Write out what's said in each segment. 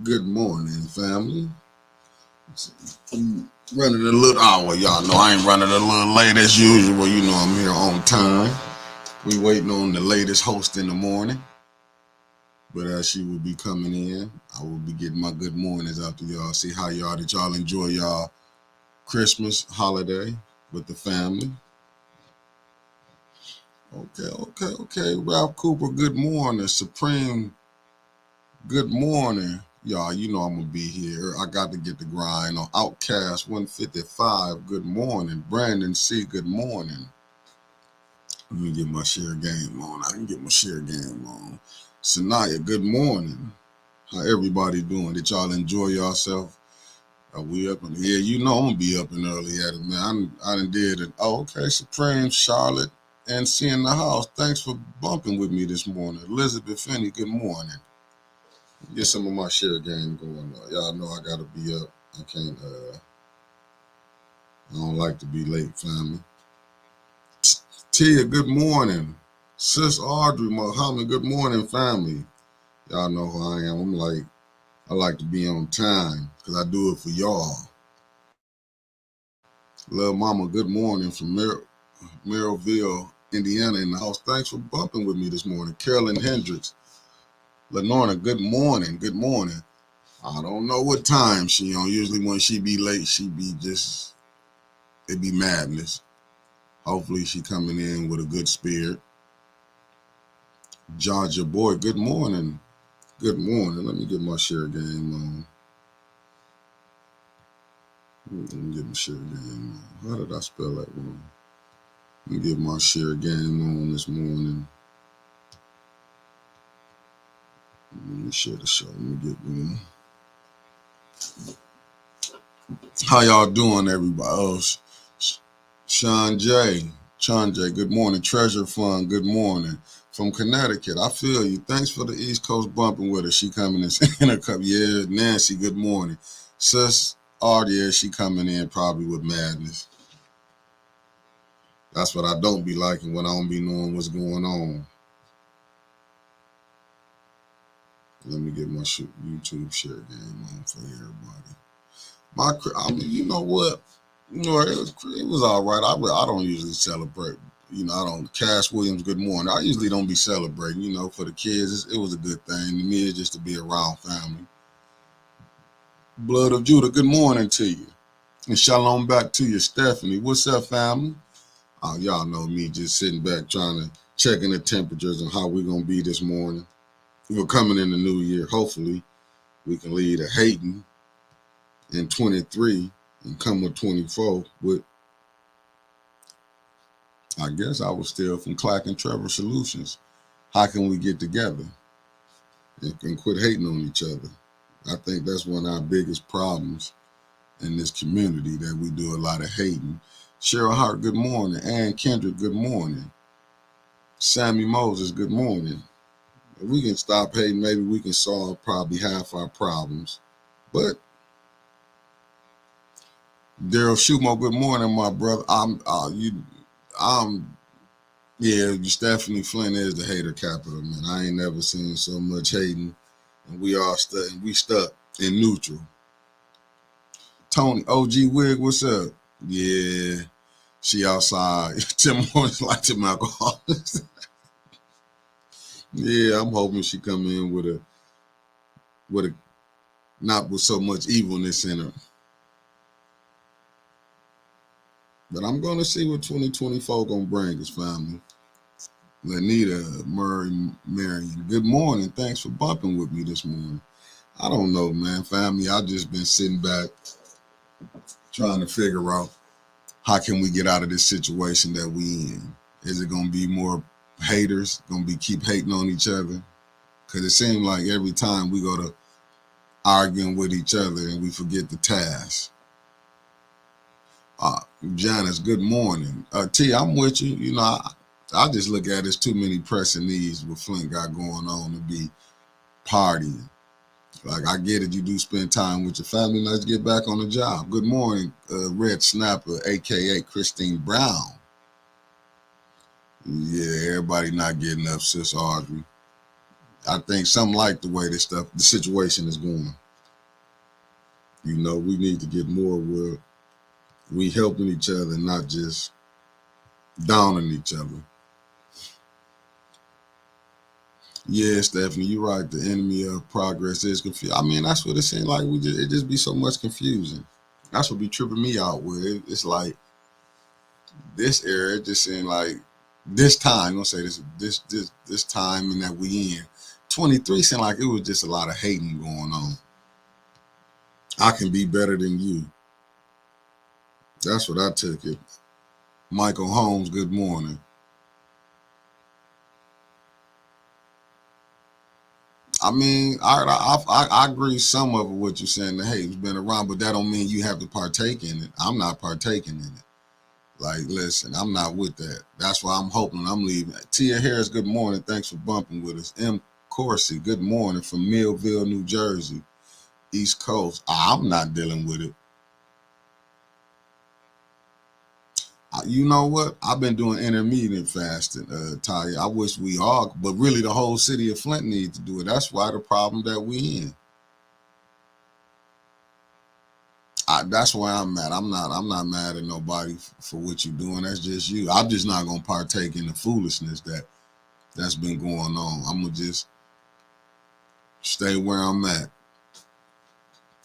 Good morning, family. Running a little hour, y'all know I ain't running a little late as usual. You know I'm here on time. We waiting on the latest host in the morning, but as she will be coming in, I will be getting my good mornings out to y'all. See how y'all did y'all enjoy y'all Christmas holiday with the family. Okay. Ralph Cooper, good morning. Supreme, good morning. Y'all, you know I'm going to be here. I got to get the grind on. Outcast 155, good morning. Brandon C, good morning. Let me get my share game on. I can get my share game on. Sanaya, good morning. How everybody doing? Did y'all enjoy yourself? Are we up? Yeah, you know I'm going to be up and early at it, man. I done did it. Oh, okay. Supreme, Charlotte, and C in the house. Thanks for bumping with me this morning. Elizabeth Finney, good morning. Get some of my share game going on. Y'all know I gotta be up. I can't I don't like to be late, family. Tia, good morning. Sis Audrey Muhammad, good morning, family. Y'all know who I am. I like to be on time because I do it for y'all. Lil Mama, good morning from Merrillville, Indiana in the house. Thanks for bumping with me this morning. Carolyn Hendricks. Lenorna, good morning. Good morning. I don't know what time she on. Usually when she be late, she be just, it be madness. Hopefully she coming in with a good spirit. Georgia boy, good morning. Good morning. Let me get my share game on. Let me get my share game on. How did I spell that wrong? Let me get my share game on this morning. Let me share the show. Let me get one. How y'all doing, everybody else? Sean J, good morning. Treasure Fund, good morning. From Connecticut, I feel you. Thanks for the East Coast bumping with her. She coming in a cup. Yeah, Nancy, good morning. Sis Ardia, she coming in probably with madness. That's what I don't be liking when I don't be knowing what's going on. Let me get my YouTube share game on for everybody. I mean, you know what? You know, it was all right. I don't usually celebrate. You know, I don't. Cass Williams, good morning. I usually don't be celebrating. You know, for the kids, it was a good thing. To me, it's just to be around family. Blood of Judah, good morning to you. And shalom back to you, Stephanie. What's up, family? Y'all know me just sitting back trying to checking the temperatures and how we're going to be this morning. We're coming in the new year. Hopefully, we can lead a hating in 23 and come with 24 with, I guess I was still from Clack and Trevor Solutions. How can we get together and quit hating on each other? I think that's one of our biggest problems in this community, that we do a lot of hating. Cheryl Hart, good morning. Ann Kendrick, good morning. Sammy Moses, good morning. If we can stop hating, maybe we can solve probably half our problems. But Daryl Schumo, good morning, my brother. Yeah, Stephanie Flynn is the hater capital, man. I ain't never seen so much hating, and we stuck in neutral. Tony, OG Wig, what's up? Yeah, she outside. Tim Horns like Tim alcohol. Yeah, I'm hoping she come in with a not with so much evilness in her. But I'm gonna see what 2024 gonna bring us, family. Lanita, Marion, good morning. Thanks for bumping with me this morning. I don't know, man, family. I just been sitting back trying to figure out how can we get out of this situation that we in. Is it gonna be more haters? Gonna be keep hating on each other? Because it seems like every time we go to arguing with each other and we forget the task. Janice, good morning. T, I'm with you. You know, I just look at it as too many pressing needs what Flint got going on to be partying. Like, I get it, you do spend time with your family. Let's get back on the job. Good morning, Red Snapper, a.k.a. Christine Brown. Yeah, everybody not getting up, Sis Audrey. I think some like the way the situation is going. We need to get more where we helping each other, not just downing each other. Yeah, Stephanie, you're right. The enemy of progress is confusion. I mean, that's what it seems like. It just be so much confusion. That's what be tripping me out with it. It's like this era. It just seemed like this time. I'm gonna say this time and that we in 23 seemed like it was just a lot of hating going on. I can be better than you. That's what I took it. Michael Holmes, good morning. I mean, I agree some of what you're saying. The hate's been around, but that don't mean you have to partake in it. I'm not partaking in it. Like, listen, I'm not with that. That's why I'm hoping I'm leaving. Tia Harris, good morning. Thanks for bumping with us. M. Corsi, good morning from Millville, New Jersey, East Coast. I'm not dealing with it. You know what? I've been doing intermittent fasting, Talia. I wish we all, but really the whole city of Flint needs to do it. That's why the problem that we in. That's where I'm at. I'm not mad at nobody for what you're doing. That's just you. I'm just not gonna partake in the foolishness that's been going on. I'm gonna just stay where I'm at.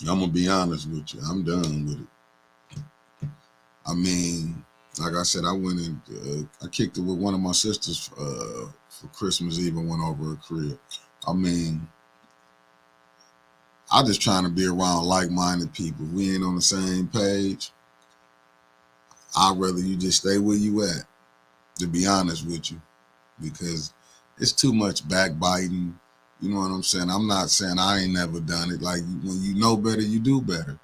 I'm gonna be honest with you. I'm done with it. I mean, like I said, I went and I kicked it with one of my sisters for Christmas Eve and went over her crib. I mean, I'm just trying to be around like-minded people. We ain't on the same page. I'd rather you just stay where you at, to be honest with you, because it's too much backbiting. You know what I'm saying? I'm not saying I ain't never done it. Like, when you know better, you do better.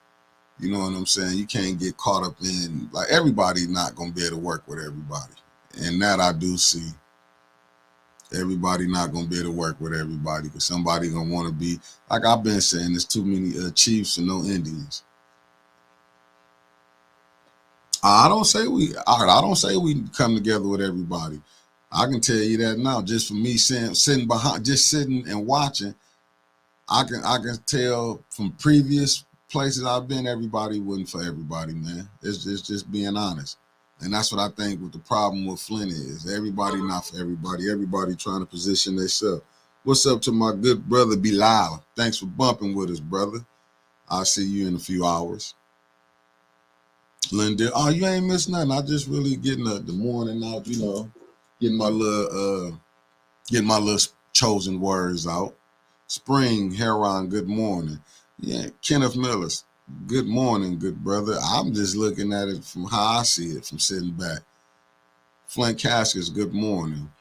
You know what I'm saying? You can't get caught up in, like, everybody's not going to be able to work with everybody. And that I do see. Everybody not going to be able to work with everybody, because somebody going to want to be, like I've been saying, there's too many chiefs and no Indians. I don't say we come together with everybody. I can tell you that now, just from me sitting and watching. I can tell from previous places I've been, everybody wasn't for everybody, man. It's just being honest. And that's what I think what the problem with Flint is. Everybody not for everybody. Everybody trying to position themselves. What's up to my good brother Bilal? Thanks for bumping with us, brother. I'll see you in a few hours. Linda, oh, you ain't missed nothing. I just really getting the morning out, getting my little chosen words out. Spring, Heron, good morning. Yeah, Kenneth Millis, good morning, good brother. I'm just looking at it from how I see it, from sitting back. Flint Caskets, good morning.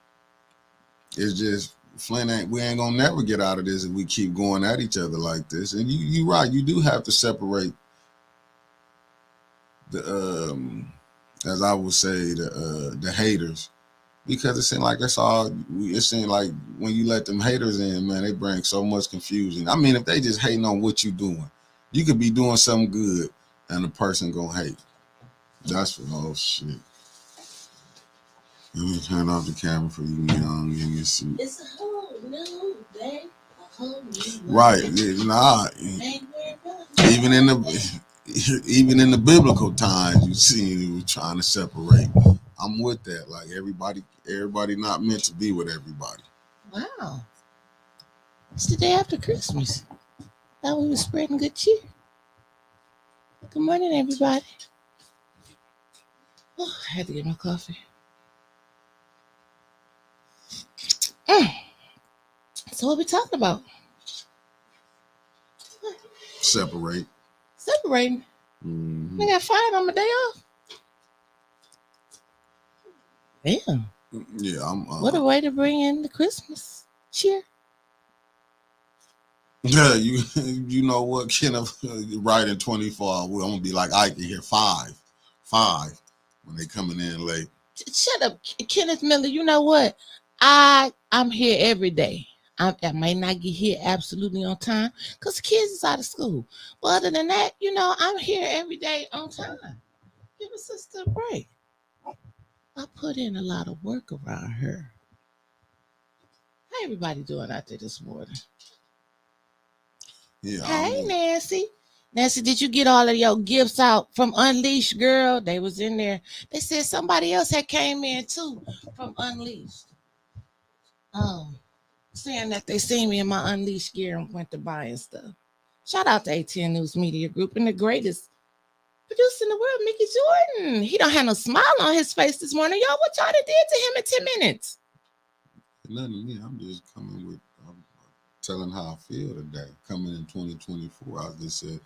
It's just, we ain't gonna never get out of this if we keep going at each other like this. And you right, you do have to separate the as I would say, the haters. Because it seems like that's all. It seems like when you let them haters in, man, they bring so much confusion. I mean, if they just hating on what you doing, you could be doing something good, and the person gonna hate. That's what. Oh shit! Let me turn off the camera for you, young. Give me a seat. It's a whole new day, a whole new right? Nah. Even in the biblical times, you see, he was trying to separate. I'm with that. Like, everybody not meant to be with everybody. Wow. It's the day after Christmas. Thought we were spreading good cheer. Good morning, everybody. Oh, I had to get my coffee. So what we talking about? Separating. Mm-hmm. I got fired on my day off. Damn. Yeah, I'm. What a way to bring in the Christmas cheer. Yeah, you know what, Kenneth, right in 24, I'm gonna be like I can hear five when they coming in late. Shut up, Kenneth Miller. You know what? I'm here every day. I may not get here absolutely on time because the kids is out of school. But other than that, I'm here every day on time. Give a sister a break. I put in a lot of work around her. How everybody doing out there this morning? Yeah. Hey, Nancy. Nancy, did you get all of your gifts out from Unleashed, girl? They was in there. They said somebody else had came in too from Unleashed. Um, saying that they seen me in my Unleashed gear and went to buying stuff. Shout out to ATN News Media Group and the greatest producer in the world, Mickey Jordan. He don't have no smile on his face this morning. Y'all, what y'all done did to him in 10 minutes? Nothing to me. I'm just coming with, I'm telling how I feel today. Coming in 2024. I just said,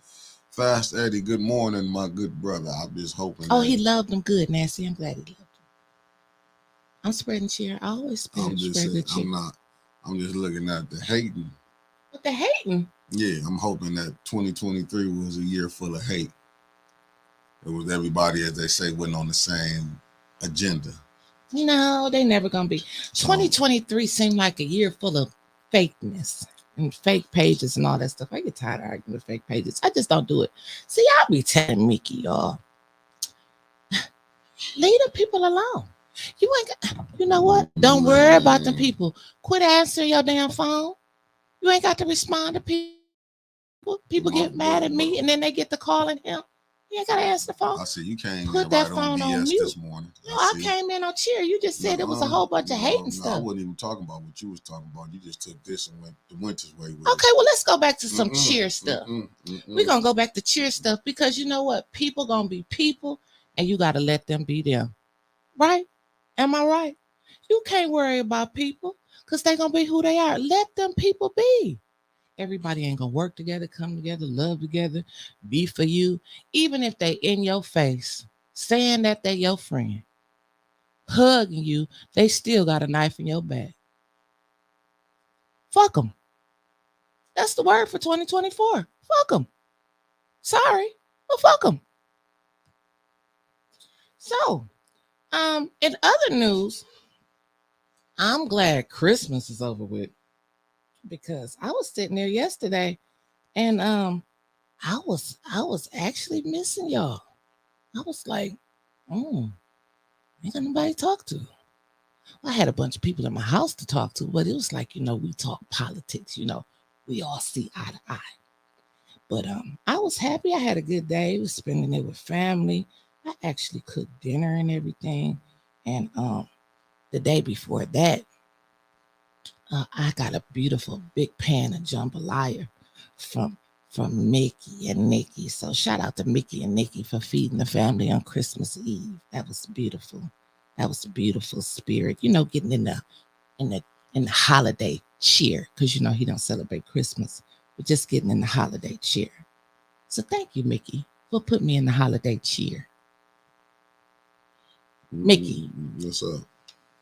Fast Eddie, good morning, my good brother. I'm just hoping. Oh, he loved them good, Nancy. I'm glad he loved them. I'm spreading cheer. I always spread good cheer. I'm just looking at the hating. What the hating? Yeah, I'm hoping that 2023 was a year full of hate. It was everybody, as they say, wasn't on the same agenda. No, they never gonna be. 2023 seemed like a year full of fakeness and fake pages and all that stuff. I get tired of arguing with fake pages. I just don't do it. See, I'll be telling Mickey, y'all, leave the people alone. You ain't got, you know what? Don't worry about them people. Quit answering your damn phone. You ain't got to respond to people. People get mad at me and then they get to calling him. You ain't got to answer the phone. I see you came Put that phone on mute this morning. No, I came in on cheer. You just said it was a whole bunch of hating stuff. I wasn't even talking about what you was talking about. You just took this and went the winter's way with Okay, well, let's go back to some cheer stuff. We're going to go back to cheer stuff because you know what? People going to be people and you got to let them be them. Right? Am I right? You can't worry about people because they're going to be who they are. Let them people be. Everybody ain't going to work together, come together, love together, be for you. Even if they in your face, saying that they your friend, hugging you, they still got a knife in your back. Fuck them. That's the word for 2024. Fuck them. Sorry, but fuck them. So, in other news, I'm glad Christmas is over with because I was sitting there yesterday and I was actually missing y'all. I was like, ain't got nobody to talk to. Well, I had a bunch of people in my house to talk to, but it was like, we talk politics, we all see eye to eye. But I was happy. I had a good day. I was spending it with family. I actually cooked dinner and everything. And the day before that, I got a beautiful big pan of jambalaya from Mickey and Nikki. So shout out to Mickey and Nikki for feeding the family on Christmas Eve. That was beautiful. That was a beautiful spirit. Getting in the holiday cheer because he don't celebrate Christmas, but just getting in the holiday cheer. So thank you, Mickey, for putting me in the holiday cheer. Mickey, what's up?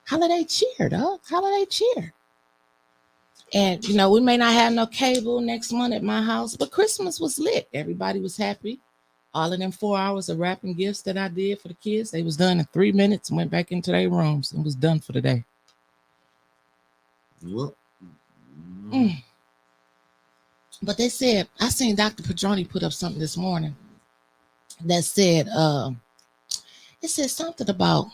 Holiday cheer, dog. Holiday cheer. And we may not have no cable next month at my house, but Christmas was lit. Everybody was happy. All of them 4 hours of wrapping gifts that I did for the kids, they was done in 3 minutes and went back into their rooms and was done for the day. Well, But they said, I seen Dr. Padroni put up something this morning that said, it said something about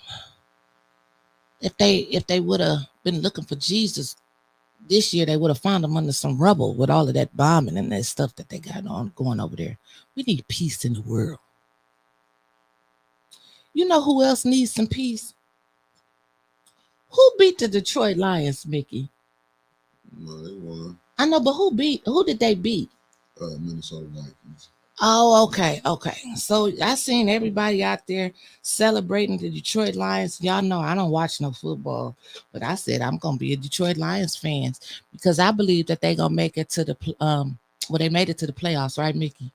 if they would have been looking for Jesus this year, they would have found him under some rubble with all of that bombing and that stuff that they got on going over there. We need peace in the world. You know who else needs some peace? Who beat the Detroit Lions, Mickey? No, they won. I know, but who did they beat? Minnesota Vikings. Oh, okay. So I seen everybody out there celebrating the Detroit Lions. Y'all know I don't watch no football, but I said I'm gonna be a Detroit Lions fan because I believe that they gonna make it to the they made it to the playoffs, right, Mickey?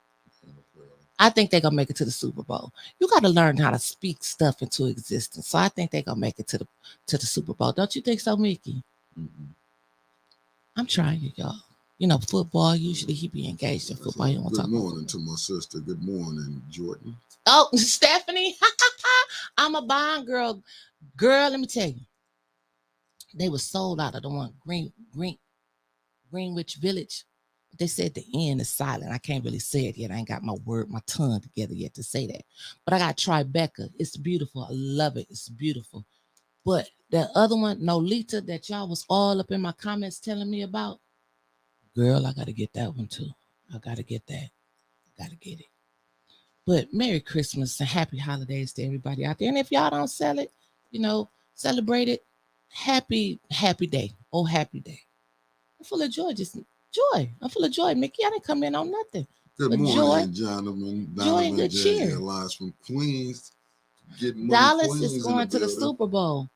I think they're gonna make it to the Super Bowl. You got to learn how to speak stuff into existence. So I think they're gonna make it to the Super Bowl. Don't you think so, Mickey? Mm-hmm. I'm trying, y'all. Football, usually he be engaged in football. He don't want to talk about. Good morning to my sister. Good morning, Jordan. Oh, Stephanie. I'm a Bond girl. Girl, let me tell you. They were sold out of the one Greenwich Village. They said the end is silent. I can't really say it yet. I ain't got my tongue together yet to say that. But I got Tribeca. It's beautiful. I love it. It's beautiful. But the other one, Nolita, that y'all was all up in my comments telling me about, girl, I got to get that one too. I got to get that. Gotta get it. But Merry Christmas and Happy Holidays to everybody out there. And if y'all don't sell it, celebrate it. Happy day. Oh, happy day. I'm full of joy. Just joy. I'm full of joy. Mickey, I didn't come in on nothing. Good But morning, joy, gentlemen. joy and Donovan good J. cheer. Elias from Queens. Getting money, Dallas Queens is in the going to the building. Super Bowl.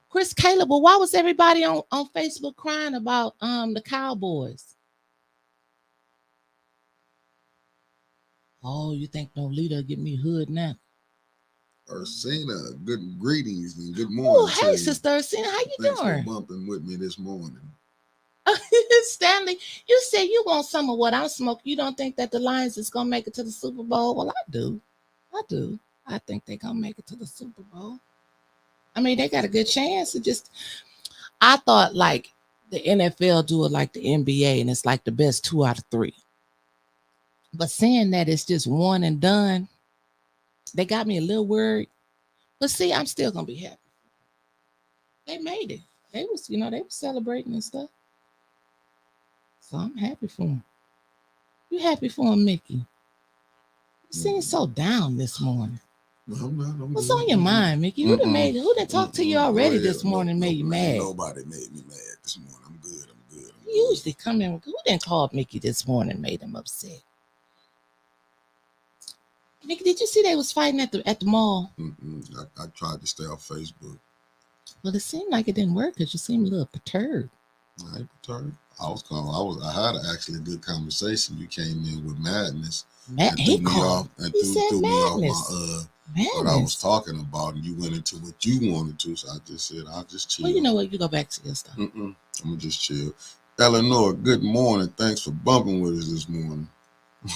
Chris Caleb, well, why was everybody on Facebook crying about the Cowboys? Oh, you think no leader get me hood now? Ursina, good greetings and good Oh, morning hey, to you. Sister Ursina, how you Thanks doing? for bumping with me this morning. Stanley, you said you want some of what I'm smoking. You don't think that the Lions is gonna make it to the Super Bowl? Well, I do. I think they're gonna make it to the Super Bowl. I mean, they got a good chance. I thought like the NFL do it like the NBA, and it's like the best 2 out of 3. But saying that it's just one and done, they got me a little worried. But see, I'm still gonna be happy. They made it. They was celebrating and stuff. So I'm happy for them. You happy for him, Mickey? You seem so down this morning. I'm What's good. on your mind, Mickey? Who done talked to you already this morning? Made you mad? Nobody made me mad this morning. I'm good. You usually come in. Who didn't call Mickey this morning? Made him upset. Mickey, did you see they was fighting at the mall? I tried to stay off Facebook. Well, it seemed like it didn't work because you seemed a little perturbed. I ain't perturbed. I had actually a good conversation. You came in with madness. He called. He said Off my what I was talking about, and you went into what you wanted to. So I just said I'll just chill. Well, you know what? You go back to your stuff. I'm gonna just chill. Eleanor, good morning. Thanks for bumping with us this morning.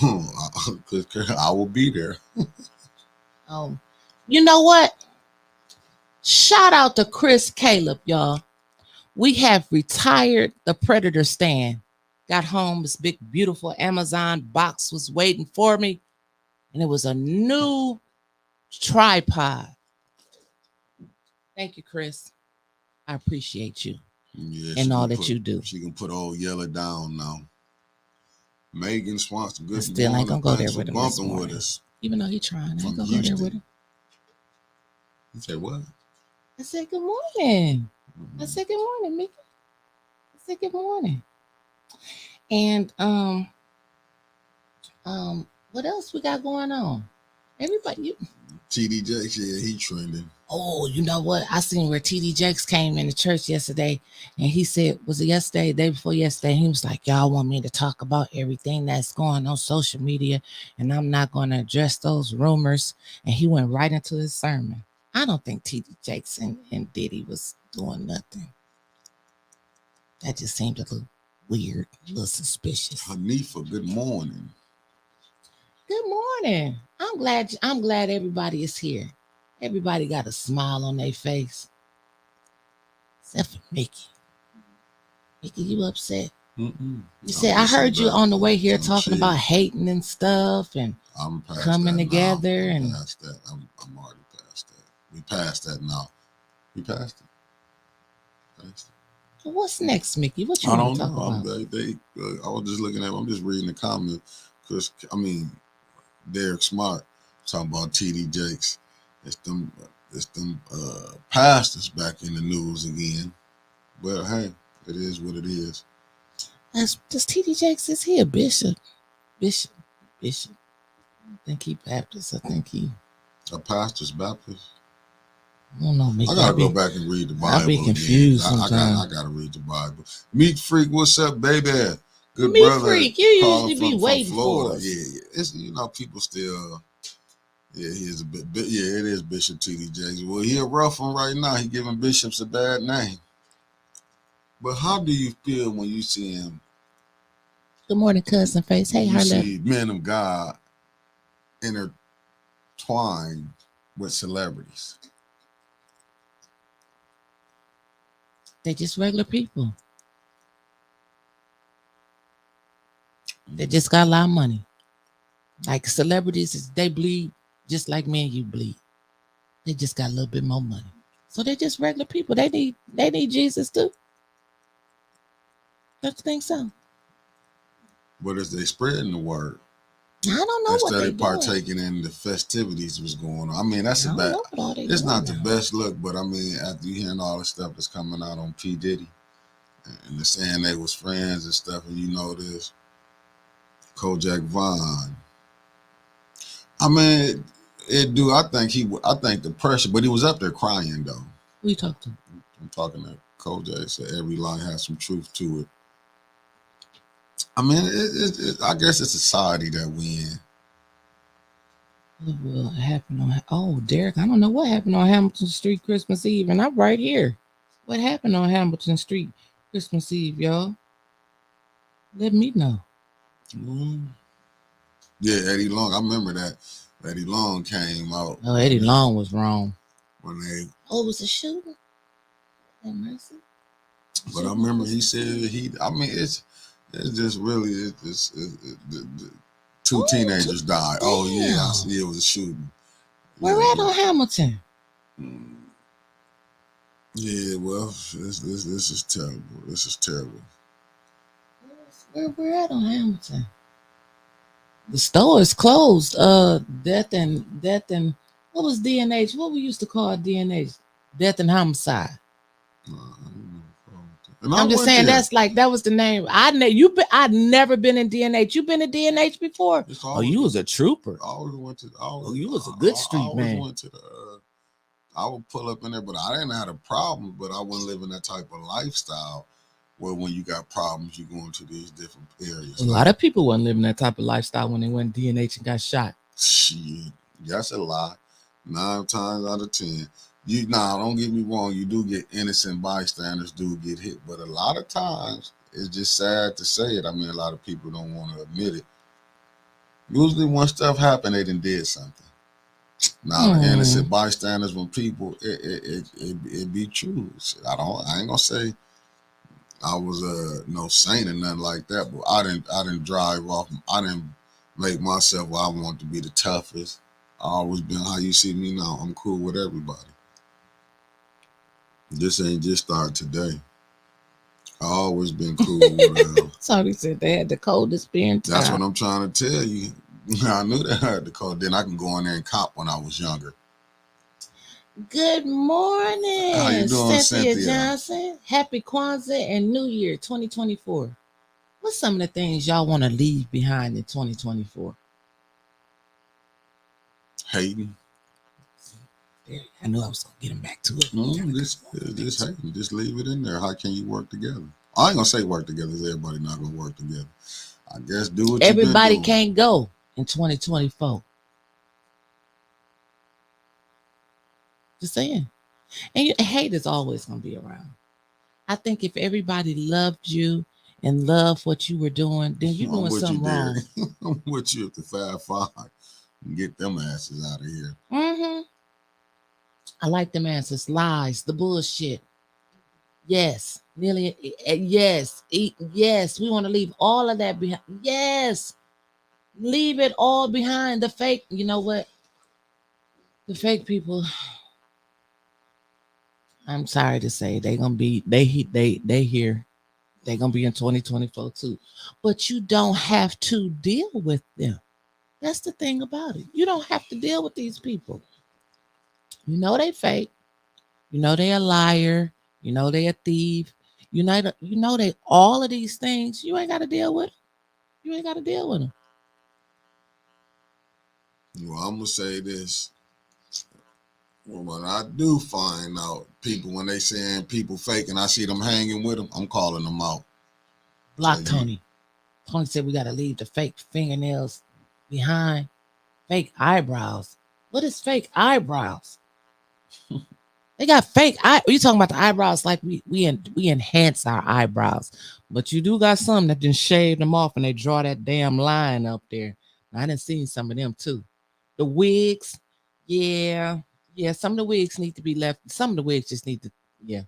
I will be there. You know what? Shout out to Chris Caleb, y'all. We have retired the Predator stand. Got home, this big, beautiful Amazon box was waiting for me, and it was a new tripod. Thank you, Chris. I appreciate you and all that you do. She can put old Yellow down now. Megan Swanson, good morning. Still ain't gonna go there with him this bumping morning. with us. Even though he trying, I ain't gonna go there with him. You say what? I said good morning. I said good morning, Mickey. I said good morning. And what else we got going on? Everybody, TD Jakes, yeah, he trending. Oh, you know what? I seen where TD Jakes came in the church yesterday, and he said, was it yesterday, day before yesterday? He was like, y'all want me to talk about everything that's going on social media, and I'm not going to address those rumors. And he went right into his sermon. I don't think TD Jakes and Diddy was doing nothing. That just seemed a little weird, a little suspicious. Hanifa, good morning. Good morning. I'm glad everybody is here. Everybody got a smile on their face. Except for Mickey. Mickey, you upset? You said, I heard you on the way here talking about hating and stuff and coming together. I'm past that. I'm already past that. We passed that now. We passed it. So what's next, Mickey? What you want to talk about? I was just looking at. I'm just reading the comments because Derek Smart talking about TD Jakes. It's them pastors back in the news again. But hey, it is what it is. Does TD Jakes, is he a bishop? Bishop. I think he Baptist. I think he a pastor's Baptist. I don't know, Mickey. I gotta go back and read the Bible. I'll be confused sometimes. I gotta read the Bible. Meat Freak, what's up, baby? Good Meat brother. Freak, you usually be waiting for us. Yeah. It's people still. Yeah, he is a bit. Yeah, it is Bishop TD Jakes. Well, he a rough one right now. He giving bishops a bad name. But how do you feel when you see him? Good morning, cousin face. Hey, you see men of God intertwined with celebrities. They just regular people. They just got a lot of money. Like celebrities, they bleed just like me and you bleed. They just got a little bit more money. So they're just regular people. They need Jesus too. Don't you think so? But as they spreading the word. I don't know what instead they of doing. partaking in the festivities was going on. I mean, I that's a don't bad. know what all they It's doing not the now. best look, but I mean, after you hearing all the stuff that's coming out on P Diddy and they're saying they was friends and stuff, and you know this Kojak Vaughn. I mean, it do. I think he. I think the pressure, but he was up there crying though. Who you talk to? I'm talking to Kojak. Said every line has some truth to it. I mean, I guess it's society that we in. What will happen on? Oh, Derek, I don't know what happened on Hamilton Street Christmas Eve, and I'm right here. What happened on Hamilton Street Christmas Eve, y'all? Let me know. Mm. Yeah, Eddie Long. I remember that. Eddie Long came out. Oh, Eddie Long was wrong. When they. Oh, it was a shooting. Have mercy. But I remember he said he. I mean, it's just really two teenagers died. Damn. Oh yeah, I see it was a shooting. Where Yeah, at on Hamilton? Yeah, well, this is terrible. This is terrible. Where at on Hamilton? The store is closed. Death and what was DNH? What we used to call DNH? Death and homicide. And I'm just saying that's like that was the name. I'd never been in DNH. You been in DNH before? Oh, you was a trooper. I always went to. Oh, you was a good street man. Went to the. I would pull up in there, but I didn't have a problem. But I wasn't living that type of lifestyle where when you got problems, you go into these different areas. A lot of people wasn't living that type of lifestyle when they went DNH and got shot. Shit, that's a lie. 9 times out of 10. Don't get me wrong. You do get innocent bystanders do get hit, but a lot of times it's just sad to say it. I mean, a lot of people don't want to admit it. Usually, when stuff happened, they done did something. Now, the innocent bystanders, when people, it be true. I ain't gonna say I was no saint or nothing like that, but I didn't drive off. I didn't make myself where I want to be the toughest. I always been how you see me now. I'm cool with everybody. This ain't just started today. I always been cool with them. Somebody said they had the coldest beer in town. That's what I'm trying to tell you. I knew they had the cold. Then I can go in there and cop when I was younger. Good morning. How you doing, Cynthia Johnson? Happy Kwanzaa and New Year 2024. What's some of the things y'all want to leave behind in 2024? Hating. I knew I was gonna get him back to it. Just hating. Just leave it in there. How can you work together? I ain't gonna say work together. Everybody not gonna work together. I guess do what everybody can't go in 2024. Just saying. And hate is always gonna be around. I think if everybody loved you and loved what you were doing, then you're doing something wrong. I'm with you at the 5-5 and get them asses out of here. I like them answers. Lies, the bullshit. Yes. Nearly. Yes. Yes. We want to leave all of that behind. Yes. Leave it all behind. The fake. You know what? The fake people. I'm sorry to say they gonna be they here. They gonna be in 2024 too. But you don't have to deal with them. That's the thing about it. You don't have to deal with these people. You know they fake. You know they a liar. You know they a thief. You know they all of these things. You ain't got to deal with them. You ain't got to deal with them. Well, I'm gonna say this. When I do find out people when they saying people fake and I see them hanging with them, I'm calling them out. Block Tony. Tony said we got to leave the fake fingernails behind. Fake eyebrows. What is fake eyebrows? They got fake eye. You talking about the eyebrows like we enhance our eyebrows, but you do got some that just shave them off and they draw that damn line up there. I done seen some of them too. The wigs, yeah. Some of the wigs need to be left. Some of the wigs just need to,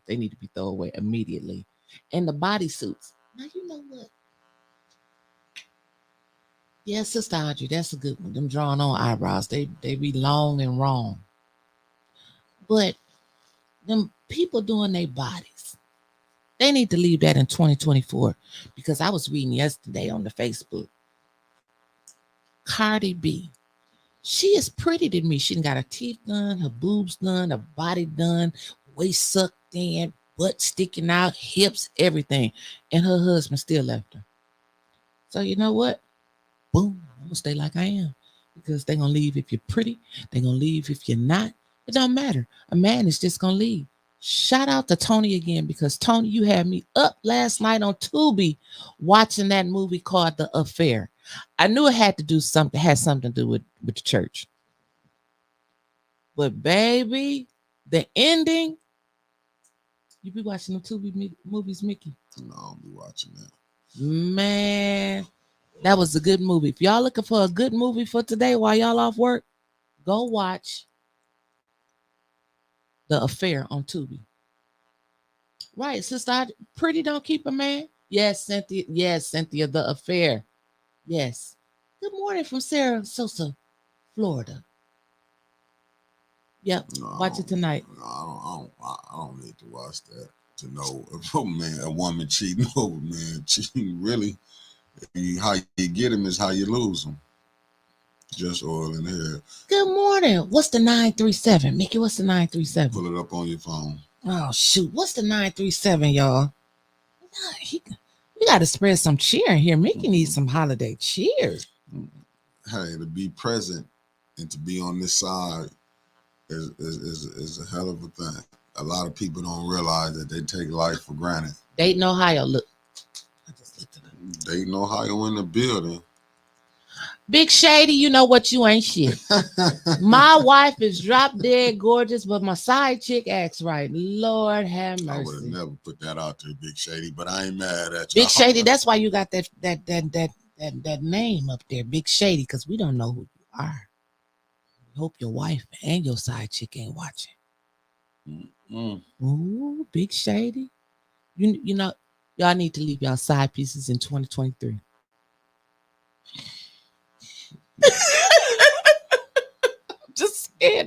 they need to be thrown away immediately. And the bodysuits. Now you know what? Yeah, Sister Audrey, that's a good one. Them drawn on eyebrows, they be long and wrong. But them people doing their bodies, they need to leave that in 2024 because I was reading yesterday on the Facebook. Cardi B. She is pretty to me. She done got her teeth done, her boobs done, her body done, waist sucked in, butt sticking out, hips, everything. And her husband still left her. So you know what? Boom, I'm gonna stay like I am. Because they're gonna leave if you're pretty, they're gonna leave if you're not. It don't matter. A man is just gonna leave. Shout out to Tony again because Tony, you had me up last night on Tubi watching that movie called The Affair. I knew it had to do something, had something to do with the church. But baby, the ending, you be watching the movies, Mickey. No, I'll be watching that. Man, that was a good movie. If y'all looking for a good movie for today while y'all off work, go watch The Affair on Tubi. Right, sister, pretty don't keep a man. Yes, Cynthia. Yes, Cynthia, The Affair. Yes. Good morning from Sarasota, Florida. Yep, No, watch it tonight. No, I don't need to watch that to know if a woman cheating over man cheating. Really, how you get him is how you lose him. Just oil in hair. Good morning. What's the 937? Mickey, what's the 937? Pull it up on your phone. Oh, shoot. What's the 937, y'all? We got to spread some cheer here. Mickey needs some holiday cheer. Hey, to be present and to be on this side is a hell of a thing. A lot of people don't realize that they take life for granted. Dayton, Ohio. Look. I just looked at it. Dayton, Ohio in the building. Big Shady, you know what? You ain't shit. My wife is drop dead gorgeous, but my side chick acts right. Lord have mercy. I would have never put that out there, Big Shady, but I ain't mad at you. Big Shady, that's why you got that name up there, Big Shady, because we don't know who you are. We hope your wife and your side chick ain't watching. Ooh, Big Shady. You know, y'all need to leave y'all side pieces in 2023.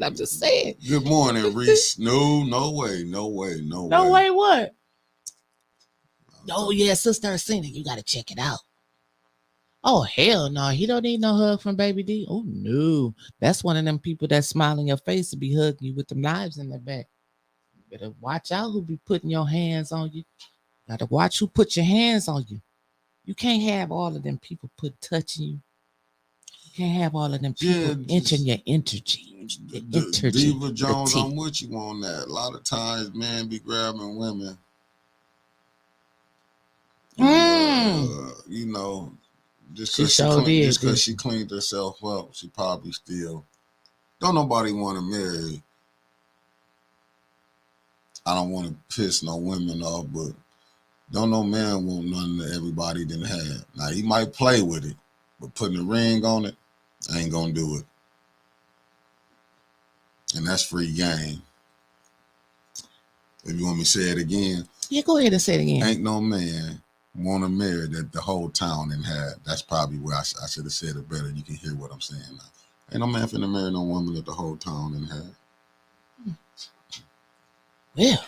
I'm just saying. Good morning, Reese. No way. No way what? Oh, yeah, Sister Arsena, you got to check it out. Oh, hell no. He don't need no hug from Baby D. Oh, no. That's one of them people that smile in your face to be hugging you with them knives in their back. You better watch out who be putting your hands on you. Got to watch who put your hands on you. You can't have all of them people touching you. You can't have all of them people entering your energy. Diva Jones, I'm with you on that. A lot of times, men be grabbing women. You know, just because she cleaned herself up, she probably still don't nobody want to marry. I don't want to piss no women off, but don't no man want nothing that everybody didn't have. Now he might play with it, but putting a ring on it, I ain't gonna do it. And that's free game. If you want me to say it again. Yeah, go ahead and say it again. Ain't no man want to marry that the whole town didn't have. That's probably where I should have said it better. You can hear what I'm saying now. Ain't no man finna marry no woman that the whole town didn't have. Well,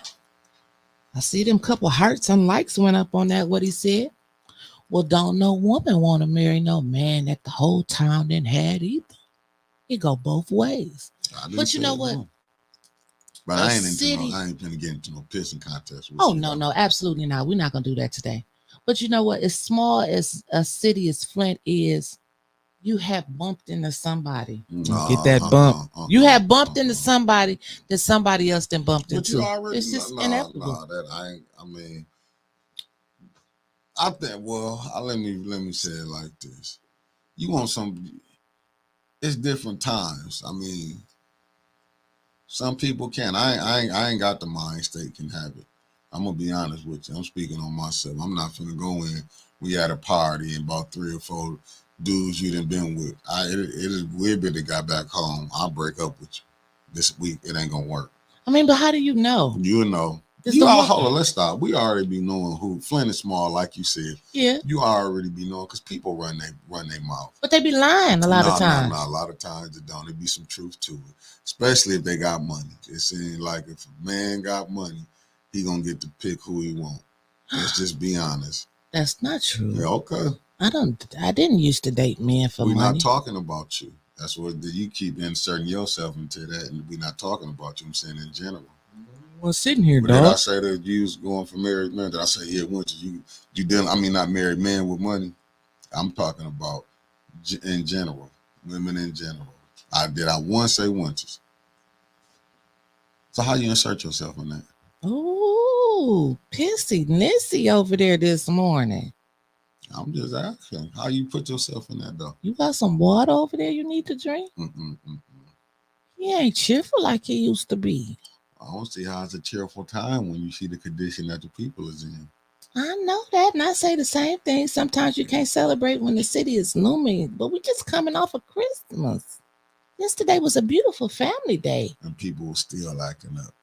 I see them couple hearts and likes went up on that, what he said. Well, don't no woman want to marry no man that the whole town didn't have either. It go both ways. But you know what? But I ain't finna get into no pissing contest. Oh, no, absolutely not. We're not gonna do that today. But you know what? As small as a city as Flint is, you have bumped into somebody. Get that bump. You have bumped into somebody that somebody else done bumped into. It's just inevitable. I think. Well, let me say it like this. You want some? It's different times. I mean, some people can. I ain't got the mind state can have it. I'm gonna be honest with you. I'm speaking on myself. I'm not finna go in. We at a party and about 3 or 4 dudes you done been with. It is weird that got back home. I'll break up with you this week. It ain't gonna work. I mean, but how do you know? You know. Hold on, let's stop. We already be knowing who Flint is small, like you said. Yeah. You already be knowing because people run their mouth. But they be lying a lot of times. No, a lot of times they don't. There be some truth to it, especially if they got money. It seems like if a man got money, he gonna get to pick who he want. Let's just be honest. That's not true. Yeah, okay. I didn't used to date men for We're not money. talking about you. That's what you keep inserting yourself into that, and we're not talking about you. I'm saying in general. Well, sitting here, But did I dog. say that you was going for married men? Did I say yeah, once you dealing? I mean, not married men with money. I'm talking about in general, women in general. I once say once. So how you insert yourself in that? Oh, pissy nissy over there this morning. I'm just asking how you put yourself in that though. You got some water over there you need to drink? Mm-mm-mm. He ain't cheerful like he used to be. I don't see how it's a cheerful time when you see the condition that the people is in. I know that, and I say the same thing. Sometimes you can't celebrate when the city is looming, but we just coming off of Christmas. Yesterday was a beautiful family day. And people still acting up.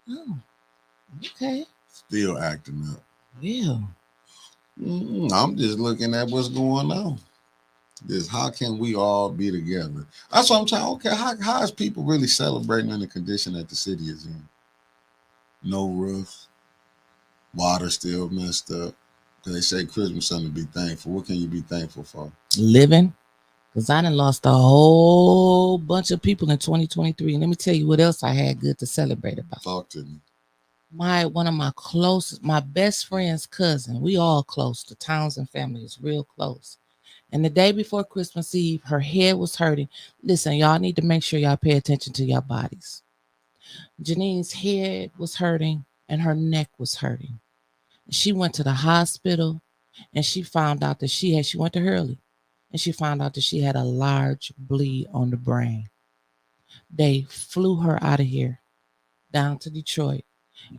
Oh, okay. Still acting up. Yeah. I'm just looking at what's going on. Just how can we all be together? That's what I'm trying. Okay, how is people really celebrating in the condition that the city is in? No roofs, water still messed up. They say Christmas something to be thankful. What can you be thankful for? Living. Because I done lost a whole bunch of people in 2023. And let me tell you what else I had good to celebrate about. Talk to me. One of my closest, my best friend's cousin, we all close. The Townsend family is real close. And the day before Christmas Eve, her head was hurting. Listen, y'all need to make sure y'all pay attention to your bodies. Janine's head was hurting and her neck was hurting. She went to the hospital and she found out that she went to Hurley and she found out that she had a large bleed on the brain. They flew her out of here down to Detroit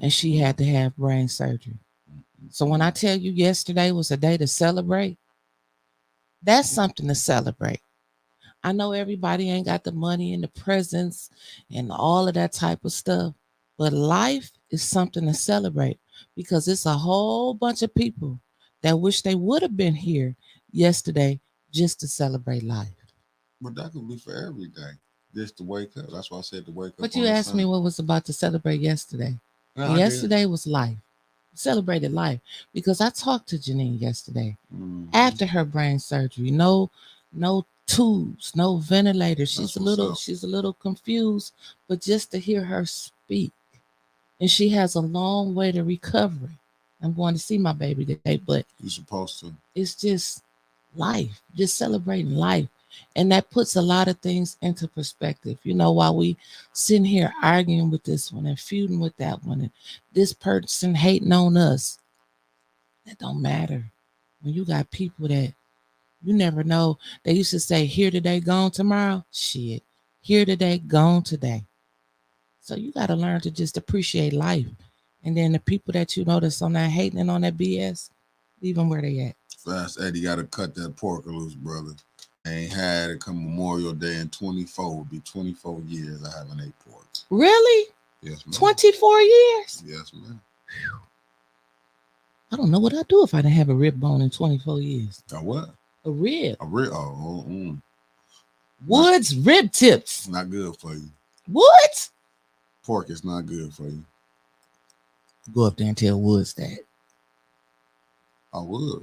and she had to have brain surgery. So when I tell you yesterday was a day to celebrate, that's something to celebrate. I know everybody ain't got the money and the presents and all of that type of stuff, but life is something to celebrate because it's a whole bunch of people that wish they would have been here yesterday just to celebrate life. But that could be for every day. Just to wake up. That's why I said to wake up. But you asked me what was about to celebrate yesterday. No, And yesterday was life. Celebrated life because I talked to Janine yesterday after her brain surgery. No tubes, no ventilators. She's a little confused, but just to hear her speak, and she has a long way to recovery. I'm going to see my baby today, but you're supposed to. It's just life, just celebrating life. And that puts a lot of things into perspective. You know, while we sitting here arguing with this one and feuding with that one, and this person hating on us, that don't matter. When you got people that you never know, they used to say, here today, gone tomorrow. Shit, here today, gone today. So you got to learn to just appreciate life. And then the people that you know that's on that hating and on that BS, leave them where they at. Fast Eddie got to cut that pork loose, brother. I ain't had it come Memorial Day in 24. It'll be 24 years I haven't ate pork. Really? Yes, ma'am. 24 years? Yes, ma'am. I don't know what I'd do if I didn't have a rib bone in 24 years. A what? A rib. A rib? Oh, Woods rib tips. Not good for you. What? Pork is not good for you. Go up there and tell Woods that. I would.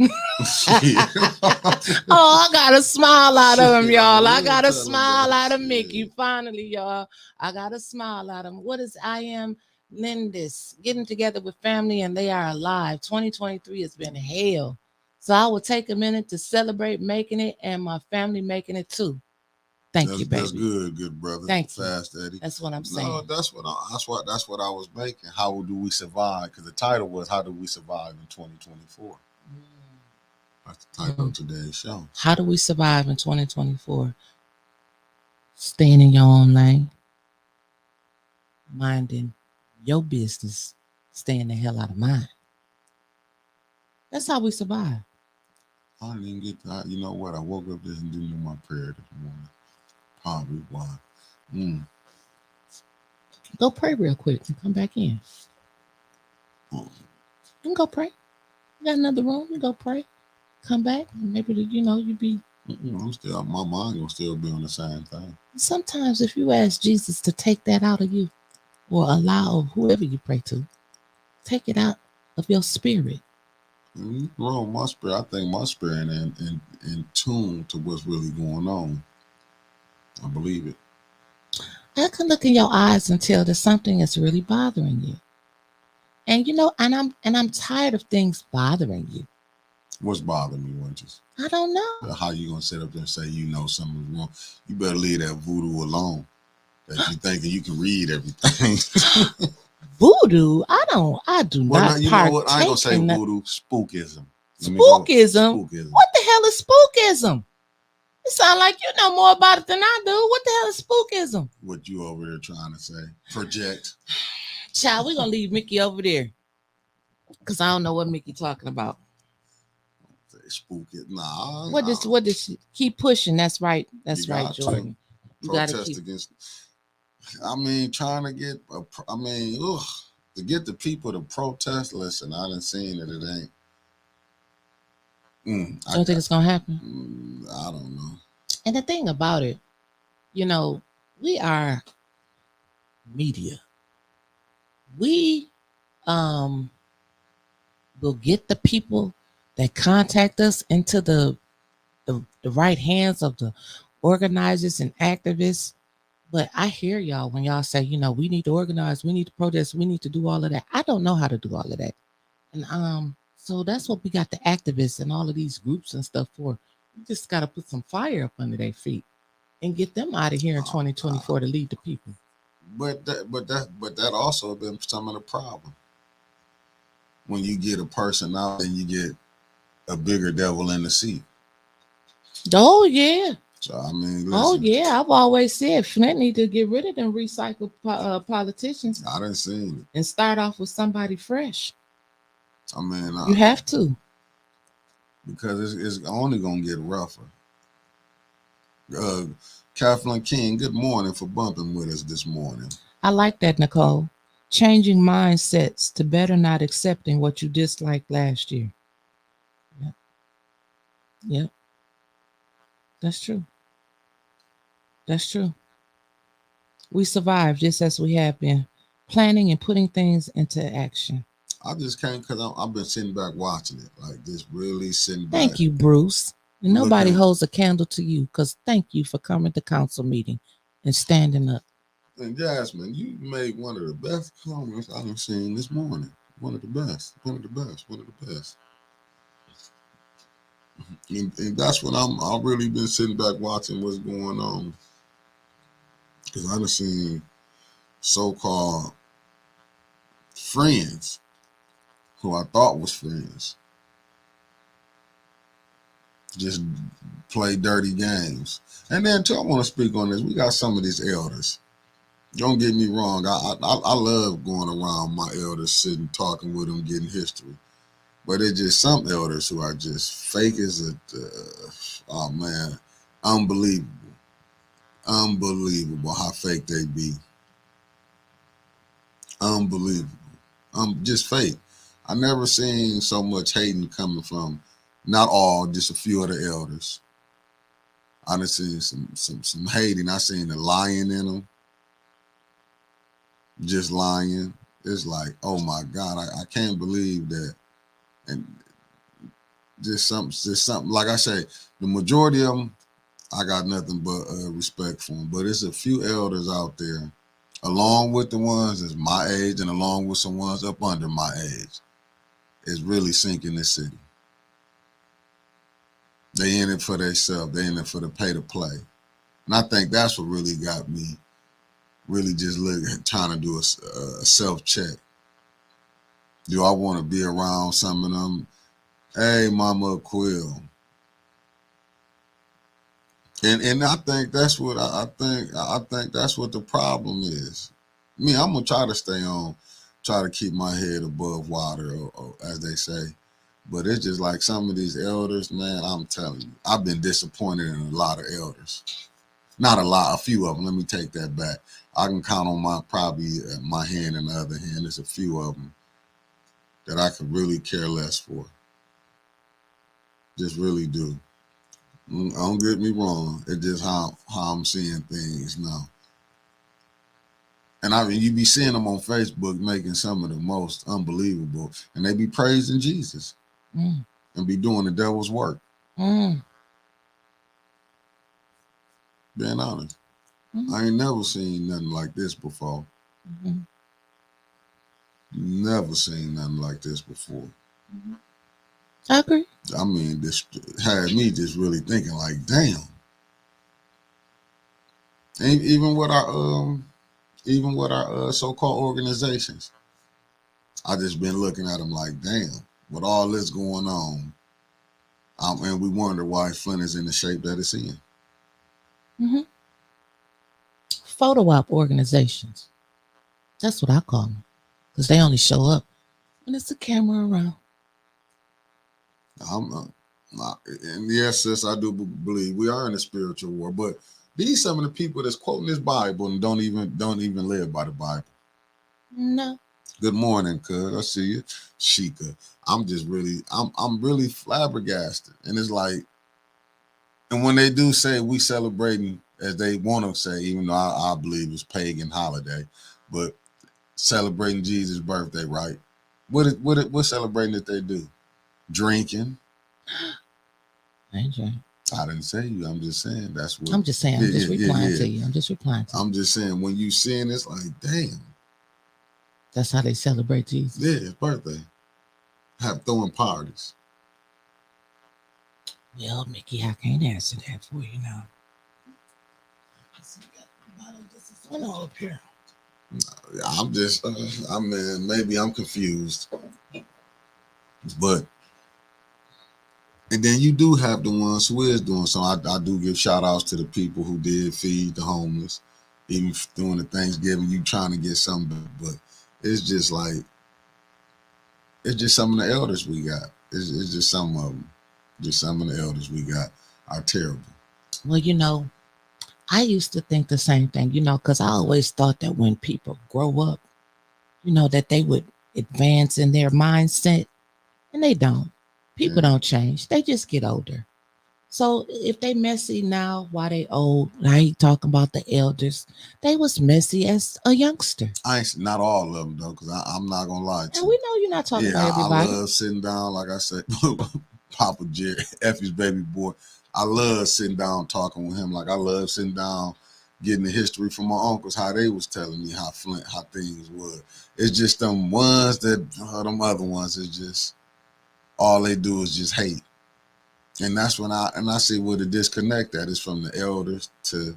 Oh, I got a smile out of him, y'all. I got a smile out of Mickey. Finally, y'all. I got a smile out of him. What is I am Lindis? Getting together with family and they are alive. 2023 has been hell. So I will take a minute to celebrate making it and my family making it too. Thank you, baby. That's good brother. Thank you. Fast Eddie. That's what I'm saying. No, that's what I was making. How do we survive? Because the title was "How do we survive in 2024?" That's the title of today's show. How do we survive in 2024? Staying in your own lane, minding your business, staying the hell out of mine. That's how we survive. I didn't even get that. You know what? I woke up this and didn't do my prayer this morning. Probably why. Go pray real quick and come back in. You can go pray. You got another room. You go pray. Come back. Maybe you be. I'm still. My mind will still be on the same thing. Sometimes, if you ask Jesus to take that out of you, or allow whoever you pray to, take it out of your spirit. Wrong, my spirit. I think my spirit in tune to what's really going on. I believe it. I can look in your eyes and tell that something is really bothering you. And I'm tired of things bothering you. What's bothering me, Winches? I don't know. How you gonna sit up there and say you know something's wrong? You better leave that voodoo alone. That you thinking you can read everything. Voodoo? I do Well, now not you know what? I ain't gonna partake say in that. voodoo. Spookism. Spookism? Spookism. What the hell is spookism? It sounds like you know more about it than I do. What the hell is spookism? What you over there trying to say? Project. Child, we're gonna leave Mickey over there. Cause I don't know what Mickey talking about. Say spook it. Nah. What does she keep pushing? That's right. That's right, Jordan. You gotta protest keep against. I mean, trying to get. I mean, to get the people to protest. Listen, I done seen it. It ain't. I don't think it's gonna happen. I don't know. And the thing about it, you know, we are media. We will get the people that contact us into the right hands of the organizers and activists. But I hear y'all when y'all say, we need to organize, we need to protest, we need to do all of that. I don't know how to do all of that. And so that's what we got the activists and all of these groups and stuff for. We just gotta put some fire up under their feet and get them out of here in 2024 to lead the people. But that also been some of the problem. When you get a person out and you get a bigger devil in the seat. Oh yeah. So I mean, listen, oh yeah. I've always said Flint need to get rid of them recycled politicians. I done seen it and start off with somebody fresh. I mean, you have to, because it's only gonna get rougher. Kathleen King, good morning for bumping with us this morning. I like that, Nicole. Changing mindsets to better not accepting what you disliked last year. Yep. Yep. That's true. That's true. We survived just as we have been, planning and putting things into action. I just can't because I've been sitting back watching it, like just really sitting back. Thank you, Bruce. And nobody holds a candle to you because thank you for coming to council meeting and standing up. And Jasmine, you made one of the best comments I've seen this morning. One of the best. One of the best. One of the best. And that's what I've really been sitting back watching what's going on. Because I've seen so-called friends who I thought was friends just play dirty games. And then too, I want to speak on this. We got some of these elders. Don't get me wrong. I love going around my elders, sitting, talking with them, getting history. But it's just some elders who are just fake as a, oh man, unbelievable. Unbelievable how fake they be. Unbelievable. Just fake. I never seen so much hating coming from, not all, just a few of the elders. I done seen some hating. I seen the lying in them. Just lying. It's like, oh my God, I can't believe that. And just something. Like I say, the majority of them, I got nothing but respect for them. But it's a few elders out there, along with the ones that's my age and along with some ones up under my age, is really sinking the city. They in it for themselves. They in it for the pay to play. And I think that's what really got me really just trying to do a self-check. Do I want to be around some of them? Hey, Mama Quill. And I think that's what I think that's what the problem is. Me, I'm gonna try to try to keep my head above water, or as they say. But it's just like some of these elders, man, I'm telling you, I've been disappointed in a lot of elders. Not a lot, a few of them. Let me take that back. I can count on my hand and the other hand. There's a few of them that I could really care less for. Just really do. Don't get me wrong. It's just how I'm seeing things now. And I mean, you be seeing them on Facebook making some of the most unbelievable, and they be praising Jesus. Mm. and be doing the devil's work. Mm. Being honest, Mm. I ain't never seen nothing like this before. Mm. Never seen nothing like this before. Mm. I agree. I mean, this had me just really thinking, like, damn. Even with our so-called organizations, I just been looking at them like, damn. With all this going on, and we wonder why Flint is in the shape that it's in. Mm-hmm. Photo op organizations. That's what I call them, because they only show up when it's a camera around. I'm and yes, sis, I do believe we are in a spiritual war. But these some of the people that's quoting this Bible and don't even live by the Bible. No. Good morning, cuz I see you, Sheikah. I'm really flabbergasted, and it's like, and when they do say we celebrating as they want to say, even though I believe it's pagan holiday, but celebrating Jesus' birthday, right? What celebrating that they do? Drinking. AJ. I didn't say you. I'm just saying that's what. I'm just saying. Yeah, I'm just yeah, yeah, replying yeah. to you. I'm just replying to you. I'm just saying when you seeing this, like, damn, That's how they celebrate Jesus. yeah, his birthday. Have throwing parties. Well, Mickey, I can't answer that for you now. Up here. I'm just, I mean, maybe I'm confused, but and then you do have the ones who is doing so. I do give shout outs to the people who did feed the homeless, even during the Thanksgiving. You trying to get something, but it's just like it's just some of the elders we got. It's just some of them. Just some of the elders we got are terrible. Well, I used to think the same thing, because I always thought that when people grow up, that they would advance in their mindset, and they don't. People Yeah. don't change; they just get older. So if they messy now while they old, I ain't talking about the elders. They was messy as a youngster. I ain't not all of them though, because I'm not gonna lie to And you. we know you're not talking Yeah, about I everybody. love sitting down, like I said, Papa Jerry, Effie's baby boy. I love sitting down talking with him. Like I love sitting down, getting the history from my uncles, how they was telling me how Flint, how things was. It's just them ones that them other ones is just all they do is just hate. And that's when I see where the disconnect that is from the elders to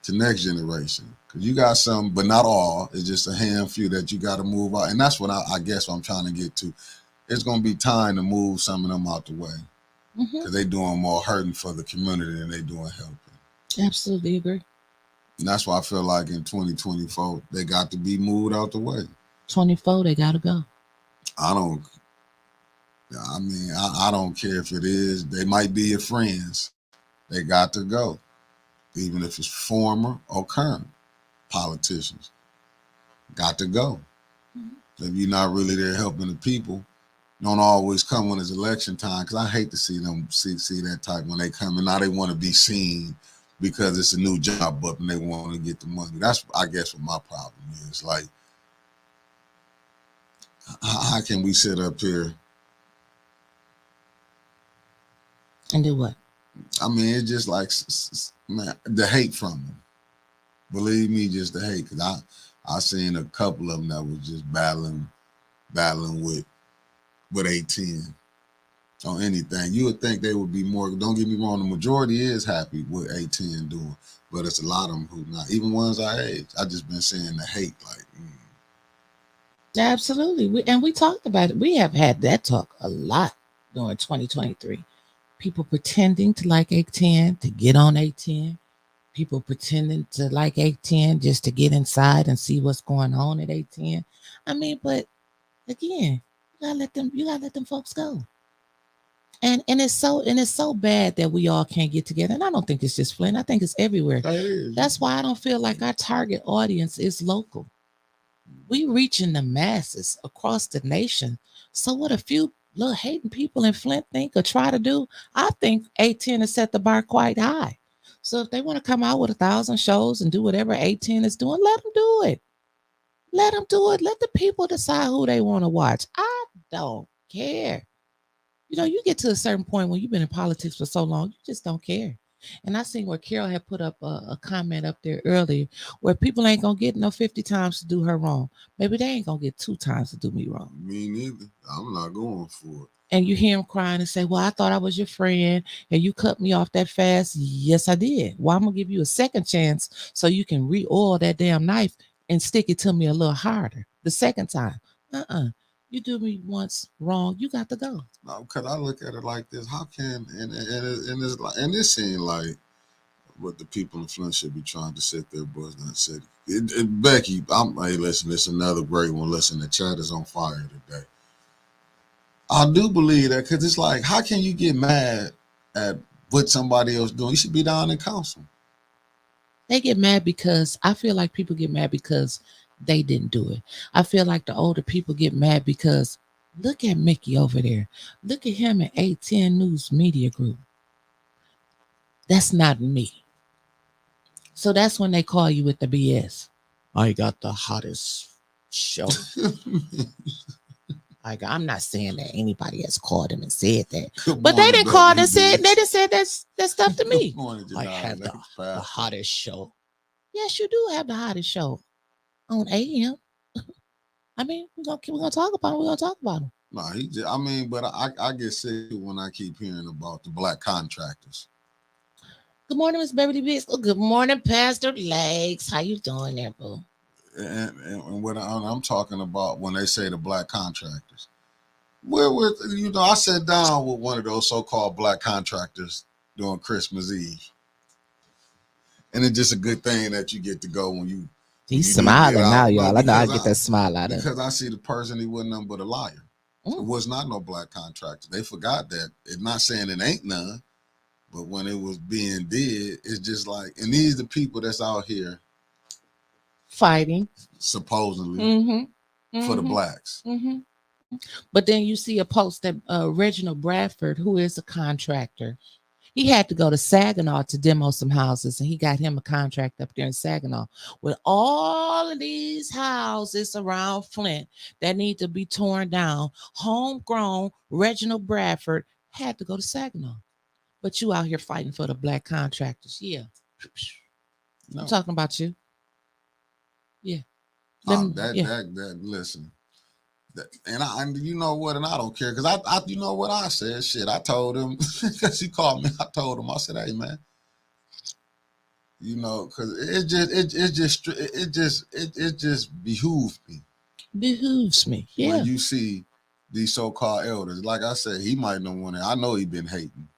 next generation. Cause you got some, but not all. It's just a handful that you got to move out. And that's what I guess what I'm trying to get to. It's gonna be time to move some of them out the way. Because they doing more hurting for the community than they doing helping. Absolutely agree. And that's why I feel like in 2024 they got to be moved out the way. 24, they gotta go. I don't. I mean, I don't care if it is. They might be your friends. They got to go, even if it's former or current politicians. Got to go. If you're not really there helping the people, don't always come when it's election time, because I hate to see them see that type when they come and now they want to be seen because it's a new job up and they want to get the money. That's I guess what my problem is. Like, how can we sit up here and do what? I mean, it's just like, man, the hate from them. Believe me, just the hate. Because I seen a couple of them that was just battling with 18 on anything. You would think they would be more. Don't get me wrong, the majority is happy with 18 doing, but it's a lot of them who not. Even ones our age. I just been seeing the hate. Like, Absolutely. We talked about it. We have had that talk a lot during 2023. People pretending to like 810 to get on 810. People pretending to like 810 just to get inside and see what's going on at 810. I mean, but again, you gotta let them folks go. And it's so bad that we all can't get together. And I don't think it's just Flint. I think it's everywhere. That's why I don't feel like our target audience is local. We reaching the masses across the nation. So what a few little hating people in Flint think or try to do, I think 810 has set the bar quite high. So if they want to come out with 1,000 shows and do whatever 810 is doing, let them do it. Let them do it. Let the people decide who they want to watch. I don't care. You know, you get to a certain point when you've been in politics for so long, you just don't care. And I seen where Carol had put up a comment up there earlier where people ain't gonna get no 50 times to do her wrong. Maybe they ain't gonna get 2 times to do me wrong. Me neither. I'm not going for it. And you hear him crying and say, "Well, I thought I was your friend and you cut me off that fast." Yes, I did. Well, I'm gonna give you a second chance so you can re-oil that damn knife and stick it to me a little harder the second time. You do me once wrong, you got to go. No, because I look at it like this: how can and it seems like what the people in Flint should be trying to sit their butts and say. Becky, hey, listen, it's another great one. Listen, the chat is on fire today. I do believe that because it's like, how can you get mad at what somebody else doing? You should be down in council. They get mad because I feel like people get mad because they didn't do it. I feel like the older people get mad because look at Mickey over there. Look at him at 810 News Media Group. That's not me. So that's when they call you with the BS. I got the hottest show. I'm not saying that anybody has called him and said that, but they didn't call and said they didn't say that stuff to me. I have the hottest show. Yes, you do have the hottest show on AM. I mean, we're gonna talk about it. We're gonna talk about him. No, but I get sick when I keep hearing about the black contractors. Good morning, Miss Beverly Biggs. Oh, good morning, Pastor Legs. How you doing there, boo? And what I'm talking about when they say the black contractors, I sat down with one of those so-called black contractors during Christmas Eve, and it's just a good thing that you get to go when you. He's smiling now, y'all. I know I get that smile out of it because I see the person, he wasn't nothing but a liar. It was not no black contractor. They forgot that. It's not saying it ain't none, but when it was being did, it's just like, and these the people that's out here fighting supposedly for the blacks. But then you see a post that Reginald Bradford, who is a contractor, he had to go to Saginaw to demo some houses, and he got him a contract up there in Saginaw with all of these houses around Flint that need to be torn down. Homegrown Reginald Bradford had to go to Saginaw. But you out here fighting for the black contractors. Yeah. No. I'm talking about you. Yeah. Listen. And you know what, and I don't care because I you know what I said. Shit, I told him because he called me. I told him, I said, hey man, you know, because it just behooves me. Behooves me, yeah. When you see these so-called elders, like I said, he might not want to. I know he been hating.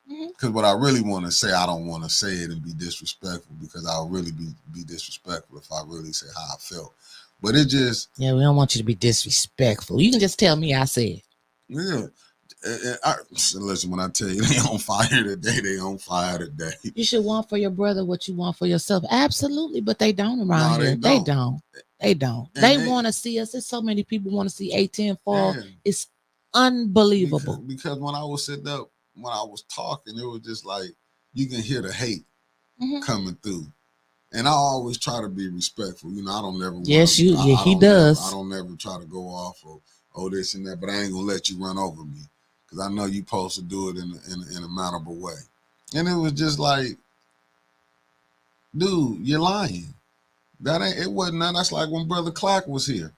Because what I really want to say, I don't want to say it and be disrespectful because I'll really be disrespectful if I really say how I felt. But it just... Yeah, we don't want you to be disrespectful. You can just tell me I said. Yeah. Listen, when I tell you they on fire today, they on fire today. You should want for your brother what you want for yourself. Absolutely, but they don't around here. They don't. They want to see us. There's so many people want to see 810 fall. It's unbelievable. Because when I was sitting up, when I was talking, it was just like you can hear the hate coming through. And I always try to be respectful. You know, I don't never. He does. I don't never try to go off or this and that, but I ain't gonna let you run over me because I know you supposed to do it in a mannerable way. And it was just like, dude, you're lying. It wasn't none. That's like when Brother Clark was here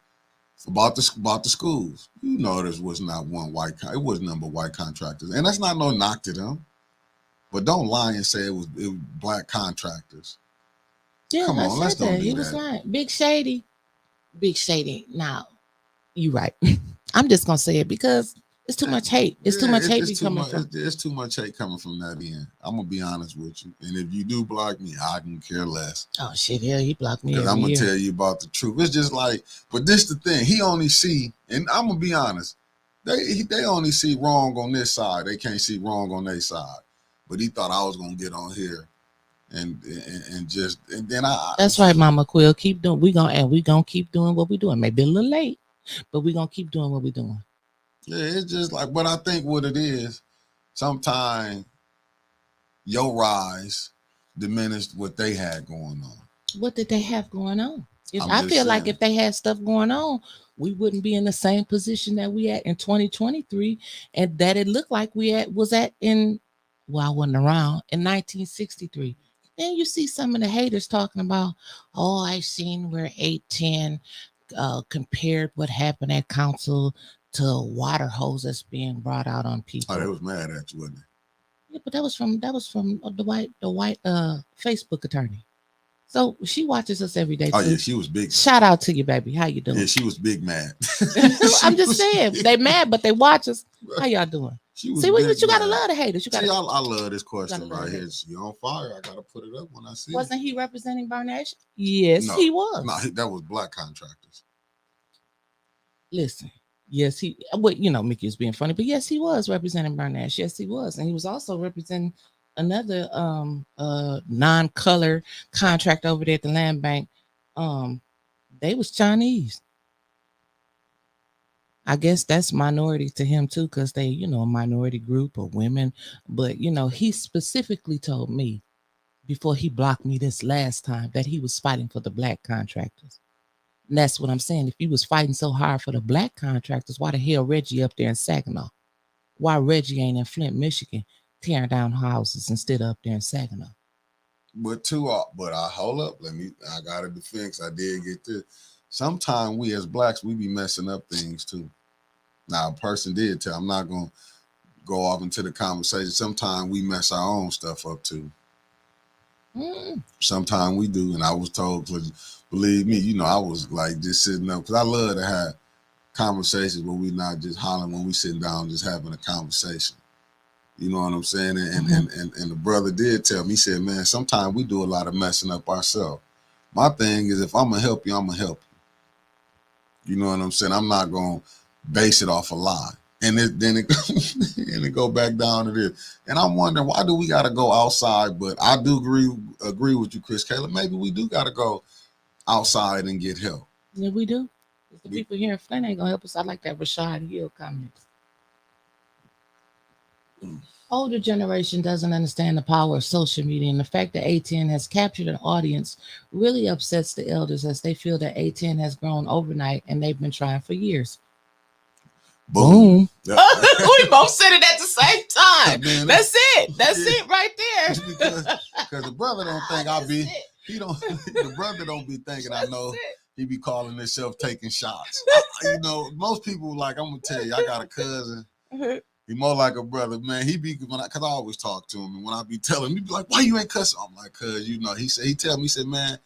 about the schools. You know, there was not one white. It was none but white contractors, and that's not no knock to them. But don't lie and say it was black contractors. Yeah, come on, let's don't do that. He was lying. Big Shady. Now, you right. I'm just gonna say it because it's too much hate. It's too much hate coming from. It's too much hate coming from that end. I'm gonna be honest with you. And if you do block me, I can care less. Oh shit, yeah, he blocked me. Because I'm gonna tell you about the truth. It's just like, but this the thing. He only see, and I'm gonna be honest. They only see wrong on this side. They can't see wrong on their side. But he thought I was gonna get on here. And then I. That's right, Mama Quill. Keep doing. We gonna keep doing what we doing. Maybe a little late, but we gonna keep doing what we doing. Yeah, it's just like. But I think what it is, sometimes your rise diminished what they had going on. What did they have going on? If I'm I just feel like saying. if they had stuff going on, we wouldn't be in the same position that we at in 2023, and that it looked like we at was at in well, I wasn't around in 1963. Then you see some of the haters talking about, oh, I seen where 810 compared what happened at council to water hoses being brought out on Oh, they people. was mad at you, wasn't Yeah, but that was from the white Facebook attorney. So she watches us every day they? Oh yeah, too. she was big. Shout out to you, baby. How you Yeah, doing? she was big mad. She I'm just was saying big. they mad, but they watch us. How y'all doing? She was See, what big you gotta mad. love the haters. You See, gotta I love this you gotta question love right the here. haters. She on fire. I gotta put it up when I see it. Wasn't he representing Barnett? Yes, No, he no, was. that was black contractors. Listen, yes, he. Well, Mickey was being funny, but yes, he was representing Barnett. Yes, he was, and he was also representing another non-color contract over there at the land bank. Um, they was Chinese. I guess that's minority to him too, because they, a minority group of women. But he specifically told me before he blocked me this last time that he was fighting for the black contractors. And that's what I'm saying. If he was fighting so hard for the black contractors, why the hell Reggie up there in Saginaw? Why Reggie ain't in Flint, Michigan, tearing down houses instead of up there in Saginaw? But I hold up. I gotta defend 'cause I did get this. Sometimes we as blacks we be messing up things too. Now a person did tell. I'm not gonna go off into the conversation. Sometimes we mess our own stuff up too. Mm. Sometimes we do, and I was told, 'cause believe me, I was like just sitting up because I love to have conversations where we not just hollering when we sitting down, just having a conversation. You know what I'm saying? And, Mhm. and, and, and the brother did tell me, he said, man, sometimes we do a lot of messing up ourselves. My thing is, if I'm going to help you, I'm going to help you. You know what I'm saying? I'm not going to base it off a lie. Then it and it go back down to this. And I'm wondering, why do we got to go outside? But I do agree with you, Chris Caleb. Maybe we do got to go outside and get help. Yeah, we do. 'Cause the We, people here in Flint ain't gonna help us. I like that Rashad Hill comment. mm. Older generation doesn't understand the power of social media, and the fact that ATN has captured an audience really upsets the elders as they feel that ATN has grown overnight and they've been trying for years. Boom. Boom. Yep. We both said it at the same time. Man, That's it. That's yeah. it right there. because the brother don't think I'll That's be. it. He don't. The brother don't be thinking I That's know. it. He be calling himself taking shots. Most people like I'm gonna tell you. I got a cousin. He more like a brother, man. He be cause I always talk to him, and when I be telling him, he be like, "Why you ain't cussing?" I'm like, "Cause He tell me, he said, "Man,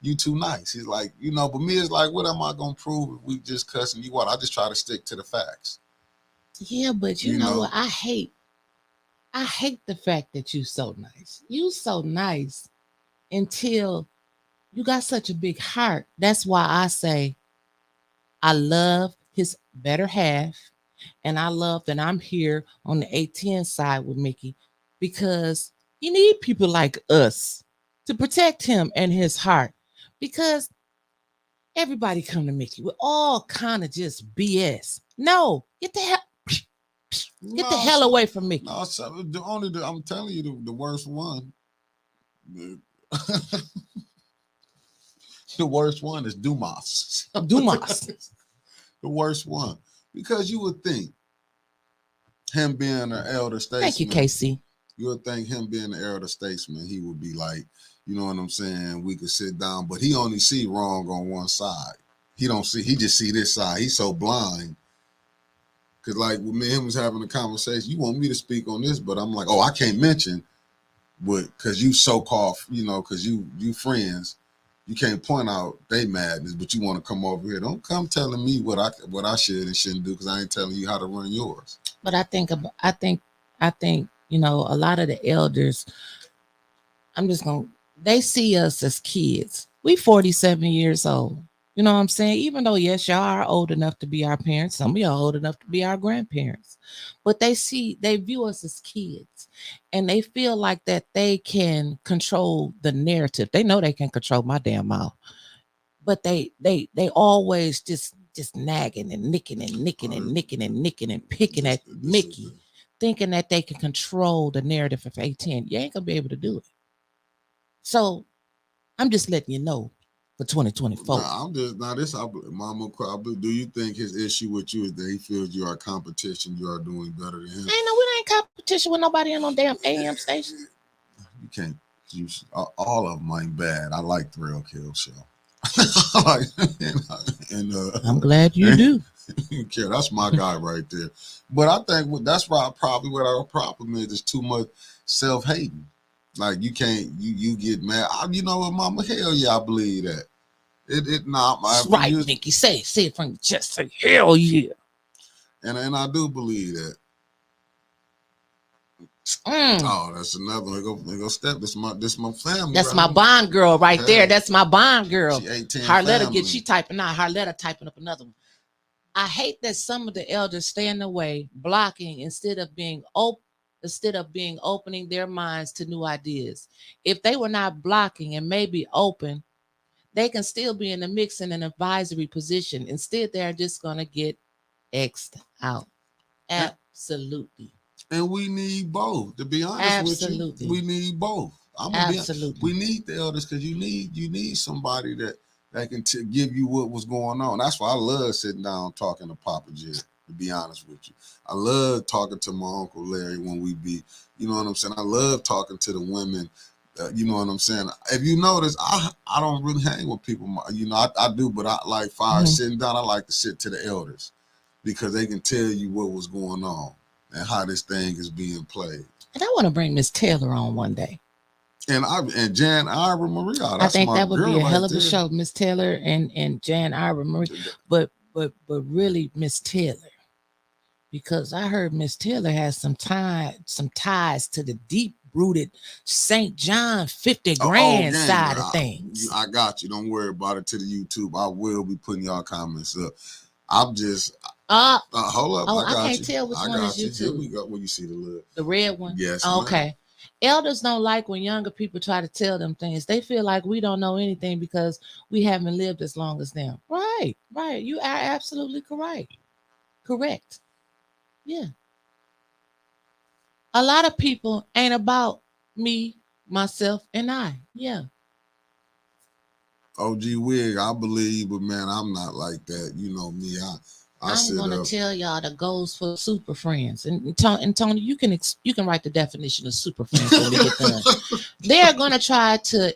you too nice." He's like, but me is like, what am I gonna prove if we just cussing you out? I just try to stick to the facts. Yeah, but you You know know, what? I hate the fact that you so nice. You so nice until you got such a big heart. That's why I say I love his better half, and I love that I'm here on the A10 side with Mickey because you need people like us to protect him and his heart because everybody come to Mickey with all kind of just BS. No, get the no, hell away from Mickey. no. So I'm telling you the worst one. The, the worst one is Dumas. Dumas. The worst one because you would think him being an elder Thank you, statesman, Casey. you would think him being an elder statesman, he would be like, you know what I'm saying? We could sit down, but he only see wrong on one side. He don't see. He just see this side. He's so blind. Cause like when me and him was having a conversation, you want me to speak on this, but I'm like, oh, I can't mention, but cause you so called, cause you friends, you can't point out they madness, but you want to come over here. Don't come telling me what I should and shouldn't do, cause I ain't telling you how to run yours. But I think a lot of the elders. I'm just gonna. They see us as kids. We 47 years old. You know what I'm saying? Even though yes, y'all are old enough to be our parents, some of y'all old enough to be our grandparents, but they view us as kids, and they feel like that they can control the narrative. They know they can control my damn mouth, but they always just nagging and nicking and nicking and nicking and nicking and picking at Mickey, thinking that they can control the narrative of 18. You ain't gonna be able to do it. So I'm just letting you know for 2024. Nah, I'm just now this. Mama, do you think his issue with you is that he feels you are competition? You are doing better than him. We ain't competition with nobody on no damn AM station. You can't. All of them ain't bad. I like Thrill Kill Show. I'm glad you do. Yeah, that's my guy right there. But I think that's probably what our problem is too much self-hating. Like you can't, you get mad. You know what, Mama? Hell yeah, I believe that. It not my right, Mickey. Say it from the chest. Say hell yeah. And I do believe that. Oh, that's another one. They go step. This my family. That's my bond girl right there. That's my bond girl. She 18 Harletta she typing out. Harletta typing up another one. I hate that some of the elders stay in the way, blocking instead of being opening their minds to new ideas. If they were not blocking and maybe open, they can still be in the mix in an advisory position. Instead, they're just gonna get X'd out. Absolutely. And we need both. To be honest with you, we need both. Absolutely. We need the elders because you need somebody that can give you what was going on. That's why I love sitting down talking to Papa J. To be honest with you, I love talking to my Uncle Larry when we be. You know what I'm saying? I love talking to the women. You know what I'm saying? If you notice, I don't really hang with people. You know, I do, but I like sitting down. I like to sit to the elders because they can tell you what was going on and how this thing is being played. And I want to bring Miss Taylor on one day. And Jan Ira Maria. I think that would be a hell of a show, Miss Taylor and Jan Ira Maria. But really Miss Taylor. Because I heard Miss Taylor has some ties to the deep rooted St. John 50 grand side of things. I got you. Don't worry about it to the YouTube. I will be putting y'all comments up. I'm just hold up. I can't tell which one is YouTube. Here we go. When you see the red one? Yes. Okay. Elders don't like when younger people try to tell them things. They feel like we don't know anything because we haven't lived as long as them. Right. You are absolutely correct. Yeah. A lot of people ain't about me, myself, and I. Yeah. OG Wig, I believe, but man, I'm not like that. You know me. I'm gonna tell y'all the goals for super friends, and Tony, you can write the definition of super friends when we get done. They're gonna try to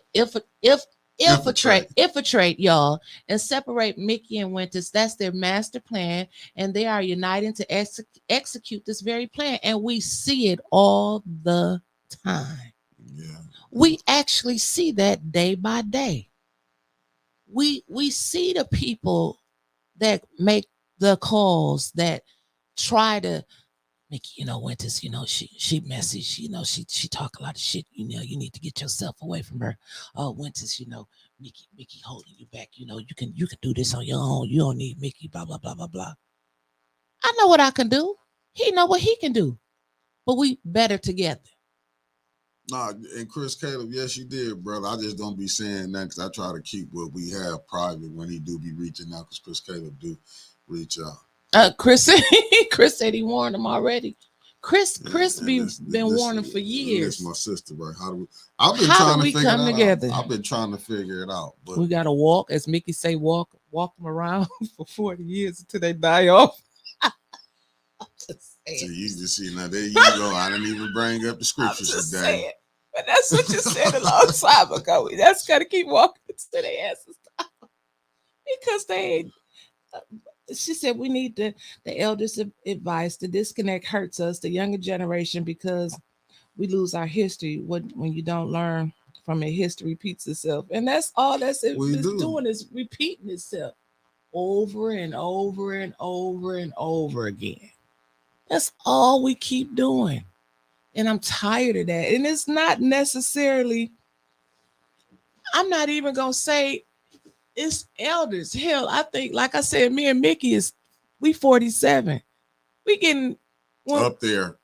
infiltrate y'all and separate Mickey and Winters. That's their master plan, and they are uniting to execute this very plan. And we see it all the time. Yeah, we actually see that day by day. We see the people that make the calls that try to Mickey, Winters, she messy, she talk a lot of shit, you need to get yourself away from her. Winters, Mickey holding you back, you can do this on your own. You don't need Mickey, blah, blah, blah, blah, blah. I know what I can do. He know what he can do. But we better together. Nah, and Chris Caleb, yes, you did, brother. I just don't be saying that because I try to keep what we have private when he do be reaching out because Chris Caleb do reach out. Chris said he warned him already. Chris been warning for years. That's my sister, right? I've been trying to figure it out. I've been trying to figure it out. But we gotta walk, as Mickey say, walk them around for 40 years until they die off. So you just see now there you go. I didn't even bring up the scriptures today. Saying, but that's what you said a long time ago. We just gotta keep walking until they asses die. Because they ain't. She said we need the elders' advice. The disconnect hurts us, the younger generation, because we lose our history when you don't learn from it. History repeats itself, and that's all it's doing is repeating itself over and over and over and over again. That's all we keep doing, and I'm tired of that. And it's not necessarily. I'm not even gonna say. It's elders. Hell, I think, like I said, me and Mickey we 47. We getting up there.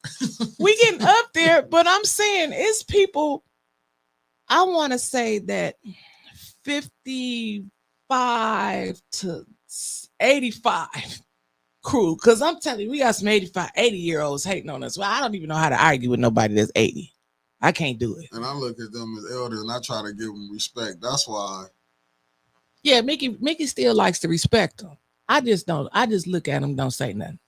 We getting up there, but I'm saying it's people. I want to say that 55 to 85 crew, because I'm telling you, we got some 80-year-olds hating on us. Well, I don't even know how to argue with nobody that's 80. I can't do it. And I look at them as elders, and I try to give them respect. That's why. Yeah, Mickey still likes to respect him. I just don't. I just look at him, don't say nothing.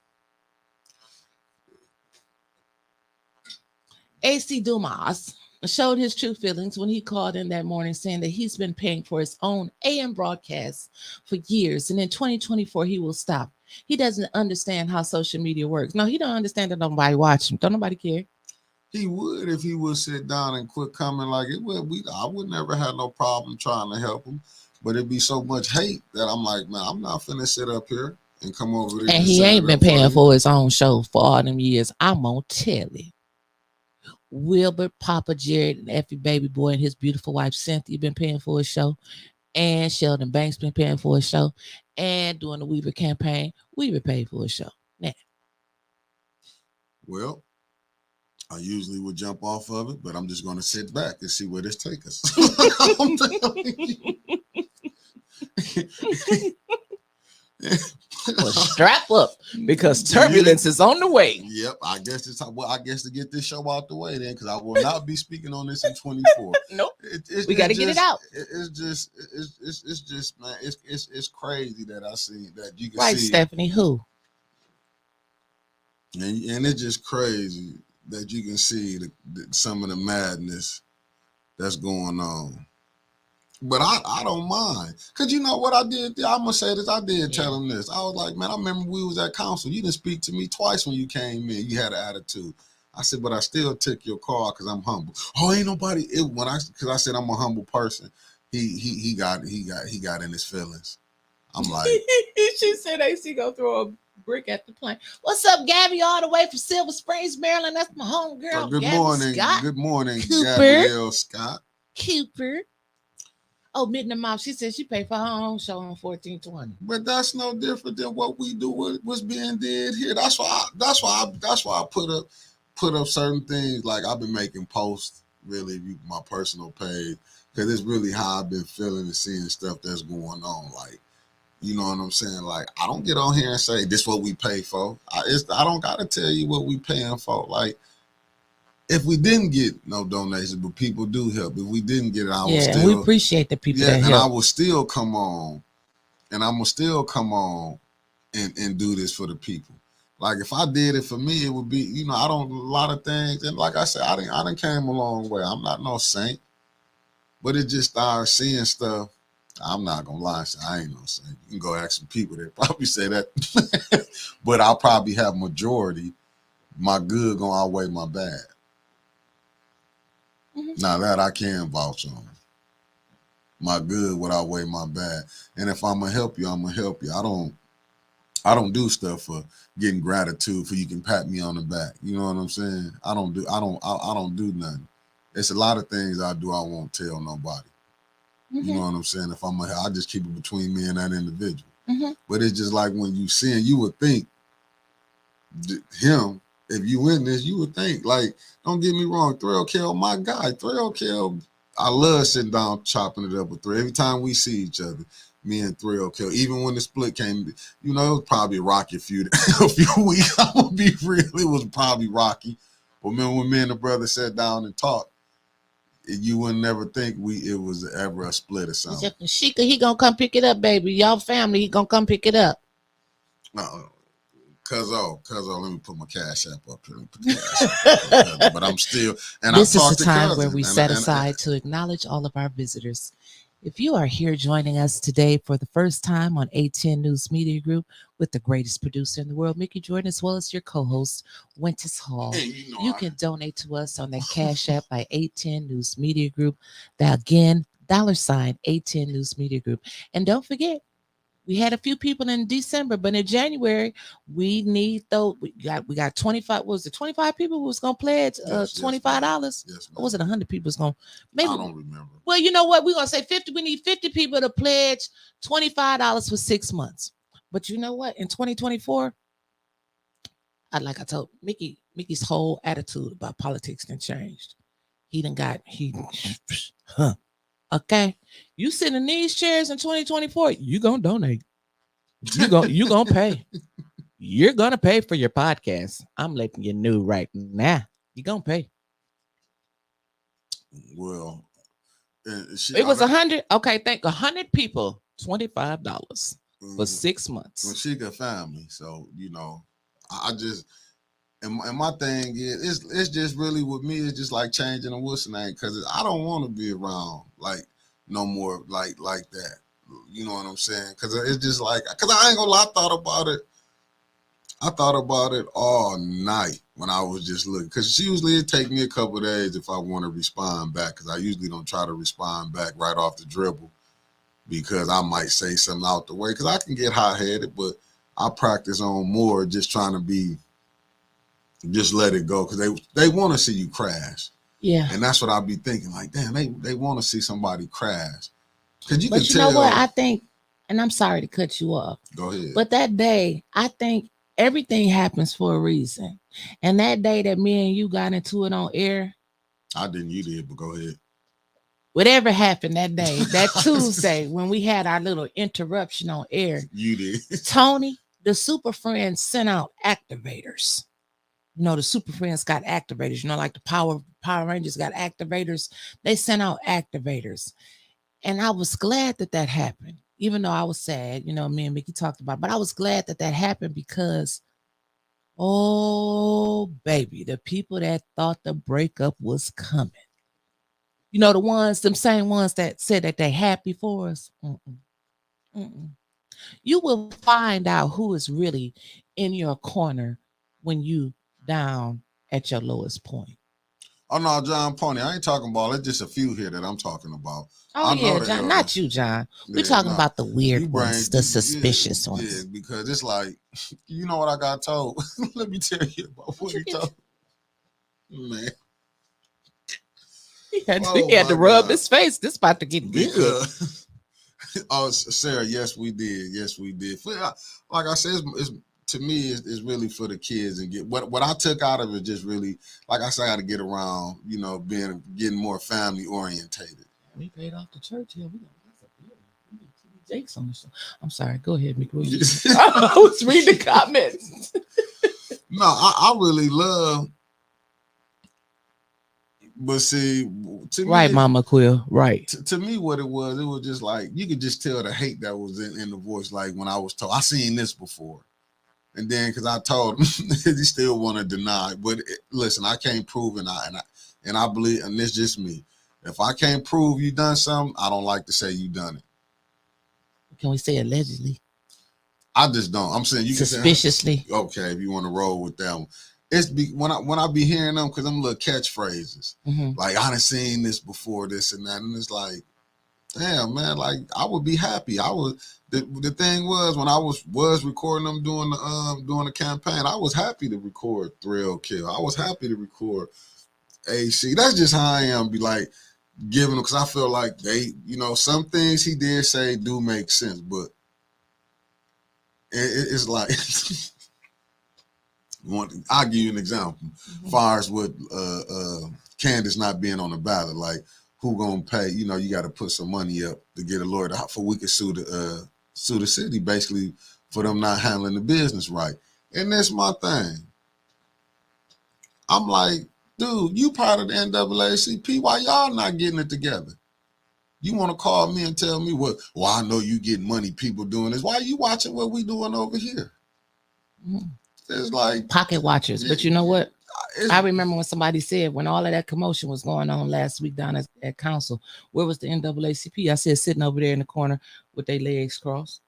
AC Dumas showed his true feelings when he called in that morning saying that he's been paying for his own AM broadcasts for years and in 2024 he will stop. He doesn't understand how social media works. No, he don't understand that nobody watch him. Don't nobody care. He would if he would sit down and quit coming like it would. I would never have no problem trying to help him, but it'd be so much hate that I'm like, man, I'm not finna sit up here and come over there And and he set ain't it been up for paying you. for his own show for all them years. I'm gonna tell you. Wilbert, Papa Jared, and Effie Baby Boy and his beautiful wife Cynthia been paying for his show. And Sheldon Banks been paying for his show. And during the Weaver campaign, Weaver paid for his show. Now, Well, I usually would jump off of it, but I'm just gonna sit back and see where this takes us. I'm telling you. well, strap up because turbulence is on the way. Yep, I guess it's well. I guess to get this show out the way then, because I will not be speaking on this in 24. Nope, we got to get it out. It's just man, it's crazy that I see that you can right, see. Stephanie, who? And it's just crazy that you can see some of the madness that's going on. But I don't mind. Because you know what I did? I'm going to say this. I did tell him this. I was like, man, I remember we was at council. You didn't speak to me twice when you came in. You had an attitude. I said, but I still took your call because I'm humble. Oh, ain't nobody. Because I said I'm a humble person. He got in his feelings. I'm like. She said AC go throw a brick at the plane. What's up, Gabby? All the way from Silver Springs, Maryland. That's my home girl. Good Gabby morning. Scott. Good morning, Cooper. Gabrielle Scott. Cooper. Oh, Midnight Mom. She said she paid for her own show on 1420. But that's no different than what we do. What's being did here. That's why I put up certain things. Like I've been making posts, really, my personal page, because it's really how I've been feeling and seeing stuff that's going on. Like, you know what I'm saying? Like, I don't get on here and say this what we pay for. I don't gotta tell you what we paying for. Like, if we didn't get no donations, but people do help. If we didn't get it, I would still. We appreciate the people that help. And I will still come on, and I'm gonna still come on and do this for the people. Like if I did it for me, it would be, you know, I don't a lot of things. And like I said, I didn't came a long way. I'm not no saint, but it just started seeing stuff. I'm not gonna lie, I ain't no saint. You can go ask some people that probably say that, but I'll probably have majority. My good gonna outweigh my bad. Mm-hmm. Now that I can vouch on. My good would outweigh my bad. And if I'm gonna help you, I'm gonna help you. I don't do stuff for getting gratitude for you can pat me on the back. You know what I'm saying? I don't do nothing. It's a lot of things I do I won't tell nobody. Mm-hmm. You know what I'm saying? If I just keep it between me and that individual. Mm-hmm. But it's just like when you see him, you would think him. If you in this, you would think, like, don't get me wrong, Thrill Kill, my guy. Thrill Kill, I love sitting down chopping it up with Thrill. Every time we see each other, me and Thrill Kill, even when the split came, you know, it was probably a rocky few a few weeks. I'm gonna be real, it was probably rocky. But man, when me and the brother sat down and talked, you would never think it was ever a split or something. Sheikah, he gonna come pick it up, baby. Y'all family, he gonna come pick it up. Cuzzo, let me put my cash app up here. But I'm still, and this is the time where we set aside to acknowledge all of our visitors. If you are here joining us today for the first time on A10 News Media Group with the greatest producer in the world, Mickey Jordan, as well as your co-host, Wentz Hall, you can donate to us on that cash app by A10 News Media Group. That again, $sign A10 News Media Group. And don't forget, we had a few people in December, but in January, we need those. We got 25. What was it 25 people who was gonna pledge $25? Yes, or was it 100 people was gonna? Maybe I don't remember. Well, you know what? We're gonna say 50. We need 50 people to pledge $25 for 6 months. But you know what? In 2024, like I told Mickey's whole attitude about politics done changed. Okay, you sit in these chairs in 2024, you gonna donate. You gonna pay. You're gonna pay for your podcast. I'm letting you know right now. You gonna pay. Well, it was 100. Okay, 100 people $25 for 6 When months. she got family. So, I just and my thing is it's just really with me, it's just like changing a what's the name, because I don't want to be around like no more like that. You know what I'm saying? Because it's just like, because I ain't gonna lie, I thought about it all night when I was just looking. Because usually it take me a couple of days if I want to respond back. Because I usually don't try to respond back right off the dribble, because I might say something out the way. Because I can get hot headed, but I practice on more just trying to be, just let it go, because they want to see you crash. Yeah. And that's what I'll be thinking. Like, damn, they want to see somebody crash. Because But you know what? I think, and I'm sorry to cut you off. Go ahead. But that day, I think everything happens for a reason. And that day that me and you got into it on air, I didn't, you did, but go ahead. Whatever happened that day, that Tuesday when we had our little interruption on air, You did. Tony, the Super Friends sent out activators. The Super Friends got activators. Like the Power Rangers got activators. They sent out activators. And I was glad that happened, even though I was sad. Me and Mickey talked about it, but I was glad that happened because, oh, baby, the people that thought the breakup was coming. Them same ones that said that they happy for us. You will find out who is really in your corner when you down at your lowest point. Oh no, John Pony, I ain't talking about. It's just a few here that I'm talking about. Oh yeah, John, not you, John. We're talking about the weird ones, the suspicious ones. Yeah, because it's like, you know what I got told? Let me tell you about what he told me. Man. He had to rub his face. This about to get good. Oh, Sarah, yes, we did. Yes, we did. Like I said, it's to me, it's really for the kids, and get what I took out of it. Just really, like I said, I got to get around, getting more family orientated. We paid off the church here. We need Jake's on the show. I'm sorry. Go ahead, Mick. I was reading the comments. No, I really love. But see, to right, me, Mama Quill, right. To me, what it was just like, you could just tell the hate that was in the voice. Like when I was told, I seen this before. And then, because I told him, he still want to deny. But listen, I can't prove it, and I believe, and it's just me. If I can't prove you done something, I don't like to say you done it. Can we say allegedly? I just don't. I'm saying you can suspiciously. Say, okay, if you want to roll with that one. It's when I be hearing them, because them little catchphrases, like I done seen this before, this and that, and it's like, damn, man, like I would be happy. I was the thing was, when I was recording them doing the campaign, I was happy to record Thrill Kill. I was happy to record AC. That's just how I am. Be like giving them, because I feel like they, some things he did say do make sense, but it's like. I'll give you an example. Far as with Candace not being on the ballot, like who gonna pay? You got to put some money up to get a lawyer for we could sue the city, basically, for them not handling the business right. And that's my thing. I'm like, dude, you part of the NAACP. Why y'all not getting it together? You want to call me and tell me well, I know you getting money, people doing this. Why are you watching what we doing over here? It's like pocket watchers. But you know what? I remember when somebody said, when all of that commotion was going on last week down at council, where was the NAACP? I said, sitting over there in the corner with their legs crossed.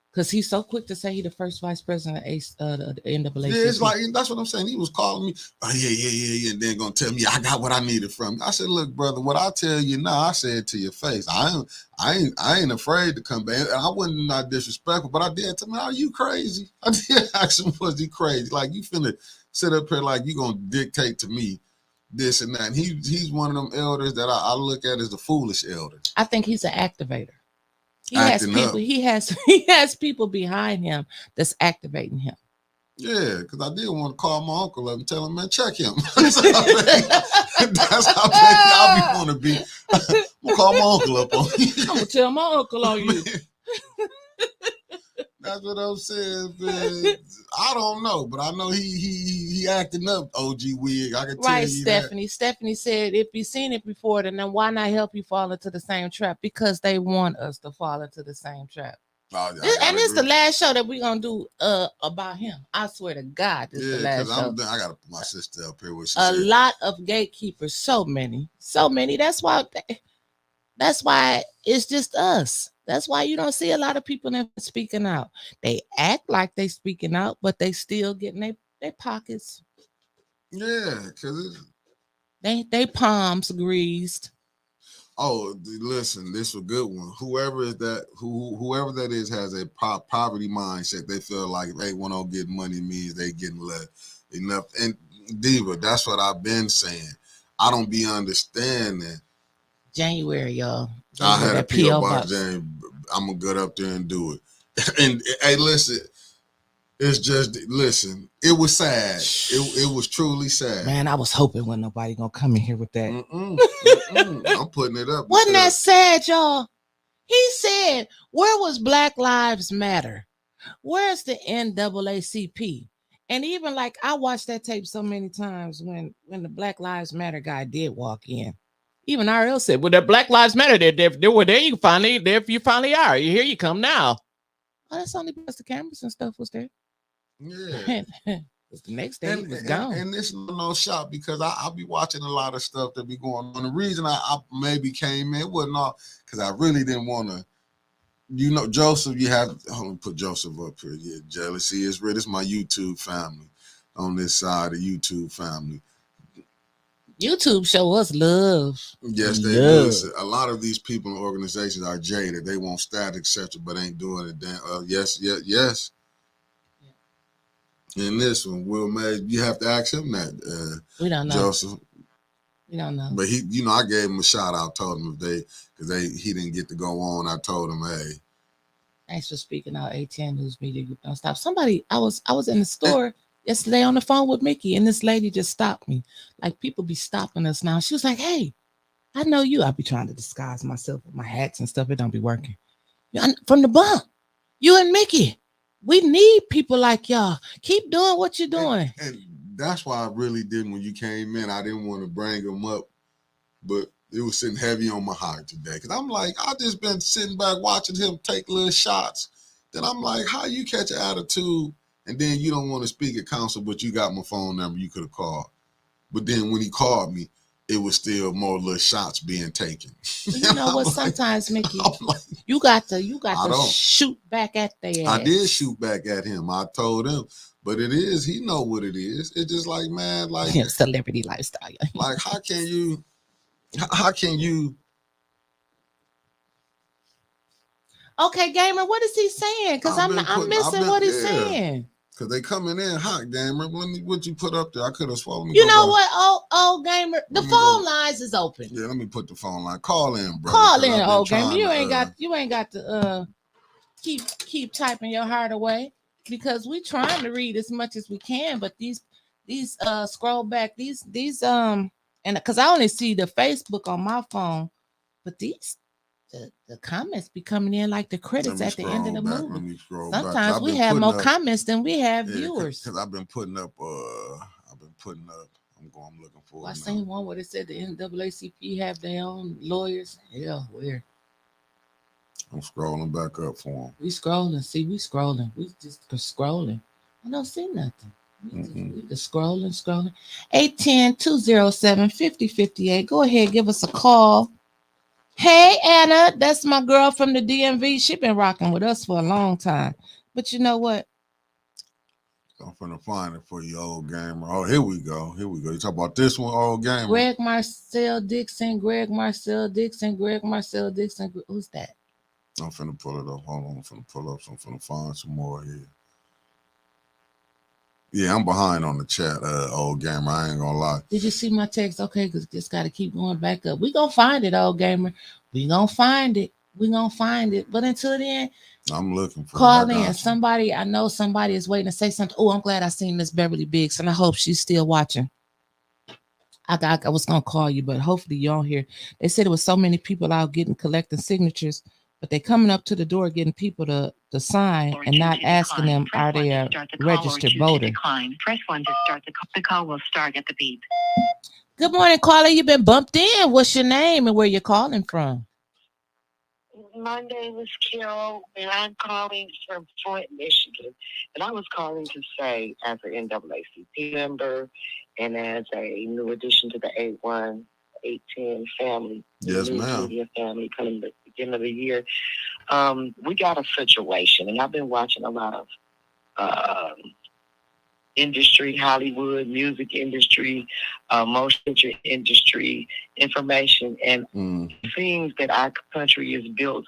Because he's so quick to say he the first vice president of the NAACP. Yeah, it's like, that's what I'm saying. He was calling me, oh, yeah, and then going to tell me I got what I needed from you. I said, look, brother, what I tell you now, I said to your face. I ain't afraid to come back. And I wasn't not disrespectful, but I did tell me, are you crazy? I did ask him, was he crazy? Like, you finna sit up here like you going to dictate to me this and that. And he's one of them elders that I look at as the foolish elder. I think he's an activator. He has people. He has people behind him that's activating him. Yeah, because I did want to call my uncle up and tell him, man, check him. That's how bad y'all want to be. I'm gonna call my uncle up on you. I'm gonna tell my uncle on you. That's what I'm saying, man. I don't know, but I know he acting up. OG Wig, I can tell Right, you that. Stephanie. Stephanie said, if you've seen it before, then why not help you fall into the same trap? Because they want us to fall into the same trap. Oh, yeah, I And gotta it's the agree. last show that we're gonna do about him. I swear to God, this is the Yeah, because last show. I gotta put my sister up here. What she A said. lot of gatekeepers, so many, so many. That's why it's just us. That's why you don't see a lot of people that speaking out. They act like they speaking out, but they still getting their pockets, Yeah, because they palms greased. listen, this is a good one. Whoever is that, whoever that is, has a poverty mindset. They feel like if they want to get money means they getting enough. And Diva, that's what I've been saying. I don't be understanding. January, y'all. I January, had a that PO PO box, box. and I'm gonna get up there and do it. And hey, listen, it's just listen. It was sad. It was truly sad. Man, I was hoping wasn't nobody gonna come in here with that. I'm putting it up. Wasn't that sad, y'all? He said, "Where was Black Lives Matter? Where's the NAACP?" And even like I watched that tape so many times when the Black Lives Matter guy did walk in. Even RL said, "Well, the Black Lives Matter, there were there you finally are. Here you come now." Oh, that's only because the cameras and stuff was there. Yeah. The next day he was gone. And this is no shot because I'll be watching a lot of stuff that be going on. The reason I maybe came in wasn't all because I really didn't want to. You know, Joseph, you have hold on, put Joseph up here. Yeah, jealousy is real. This is my YouTube family on this side of YouTube family. YouTube show us love. Yes, they do. A lot of these people and organizations are jaded. They want static sector, but ain't doing it. Yes. In this one, Will May, you have to ask him that. We don't know, Joseph. We don't know. But he, I gave him a shout out. Told him he didn't get to go on. I told him, hey, thanks for speaking out. ATN News Media Group. Don't stop. Somebody, I was in the store yesterday on the phone with Mickey, and this lady just stopped me. Like people be stopping us now. She was like, "Hey, I know you." I be trying to disguise myself with my hats and stuff. It don't be working. From the bump, you and Mickey. We need people like y'all. Keep doing what you're doing. And that's why I really didn't, when you came in, I didn't want to bring them up, but it was sitting heavy on my heart today. Because I'm like, I just been sitting back watching him take little shots. Then I'm like, how you catch an attitude and then you don't want to speak at council, but you got my phone number, you could have called. But then when he called me, it was still more little shots being taken. You know what? Sometimes, Mickey, you got to shoot back at their ass. I did shoot back at him. I told him, but he know what it is. It's just like, man, like celebrity lifestyle. Like, how can you? Okay, gamer, what is he saying? Because I'm missing what he's saying. Because they coming in hot, gamer. What you put up there? I could have swallowed. You know what? Oh, gamer, the phone lines is open. Yeah, let me put the phone line. Call in, bro. Call in, old gamer. You ain't got to keep typing your heart away because we trying to read as much as we can. But these scroll back these and because I only see the Facebook on my phone, but these. The comments be coming in like the credits at the end of the movie. Sometimes we have more comments than we have viewers. Because I've been putting up. I'm looking for. I seen one where it said the NAACP have their own lawyers. Hell, where? I'm scrolling back up for them. We scrolling. See, we scrolling. We just scrolling. I don't see nothing. We just scrolling. 810-207-5058. Go ahead, give us a call. Hey, Anna, that's my girl from the DMV. She been rocking with us for a long time. But you know what? I'm finna find it for you, old gamer. Oh, here we go. You talk about this one, old gamer. Greg Marcel Dixon. Who's that? I'm finna pull it up. Hold on. I'm finna pull up. So I'm finna find some more here. Yeah, I'm behind on the chat, old gamer. I ain't gonna lie. Did you see my text? Okay, because just got to keep going back up. We gonna find it, old gamer. We gonna find it. But until then, I'm looking for call in. Somebody, I know somebody is waiting to say something. Oh, I'm glad I seen Miss Beverly Biggs, and I hope she's still watching. I was gonna call you, but hopefully you're on here. They said there was so many people out collecting signatures but they coming up to the door getting people to sign and not asking them are they a registered voter. Press 1 to start the call. The call will start at the beep. Good morning, caller. You've been bumped in. What's your name and where you're calling from? My name is Carol, and I'm calling from Flint, Michigan. And I was calling to say, as an NAACP member and as a new addition to the 810 family, Yes, news ma'am. media family coming at the beginning of the year, we got a situation, and I've been watching a lot of industry, Hollywood, music industry, motion picture industry, information, and things that our country is built.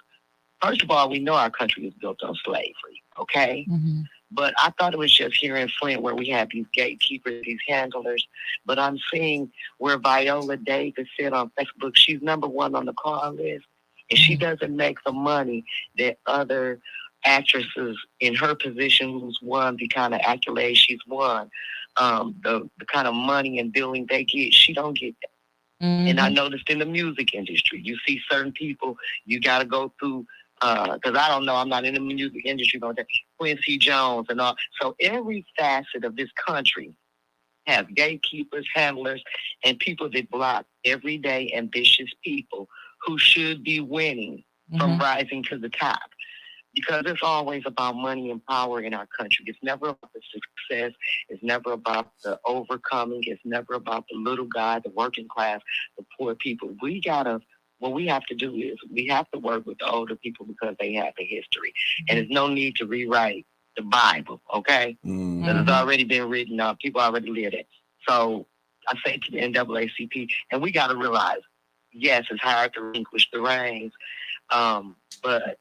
First of all, we know our country is built on slavery, okay? Mm-hmm. But I thought it was just here in Flint where we have these gatekeepers, these handlers. But I'm seeing where Viola Davis said on Facebook, she's number one on the call list, and she doesn't make the money that other actresses in her position who's won the kind of accolades she's won, the kind of money and billing they get, she don't get that. Mm-hmm. And I noticed in the music industry, you see certain people, you got to go through, because I don't know, I'm not in the music industry, but Quincy Jones and all. So every facet of this country has gatekeepers, handlers, and people that block everyday ambitious people who should be winning from rising to the top. Because it's always about money and power in our country. It's never about the success. It's never about the overcoming. It's never about the little guy, the working class, the poor people. What we have to do is we have to work with the older people because they have the history. And there's no need to rewrite the Bible, okay? Because it's already been written up. People already lived it. So I say to the NAACP, and we got to realize, yes, it's hard to relinquish the reins, but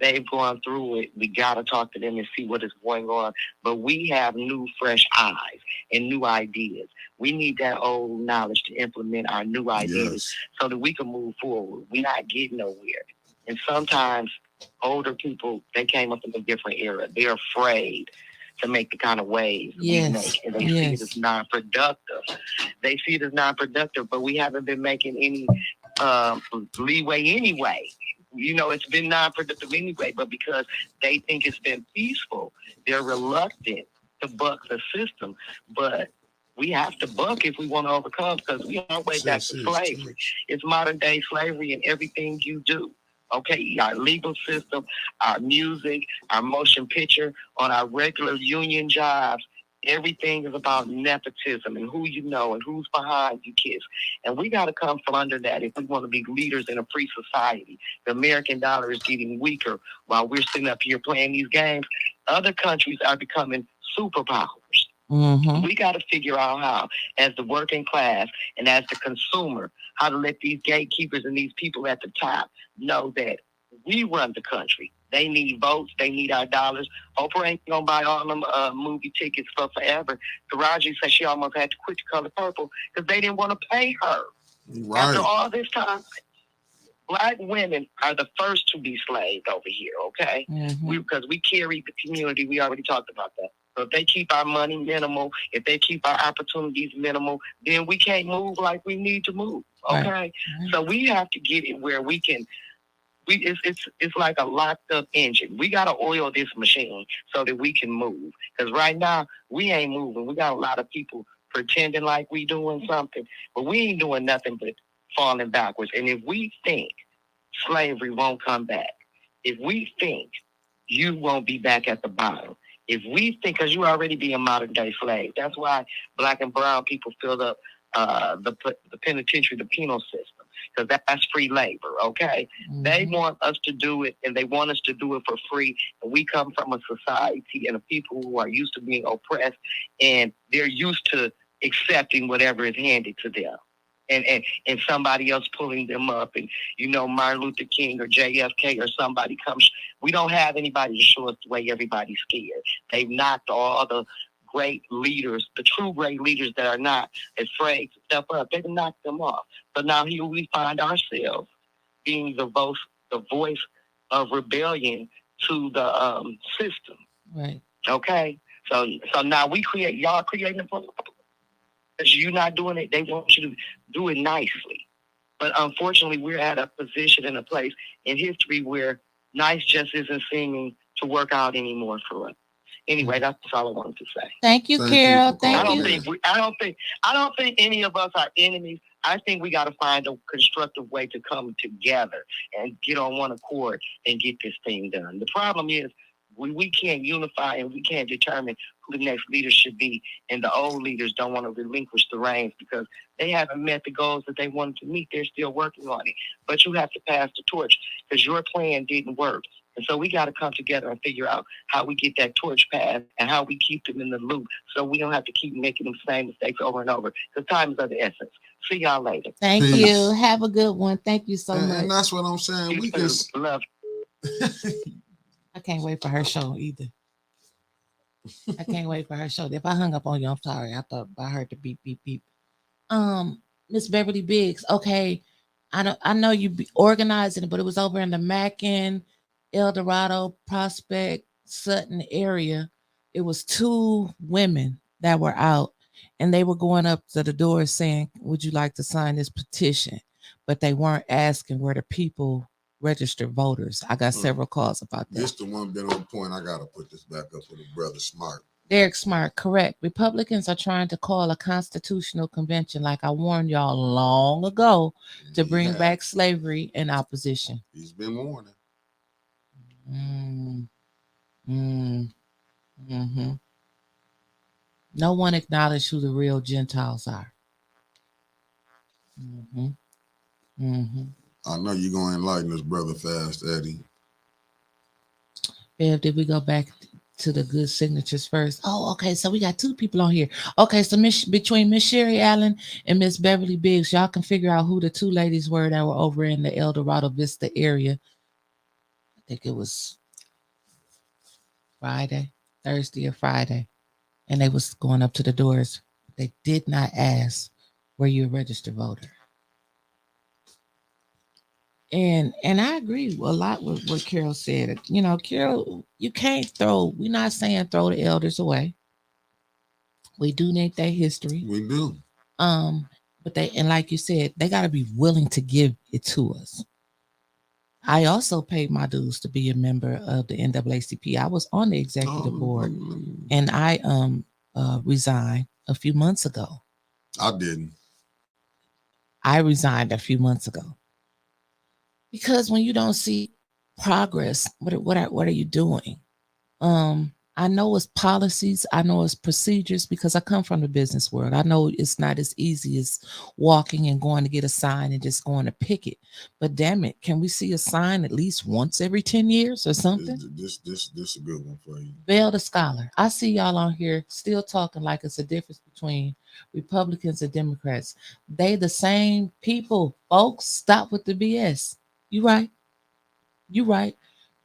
they've gone through it. We got to talk to them and see what is going on. But we have new, fresh eyes and new ideas. We need that old knowledge to implement our new ideas so that we can move forward. We're not getting nowhere. And sometimes older people, they came up in a different era. They're afraid to make the kind of waves we make. And they see it as non-productive. They see it as non-productive, but we haven't been making any leeway anyway. You know, it's been non-productive anyway, but because they think it's been peaceful, they're reluctant to buck the system. But we have to buck if we want to overcome, because we are our way back to slavery. It's modern day slavery in everything you do. Okay, our legal system, our music, our motion picture, on our regular union jobs. Everything is about nepotism and who you know and who's behind you kids. And we got to come from under that if we want to be leaders in a free society. The American dollar is getting weaker while we're sitting up here playing these games. Other countries are becoming superpowers. We got to figure out how, as the working class and as the consumer, how to let these gatekeepers and these people at the top know that we run the country. They need votes. They need our dollars. Oprah ain't going to buy all them movie tickets for forever. Taraji said she almost had to quit The Color Purple because they didn't want to pay her. Right. After all this time, Black women are the first to be slaved over here, okay? Because we carry the community. We already talked about that. So if they keep our money minimal, if they keep our opportunities minimal, then we can't move like we need to move, okay? Right. So we have to get it where we can. It's like a locked up engine. We gotta oil this machine so that we can move. Because right now we ain't moving. We got a lot of people pretending like we doing something, but we ain't doing nothing but falling backwards. And if we think slavery won't come back, if we think you won't be back at the bottom, if we think, because you already be a modern day slave, that's why Black and brown people filled up the penitentiary, the penal system. Because that's free labor, okay? They want us to do it, and they want us to do it for free. And we come from a society and a people who are used to being oppressed, and they're used to accepting whatever is handed to them. And somebody else pulling them up, and Martin Luther King or JFK or somebody comes. We don't have anybody to show us the way. Everybody's scared. They've knocked all the great leaders, the true great leaders that are not afraid to step up. They've knocked them off. But now here we find ourselves being the voice of rebellion to the system. Right. Okay. So now y'all creating a problem. Because you're not doing it, they want you to do it nicely. But unfortunately, we're at a position and a place in history where nice just isn't seeming to work out anymore for us. Anyway, that's all I wanted to say. Thank you, Carol. Thank you. I don't think any of us are enemies. I think we got to find a constructive way to come together and get on one accord and get this thing done. The problem is we can't unify and we can't determine who the next leader should be, and the old leaders don't want to relinquish the reins because they haven't met the goals that they wanted to meet. They're still working on it. But you have to pass the torch because your plan didn't work. And so we got to come together and figure out how we get that torch passed and how we keep them in the loop so we don't have to keep making the same mistakes over and over because time is of the essence. See y'all later. Thank you. Have a good one. Thank you so much. And that's what I'm saying. We just love. I can't wait for her show either. I can't wait for her show. If I hung up on you, I'm sorry. I thought I heard the beep, beep, beep. Miss Beverly Biggs. Okay, I know you be organizing it, but it was over in the Mackin, El Dorado, Prospect, Sutton area. It was 2 women that were out, and they were going up to the door saying, "Would you like to sign this petition?" But they weren't asking where the people registered voters. I got several calls about that. This the one been on point. I gotta put this back up for the brother Smart. Derek Smart, correct. Republicans are trying to call a constitutional convention, like I warned y'all long ago, to bring back slavery and opposition. He's been warning. Mm-hmm. No one acknowledged who the real Gentiles are. I know you're going to enlighten us, brother Fast Eddie. Bev, did we go back to the good signatures first? Oh, okay. So we got 2 people on here. Okay, so between Miss Sherry Allen and Miss Beverly Biggs, y'all can figure out who the 2 ladies were that were over in the El Dorado Vista area. I think it was Thursday or Friday. And they was going up to the doors. They did not ask, were you a registered voter? And I agree a lot with what Carol said. You know, Carol, you can't we're not saying throw the elders away. We do need their history. We do. But and like you said, they got to be willing to give it to us. I also paid my dues to be a member of the NAACP. I was on the executive board, and I resigned a few months ago. I didn't. I resigned a few months ago. Because when you don't see progress, what are you doing? I know it's policies, I know it's procedures because I come from the business world. I know it's not as easy as walking and going to get a sign and just going to pick it. But damn it, can we see a sign at least once every 10 years or something? This a good one for you. Bell the Scholar. I see y'all on here still talking like it's a difference between Republicans and Democrats. They the same people, folks. Stop with the BS. You right.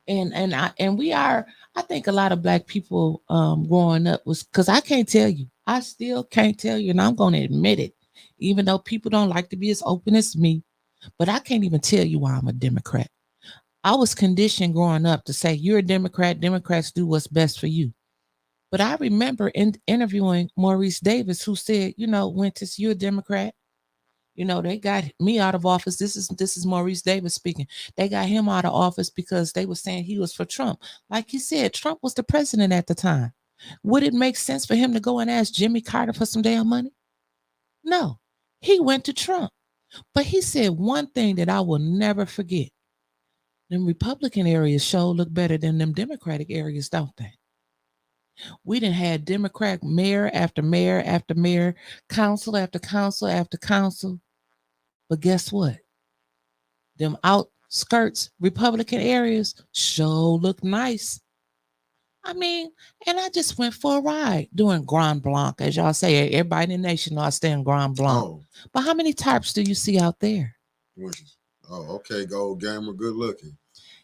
And we are. I think a lot of Black people growing up was because I can't tell you. I still can't tell you, and I'm going to admit it, even though people don't like to be as open as me. But I can't even tell you why I'm a Democrat. I was conditioned growing up to say you're a Democrat. Democrats do what's best for you. But I remember interviewing Maurice Davis, who said, Winters, you're a Democrat. They got me out of office. This is Maurice Davis speaking. They got him out of office because they were saying he was for Trump. Like he said, Trump was the president at the time. Would it make sense for him to go and ask Jimmy Carter for some damn money? No. He went to Trump. But he said one thing that I will never forget. Them Republican areas sure look better than them Democratic areas, don't they? We done had Democrat mayor after mayor after mayor, council after council after council. But guess what? Them outskirts Republican areas sure look nice. I mean, and I just went for a ride doing Grand Blanc, as y'all say. Everybody in the nation know I stay in Grand Blanc. Oh. But how many tarps do you see out there? Oh, okay, Gold Gamer, good looking.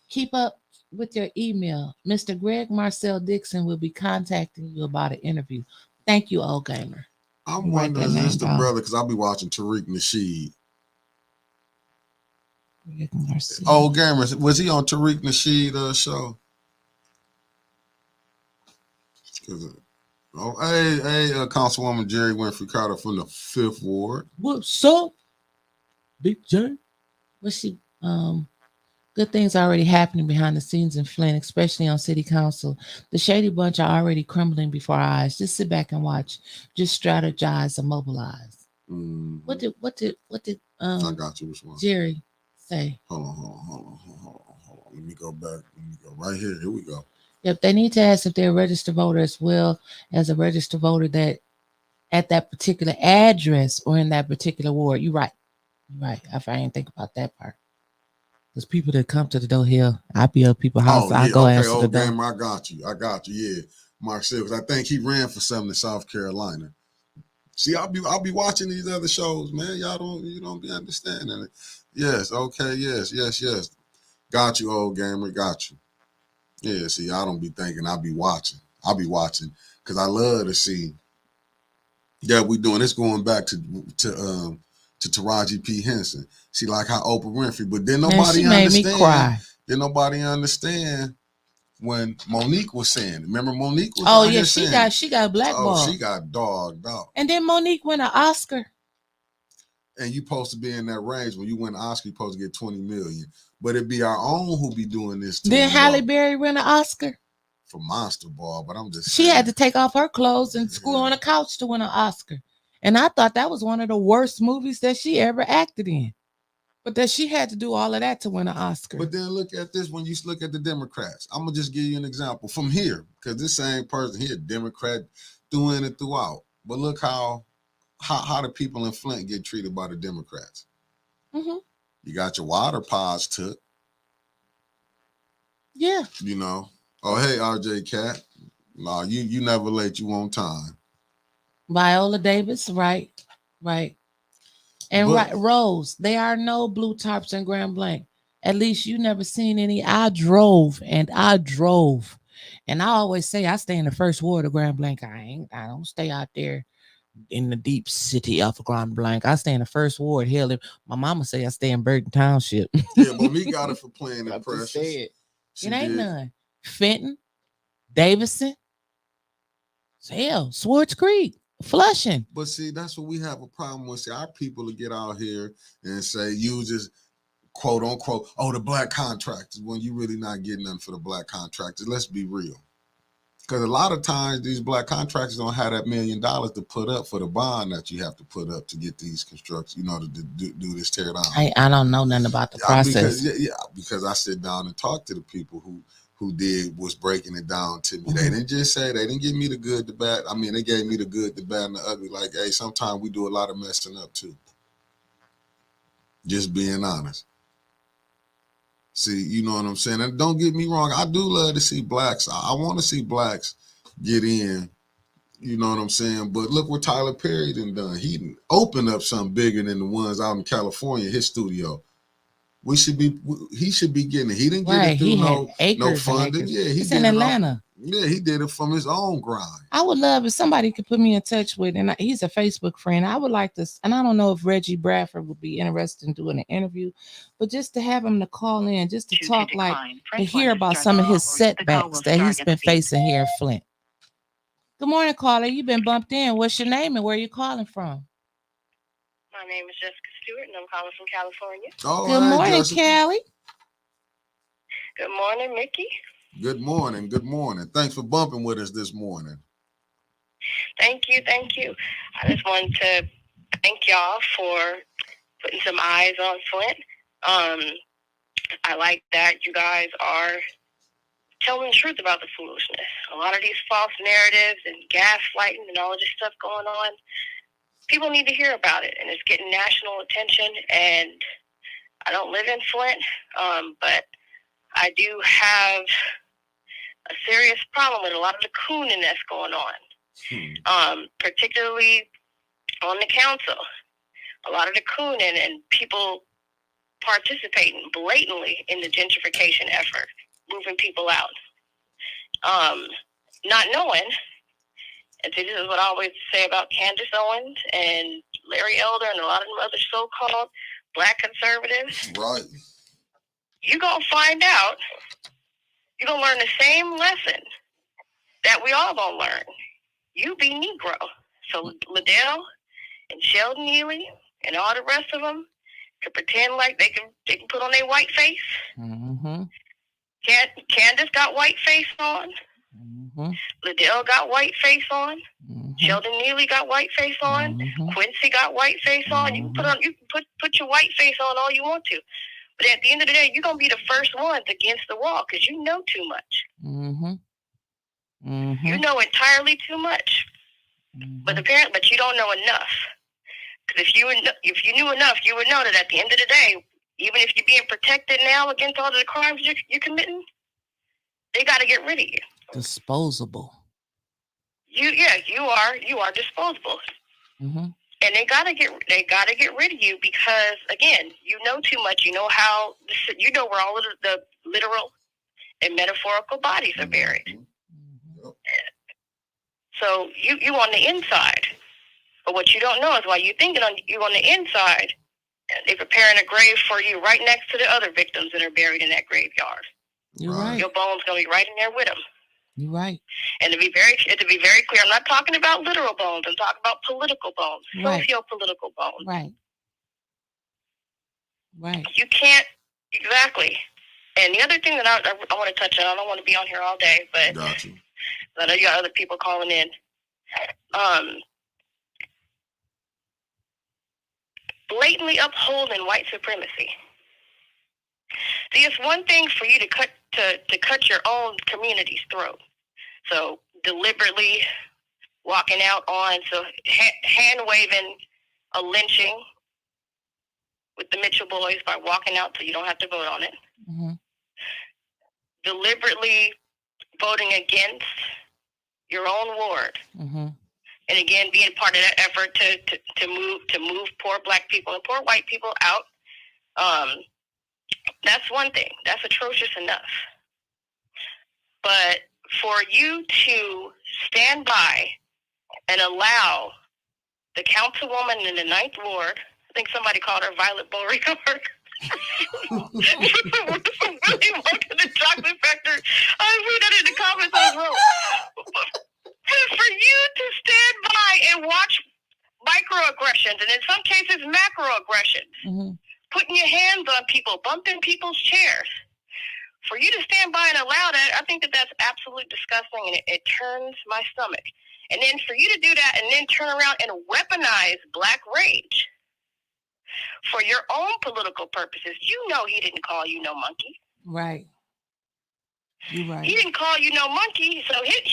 Keep up with your email. Mr. Greg Marcel Dixon will be contacting you about an interview. Thank you, Old Gamer. I'm wondering, is this the brother? Because I'll be watching Tariq Nasheed. Old Gamer, was he on Tariq Nasheed show? Oh, hey, Councilwoman Jerry Winfrey Carter from the 5th Ward. What's up? Big J. What she good things already happening behind the scenes in Flint, especially on city council. The shady bunch are already crumbling before our eyes. Just sit back and watch. Just strategize and mobilize. Mm-hmm. What did I got you. Which one? Jerry say? Hold on. Let me go back. Let me go right here. Here we go. Yep, they need to ask if they're a registered voter as well as a registered voter that at that particular address or in that particular ward. You're right. You're right. I didn't think about that part. Because people that come to the door here, I be up people's house. Oh I yeah, go okay, answer the old door. gamer. I got you. Yeah, Mark Silvers. I think he ran for something in South Carolina. See, I'll be watching these other shows, man. You don't be understanding it. Yes, okay, yes. Got you, old gamer. Got you. Yeah, see, I don't be thinking. I'll be watching. Because I love to see. Yeah, we doing this going back to Taraji P Henson. See, like how Oprah Winfrey, but then Man, she nobody made me understand. cry. Then nobody understand when Monique was saying. Remember, Monique was Oh out yeah, here saying, she got "Oh, blackballed. she got dogged out." And then Monique won an Oscar. And you supposed to be in that range when you win an Oscar, you supposed to get 20 million. But it be our own who be doing this to Then them, Halle though, Berry win an Oscar. for Monster Ball. But I'm just She had saying, to take off her clothes and school yeah. on a couch to win an Oscar. And I thought that was one of the worst movies that she ever acted in. But that she had to do all of that to win an Oscar. But then look at this when you look at the Democrats. I'm gonna just give you an example from here, because this same person here, Democrat, through in and throughout. But look how the people in Flint get treated by the Democrats. Mm-hmm. You got your water pods took. Yeah. You know. Oh hey, RJ Cat. No, you never late. You on time. Viola Davis, right. And But right, Rose, there are no blue tarps in Grand Blanc. At least you never seen any. I drove. And I always say I stay in the first ward of Grand Blanc. I don't stay out there in the deep city of Grand Blanc. I stay in the first ward. Hell, my mama say I stay in Burton Township. yeah, Monique got it for playing I it just precious. said She it ain't did. none. Fenton, Davidson, hell, Swartz Creek, Flushing. But see, that's what we have a problem with. See, our people to get out here and say, use this quote unquote, oh, the black contractors, when you really not getting nothing for the black contractors. Let's be real. Because a lot of times these black contractors don't have that $1 million to put up for the bond that you have to put up to get these constructions, to do this tear down. I don't know nothing about the process. Because I sit down and talk to the people who was breaking it down to me. Mm-hmm. They didn't just say, they didn't give me the good, the bad. I mean, they gave me the good, the bad, and the ugly. Like, hey, sometimes we do a lot of messing up too. Just being honest. See, you know what I'm saying? And don't get me wrong, I do love to see blacks. I want to see blacks get in. You know what I'm saying? But look what Tyler Perry done. He opened up something bigger than the ones out in California, his studio. He should be getting it. He didn't get it through no funding. Yeah, it's in Atlanta. He did it from his own grind. I would love if somebody could put me in touch with, and he's a Facebook friend. I would like this, and I don't know if Reggie Bradford would be interested in doing an interview, but just to have him to call in, just to talk, to hear about some of his setbacks that he's been facing here in Flint. Good morning, caller. You've been bumped in. What's your name and where are you calling from? My name is Jessica Stewart, and I'm calling from California. Oh, good morning, Callie. Good morning, Mickey. Good morning. Thanks for bumping with us this morning. Thank you. I just wanted to thank y'all for putting some eyes on Flint. I like that you guys are telling the truth about the foolishness. A lot of these false narratives and gaslighting and all of this stuff going on, people need to hear about it, and it's getting national attention. And I don't live in Flint, but I do have a serious problem with a lot of the cooning that's going on, particularly on the council. A lot of the cooning and people participating blatantly in the gentrification effort, moving people out, not knowing. And this is what I always say about Candace Owens and Larry Elder and a lot of them other so-called black conservatives. Right. You're going to find out, you're going to learn the same lesson that we all going to learn. You be Negro. So Liddell and Sheldon Neely and all the rest of them, to pretend like they can put on their white face. Mm-hmm. Candace got white face on. Mm-hmm. Liddell got white face on. Mm-hmm. Sheldon Neely got white face on. Mm-hmm. Quincy got white face on. You can put your white face on all you want to, but at the end of the day, you're gonna be the first ones against the wall because you know too much. Mm-hmm. Mm-hmm. You know entirely too much, Mm-hmm. but you don't know enough. Because if you knew enough, you would know that at the end of the day, even if you're being protected now against all of the crimes you're committing, they got to get rid of you. Disposable. You are disposable. Mm-hmm. And they gotta get rid of you because, again, you know too much. You know where all of the literal and metaphorical bodies are buried. Mm-hmm. So you on the inside, but what you don't know is while you thinking you on the inside, they're preparing a grave for you right next to the other victims that are buried in that graveyard. You're right. Your bones gonna be right in there with them. You're right. And to be very clear, I'm not talking about literal bones. I'm talking about political bones, right. socio-political bones. Right. Right. You can't exactly. And the other thing that I want to touch on, I don't want to be on here all day, but Got you. I know you got other people calling in. Blatantly upholding white supremacy. See, it's one thing for you to cut your own community's throat. So deliberately walking out on, hand waving a lynching with the Mitchell boys by walking out so you don't have to vote on it. Mm-hmm. Deliberately voting against your own ward. Mm-hmm. And again, being part of that effort to move poor black people and poor white people out. That's one thing. That's atrocious enough. But for you to stand by and allow the councilwoman in the 9th Ward, I think somebody called her Violet Beauregard, really working the chocolate factory. I read that in the comments as well. For you to stand by and watch microaggressions, and in some cases macroaggressions, mm-hmm. putting your hands on people, bumping people's chairs. For you to stand by and allow that, I think that's absolutely disgusting, and it turns my stomach. And then for you to do that and then turn around and weaponize black rage for your own political purposes, you know he didn't call you no monkey. Right. You're right. He didn't call you no monkey, so yes,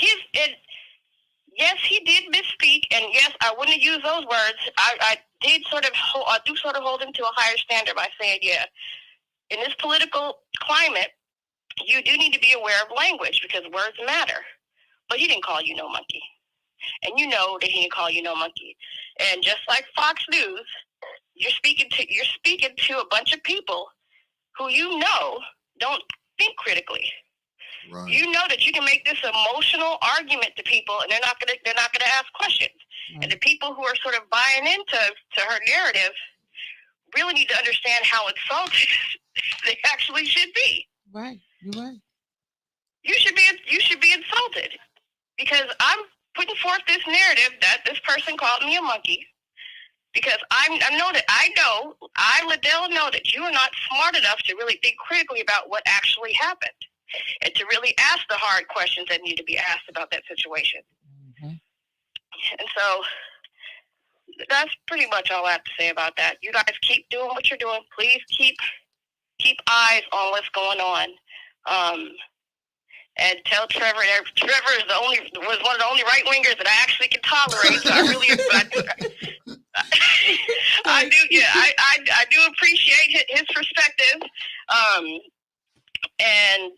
he did misspeak, and yes, I wouldn't have used those words. I do sort of hold him to a higher standard by saying, yeah, in this political climate, you do need to be aware of language because words matter. But he didn't call you no monkey, and you know that he didn't call you no monkey. And just like Fox News, you're speaking to a bunch of people who you know don't think critically. Right. You know that you can make this emotional argument to people, and they're not gonna ask questions. Right. And the people who are sort of buying into her narrative really need to understand how insulted they actually should be. Right. You're right. You should be insulted because I'm putting forth this narrative that this person called me a monkey because I Liddell know that you are not smart enough to really think critically about what actually happened. And to really ask the hard questions that need to be asked about that situation. Mm-hmm. And so that's pretty much all I have to say about that. You guys keep doing what you're doing. Please keep eyes on what's going on. And tell Trevor that Trevor was one of the only right wingers that I actually can tolerate. So I really I do appreciate his perspective. And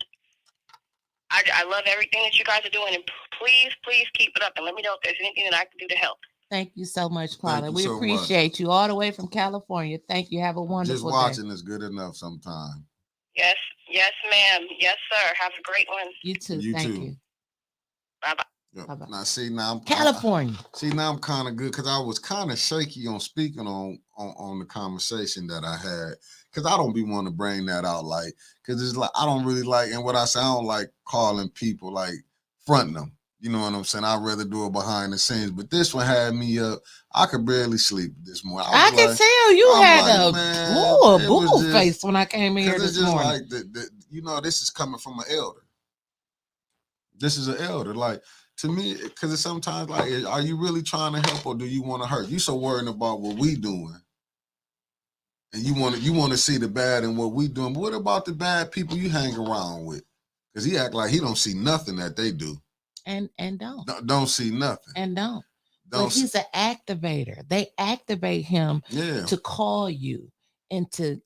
I love everything that you guys are doing, and please keep it up, and let me know if there's anything that I can do to help. Thank you so much, Claudia. We appreciate you all the way from California. Thank you. Have a wonderful day. Just watching is good enough sometimes. Yes, ma'am. Yes, sir. Have a great one. You too. Thank you. Bye-bye. Yep. Bye-bye. Now I'm California. Now I'm kind of good because I was kind of shaky on speaking on the conversation that I had because I don't be wanting to bring that out because it's like I don't really like, and what I say, I don't like calling people like fronting them. You know what I'm saying? I'd rather do it behind the scenes. But this one had me up. I could barely sleep this morning. I can tell you I'm had like, a man, boo face when I came in here because this it's just morning. like this is coming from an elder. This is an elder. Like, to me, because it's sometimes like, are you really trying to help or do you want to hurt? You so worried about what we doing, and you want to see the bad in what we doing. But what about the bad people you hang around with? Because he act like he don't see nothing that they do, and don't see nothing, and don't. But don't. he's an activator. They activate him Yeah. to call you and to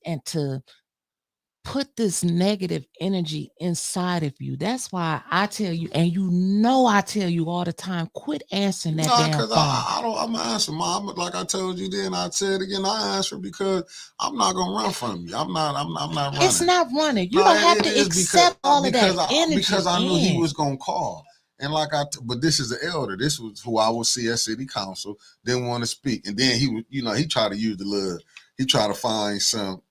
put this negative energy inside of you. That's why I tell you, and I tell you all the time, quit answering that damn because phone. I'm answering, Mom. Like I told you then, I said again, I answer because I'm not gonna run from you. I'm not running. It's not running. You don't have to accept all of that energy. Because I knew he was gonna call. And but this is the elder. This was who I would see at city council. Didn't want to speak, and then he would, he tried to use the little. He tried to find some.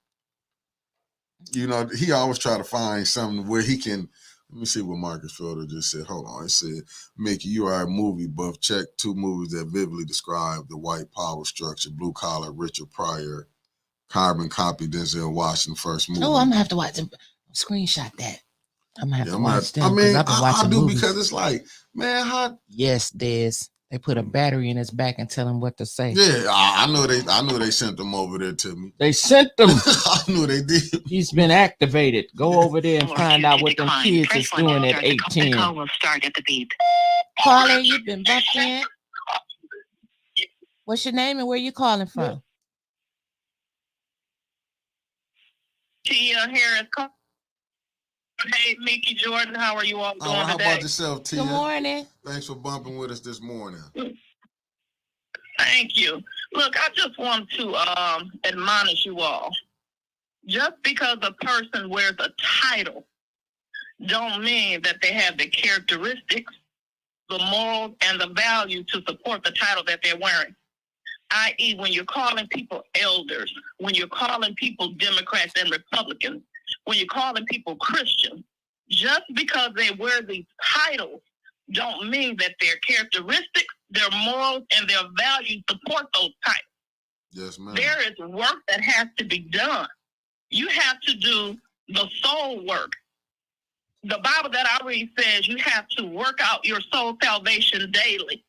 He always try to find something where he can. Let me see what Marcus Felder just said. Hold on. It said, Mickey, you are a movie buff. Check 2 movies that vividly describe the white power structure. Blue Collar, Richard Pryor, Carbon Copy, Denzel Washington, first movie. Oh, I'm going to have to watch them. Screenshot that. I'm going to have to watch them. I mean, I've been watching I do movies. because it's like, man, how? Yes, Des. They put a battery in his back and tell him what to say. Yeah, I know they sent them over there to me. They sent them. I knew they did. He's been activated. Go over there and find out what them kids is doing at 18. The call will start at the beep. Calling, you've been bumped in. What's your name and where you calling from? Tia Harris. Hey, Mickey Jordan, how are you all doing how today? How about yourself, Tia? Good morning. Thanks for bumping with us this morning. Thank you. Look, I just want to admonish you all. Just because a person wears a title don't mean that they have the characteristics, the morals, and the value to support the title that they're wearing. I.e., when you're calling people elders, when you're calling people Democrats and Republicans, when you're calling people Christians, just because they wear these titles don't mean that their characteristics, their morals, and their values support those titles. Yes, ma'am. There is work that has to be done. You have to do the soul work. The Bible that I read says you have to work out your soul salvation daily.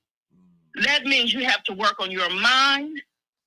That means you have to work on your mind,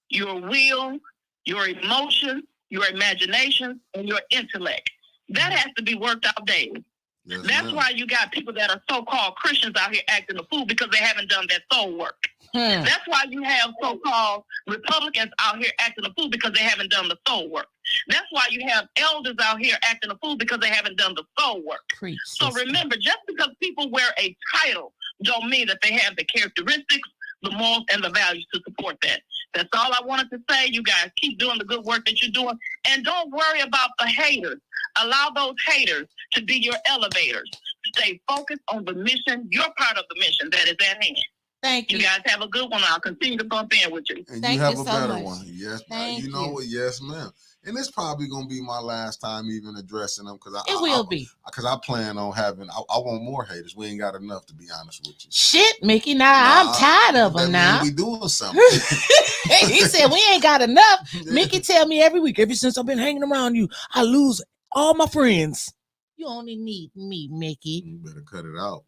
your will, your emotions, your imagination, and your intellect. That has to be worked out daily. Yes, that's why you got people that are so-called Christians out here acting a fool because they haven't done that soul work. That's why you have so-called Republicans out here acting a fool because they haven't done the soul work. That's why you have elders out here acting a fool because they haven't done the soul work. So remember, just because people wear a title don't mean that they have the characteristics, the morals, and the values to support that. That's all I wanted to say. You guys keep doing the good work that you're doing. And don't worry about the haters. Allow those haters to be your elevators. Stay focused on the mission, your part of the mission that is at hand. Thank you. You guys have a good one. I'll continue to bump in with you. And Thank you have you a so better much. one. Yes, Thank you know you. what? Yes, ma'am. And it's probably gonna be my last time even addressing them because It will be. Because I plan on having. I want more haters. We ain't got enough, to be honest with you. Shit, Mickey. Now I'm tired of them. Now we doing something. he said we ain't got enough. Mickey tell me every week. Ever since I've been hanging around you, I lose all my friends. You only need me, Mickey. You better cut it out.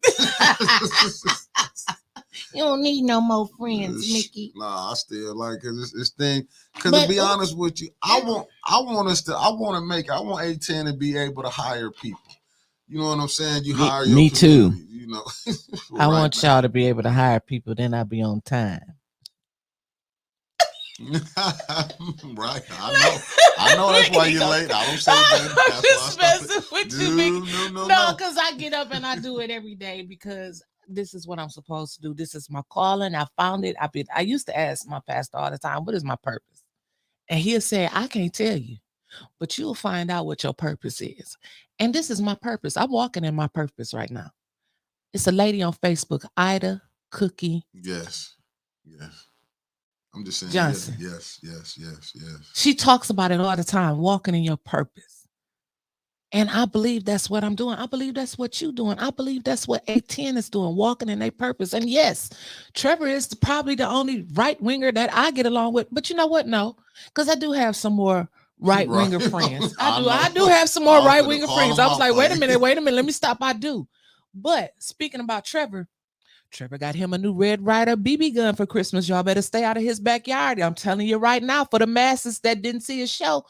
You don't need no more friends, Mickey. Nah, I still like because it's thing. Because to be honest with you, I want A10 to be able to hire people. You know what I'm saying? You hire your me too. You know, I want y'all to be able to hire people. Then I'll be on time. Right. I know that's why you're late. I don't say that. I'm just messing with you, Mickey. No. Because I get up and I do it every day because this is what I'm supposed to do. This is my calling. I found it. I used to ask my pastor all the time, what is my purpose? And he'll say, I can't tell you, but you'll find out what your purpose is. And this is my purpose. I'm walking in my purpose right now. It's a lady on Facebook, Ida Cookie. Yes. I'm just saying. Johnson. Yes. She talks about it all the time, walking in your purpose. And I believe that's what I'm doing. I believe that's what you're doing. I believe that's what 810 is doing, walking in their purpose. And yes, Trevor is probably the only right winger that I get along with. But you know what? No, because I do have some more right winger friends. I do have some more right winger friends. I was like, wait a minute. Let me stop. I do. But speaking about Trevor got him a new Red Ryder BB gun for Christmas. Y'all better stay out of his backyard. I'm telling you right now, for the masses that didn't see his show,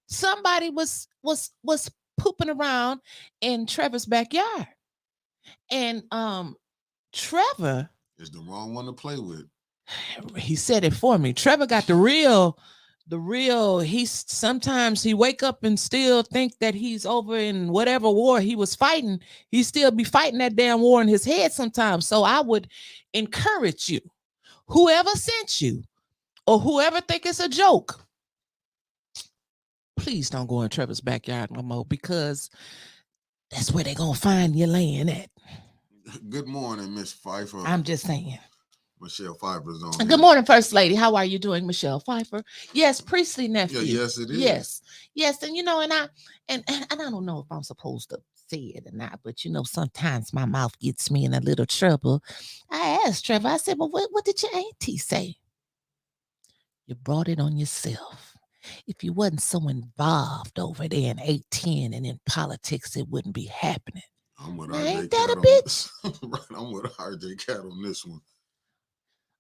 somebody was pooping around in Trevor's backyard. And Trevor is the wrong one to play with. He said it for me. Trevor got the real sometimes he wake up and still think that he's over in whatever war he was fighting. He still be fighting that damn war in his head sometimes. So I would encourage you, whoever sent you or whoever think it's a joke, please don't go in Trevor's backyard no more, because that's where they're going to find you laying at. Good morning, Miss Pfeiffer. I'm just saying. Michelle Pfeiffer's on. Good morning, First Lady. How are you doing, Michelle Pfeiffer? Yes, Priestley nephew. Yeah, yes, it is. Yes, and you know, and I don't know if I'm supposed to say it or not, but you know, sometimes my mouth gets me in a little trouble. I asked Trevor. I said, "Well, what did your auntie say?" You brought it on yourself. If you wasn't so involved over there in 810 and in politics, it wouldn't be happening. I'm with ain't that a bitch? Right, I'm with RJ Cat on this one.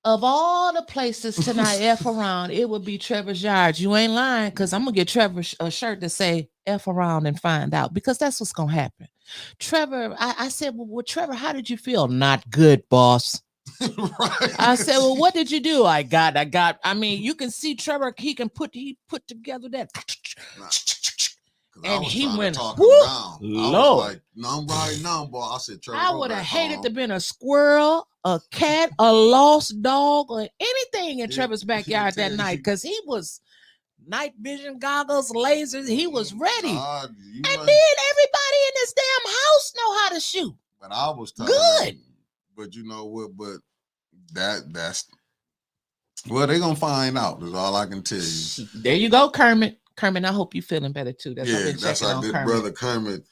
Of all the places to not F around, it would be Trevor's yard. You ain't lying, because I'm going to get Trevor a shirt to say F around and find out, because that's what's going to happen. Trevor, I said, well, Trevor, how did you feel? Not good, boss. Right. I said, well, what did you do? I mean, you can see Trevor, he put together that. And he went, low. Like, no, I'm riding now, boy. I said, Trevor, I would have hated to been a squirrel, a cat, a lost dog, or anything in Trevor's backyard that night, because he was night vision goggles, lasers. He was ready. And then everybody in this damn house know how to shoot. But I was good. But you know what? But that's well, they're gonna find out. That's all I can tell you. There you go, Kermit. Kermit, I hope you're feeling better too. That's our good brother Kermit.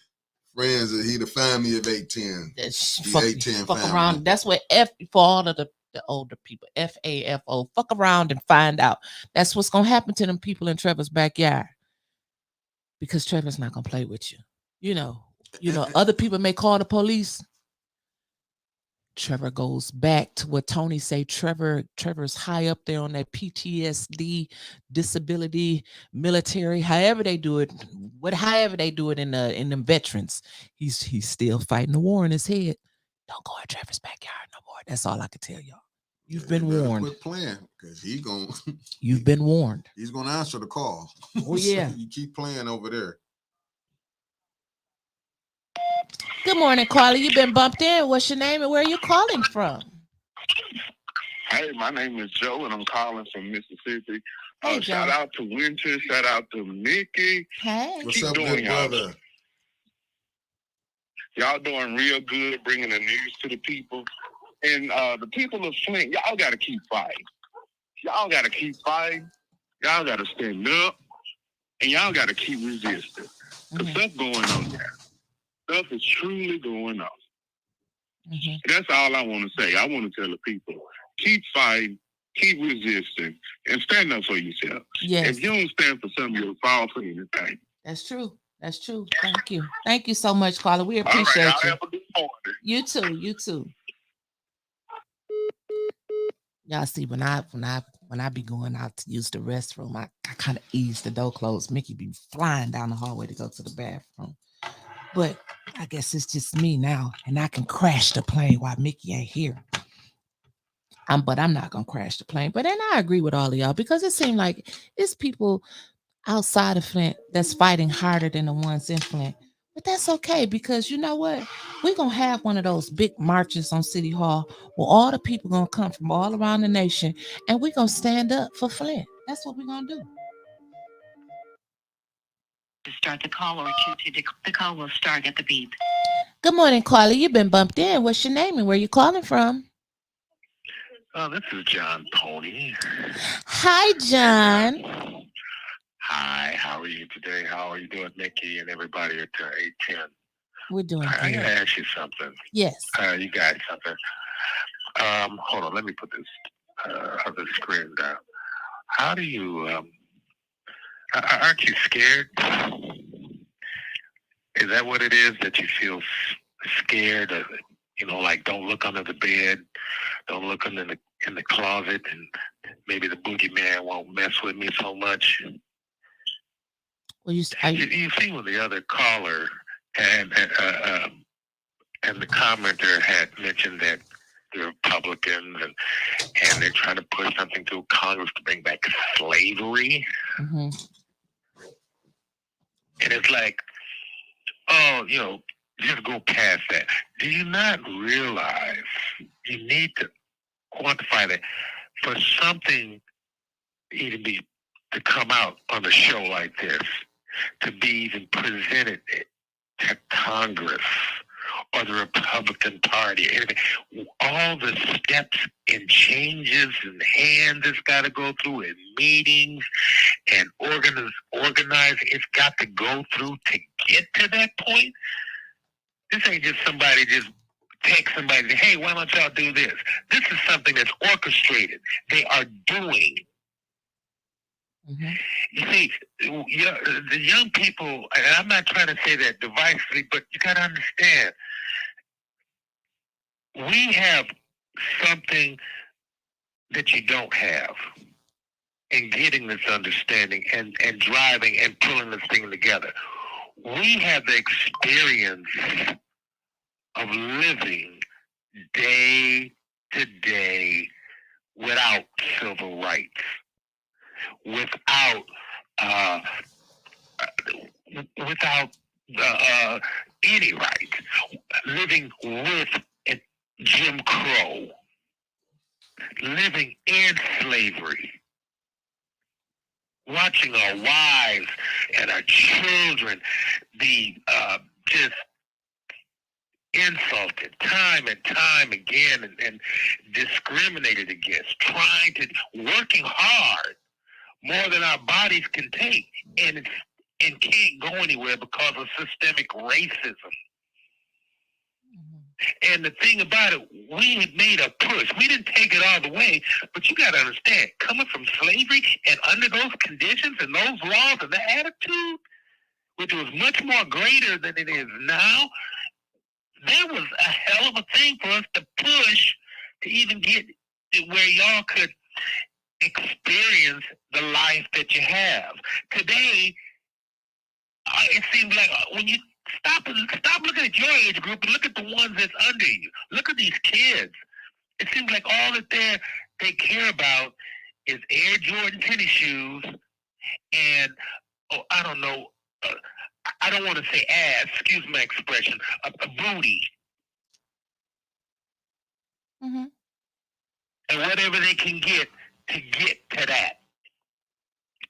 Friends, he the family of 810. Fuck around. That's what F for all of the older people. FAFO. Fuck around and find out. That's what's gonna happen to them people in Trevor's backyard. Because Trevor's not gonna play with you. You know, other people may call the police. Trevor goes back to what Tony say. Trevor's high up there on that PTSD, disability, military, however they do it in the veterans. He's still fighting the war in his head. Don't go in Trevor's backyard no more. That's all I can tell y'all. You've been warned. Quit playing, because You've been warned. He's gonna answer the call. Oh yeah. So you keep playing over there. Good morning, Carly. You've been bumped in. What's your name and where are you calling from? Hey, my name is Joe, and I'm calling from Mississippi. Hey, shout out to Winter. Shout out to Mickey. Hey. What's up, good brother? Y'all doing real good, bringing the news to the people. And the people of Flint, y'all got to keep fighting. Y'all got to keep fighting. Y'all got to stand up. And y'all got to keep resisting. There's stuff going on there. Stuff is truly going on. That's all I want to say. I want to tell the people, keep fighting, keep resisting, and stand up for yourself. Yes. If you don't stand for something, you'll fall for anything. That's true. That's true. Thank you. Thank you so much, Carla. We appreciate you. Have a good morning. You too. You too. Y'all see, when I be going out to use the restroom, I kind of ease the door closed. Mickey be flying down the hallway to go to the bathroom. But I guess it's just me now, and I can crash the plane while Mickey ain't here. But I'm not gonna crash the plane. But then I agree with all of y'all, because it seems like it's people outside of Flint that's fighting harder than the ones in Flint. But that's okay, because you know what? We're gonna have one of those big marches on City Hall where all the people gonna come from all around the nation, and we're gonna stand up for Flint. That's what we're gonna do. To start the call, or the call will start at the beep. Good morning, Carly. You've been bumped in. What's your name and where you calling from? This is John Pony. Hi, John. Hi, how are are you today? How are you doing, Nikki, and everybody at 810? We're doing I good. gotta ask you something. Yes. You got something. Hold on, let me put this other screen down. How do you aren't you scared? Is that what it is, that you feel scared of, like don't look under the bed, don't look in the closet, and maybe the boogeyman won't mess with me so much? Well, you see when the other caller and the commenter had mentioned that the Republicans and they're trying to push something through Congress to bring back slavery. Mm-hmm. And it's like, oh, just go past that. Do you not realize you need to quantify that for something even to come out on a show like this, to be even presented to Congress or the Republican Party, all the steps and changes and hands it's got to go through, and meetings and organizing it's got to go through to get to that point. This ain't just somebody just text somebody, hey, why don't y'all do this? This is something that's orchestrated. They are doing. Mm-hmm. You see, the young people, and I'm not trying to say that divisively, but you got to understand, we have something that you don't have in getting this understanding and driving and pulling this thing together. We have the experience of living day to day without civil rights, without any rights, living with Jim Crow, living in slavery, watching our wives and our children be just insulted time and time again and discriminated against, working hard more than our bodies can take, and can't go anywhere because of systemic racism. And the thing about it, we had made a push. We didn't take it all the way, but you got to understand, coming from slavery and under those conditions and those laws and the attitude, which was much more greater than it is now, that was a hell of a thing for us to push to even get to where y'all could experience the life that you have. Today, it seems like when you stop looking at your age group and look at the ones that's under you. Look at these kids. It seems like all that they care about is Air Jordan tennis shoes and, I don't know, I don't want to say ass, excuse my expression, a booty. Mm-hmm. And whatever they can get to that.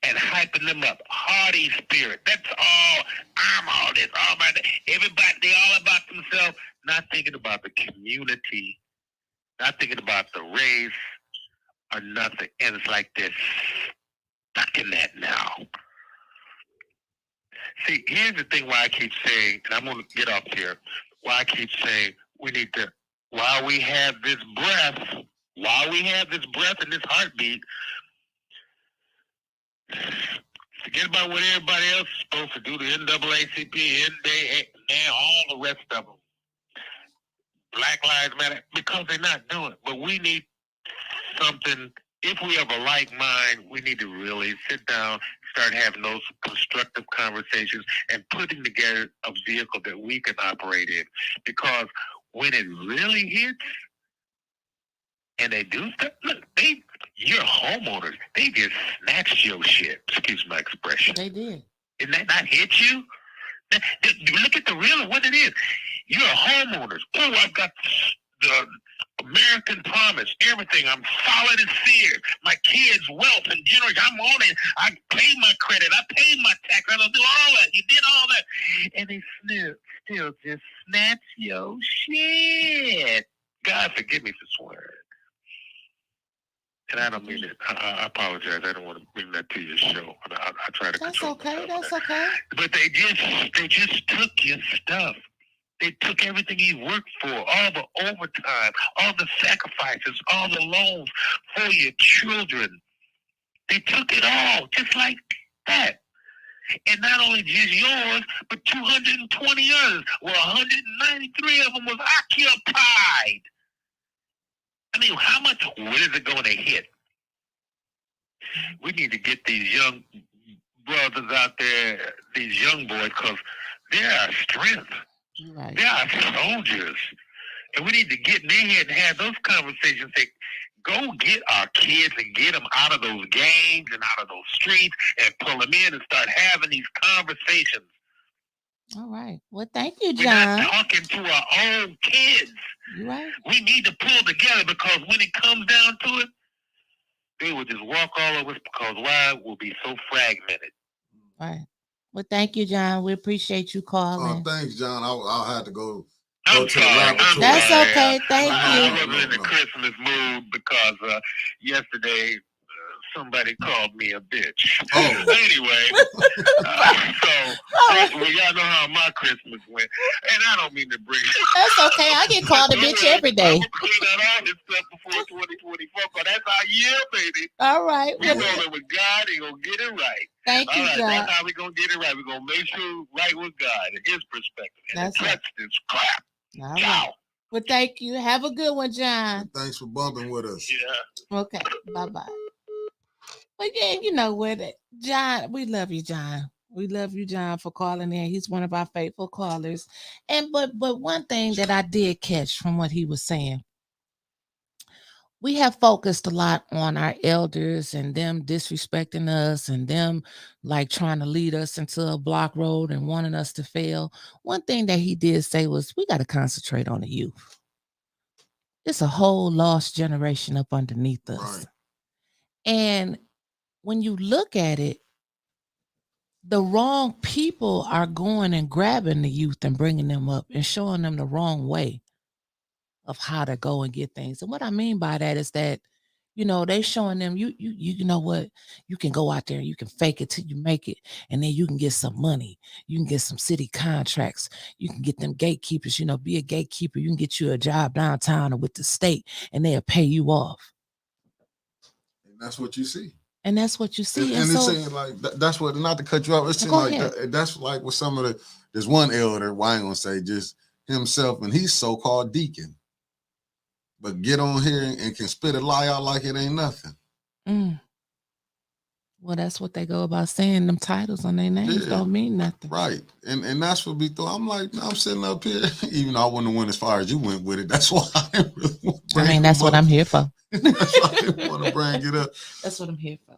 And hyping them up. Hardy spirit. That's all. I'm all this, all about that. Everybody, they all about themselves, not thinking about the community, not thinking about the race or nothing. And it's like they're stuck in that now. See, here's the thing why I keep saying, and I'm going to get off here, why I keep saying we need to, while we have this breath and this heartbeat, forget about what everybody else is supposed to do, the NAACP, NDA, and all the rest of them. Black Lives Matter, because they're not doing it. But we need something, if we have a like mind, we need to really sit down, start having those constructive conversations and putting together a vehicle that we can operate in. Because when it really hits, and they do stuff, look, your homeowners, they just snatched your shit. Excuse my expression. They did. Did that not hit you? Look at the real what it is. You're homeowners. Oh, I've got the American Promise, everything. I'm solid and seared. My kids' wealth and generation. I'm on it. I paid my credit. I paid my tax. I don't do all that. You did all that. And they still just snatch your shit. God forgive me for swearing. And I don't mean it. I apologize. I don't want to bring that to your show. I try to control okay. That's okay. But they just took your stuff. They took everything you worked for, all the overtime, all the sacrifices, all the loans for your children. They took it all, just like that. And not only just yours, but 220 others. Well, 193 of them was occupied. I mean, how much? What is it going to hit? We need to get these young brothers out there, these young boys, because they're our strength. Right. They're our soldiers. And we need to get in their head and have those conversations. Say, go get our kids and get them out of those gangs and out of those streets and pull them in and start having these conversations. All right. Well, thank you, We're not John. talking to our own kids. You right. We need to pull together, because when it comes down to it, they will just walk all over us, because why? We'll be so fragmented. Right. Well, thank you, John. We appreciate you calling. Thanks, John. I'll have to go I'm to the sorry. laboratory. That's sorry. okay. Thank I you. wasn't in the Christmas mood because yesterday somebody called me a bitch. Oh. Anyway, well, y'all know how my Christmas went, and I don't mean to bring it. That's okay. I get called a bitch every day. I'm gonna clean out all this stuff before 2024, because that's our year, baby. All right. We rolling with God. He gonna get it right. Thank you, All right, John. that's how we gonna get it right. We're gonna make sure right with God and His perspective. And That's the right. rest is crap. All right. Ciao. Well, thank you. Have a good one, John. Thanks for bumping with us. Yeah. Okay. Bye-bye. Well, yeah, you know what, John, we love you, John. We love you, John, for calling in. He's one of our faithful callers. And but one thing that I did catch from what he was saying, we have focused a lot on our elders and them disrespecting us and them like trying to lead us into a block road and wanting us to fail. One thing that he did say was, we got to concentrate on the youth. It's a whole lost generation up underneath us. Right. And when you look at it, the wrong people are going and grabbing the youth and bringing them up and showing them the wrong way of how to go and get things. And what I mean by that is that, you know, they showing them, you know what, you can go out there and you can fake it till you make it, and then you can get some money. You can get some city contracts. You can get them gatekeepers, you know, be a gatekeeper. You can get you a job downtown or with the state, and they'll pay you off. And that's what you see. And that's what you see. And it seems like that's what, not to cut you off, it seems like that's like with some of the, there's one elder, well, I ain't gonna say just himself, and he's so-called deacon, but get on here and can spit a lie out like it ain't nothing. Well, that's what they go about saying. Them titles on their names don't mean nothing. Right. And that's what we thought. I'm like, I'm sitting up here, even though I wouldn't have went as far as you went with it. That's why I didn't really want to bring that's what I'm here for. That's why I didn't want to bring it up. That's what I'm here for.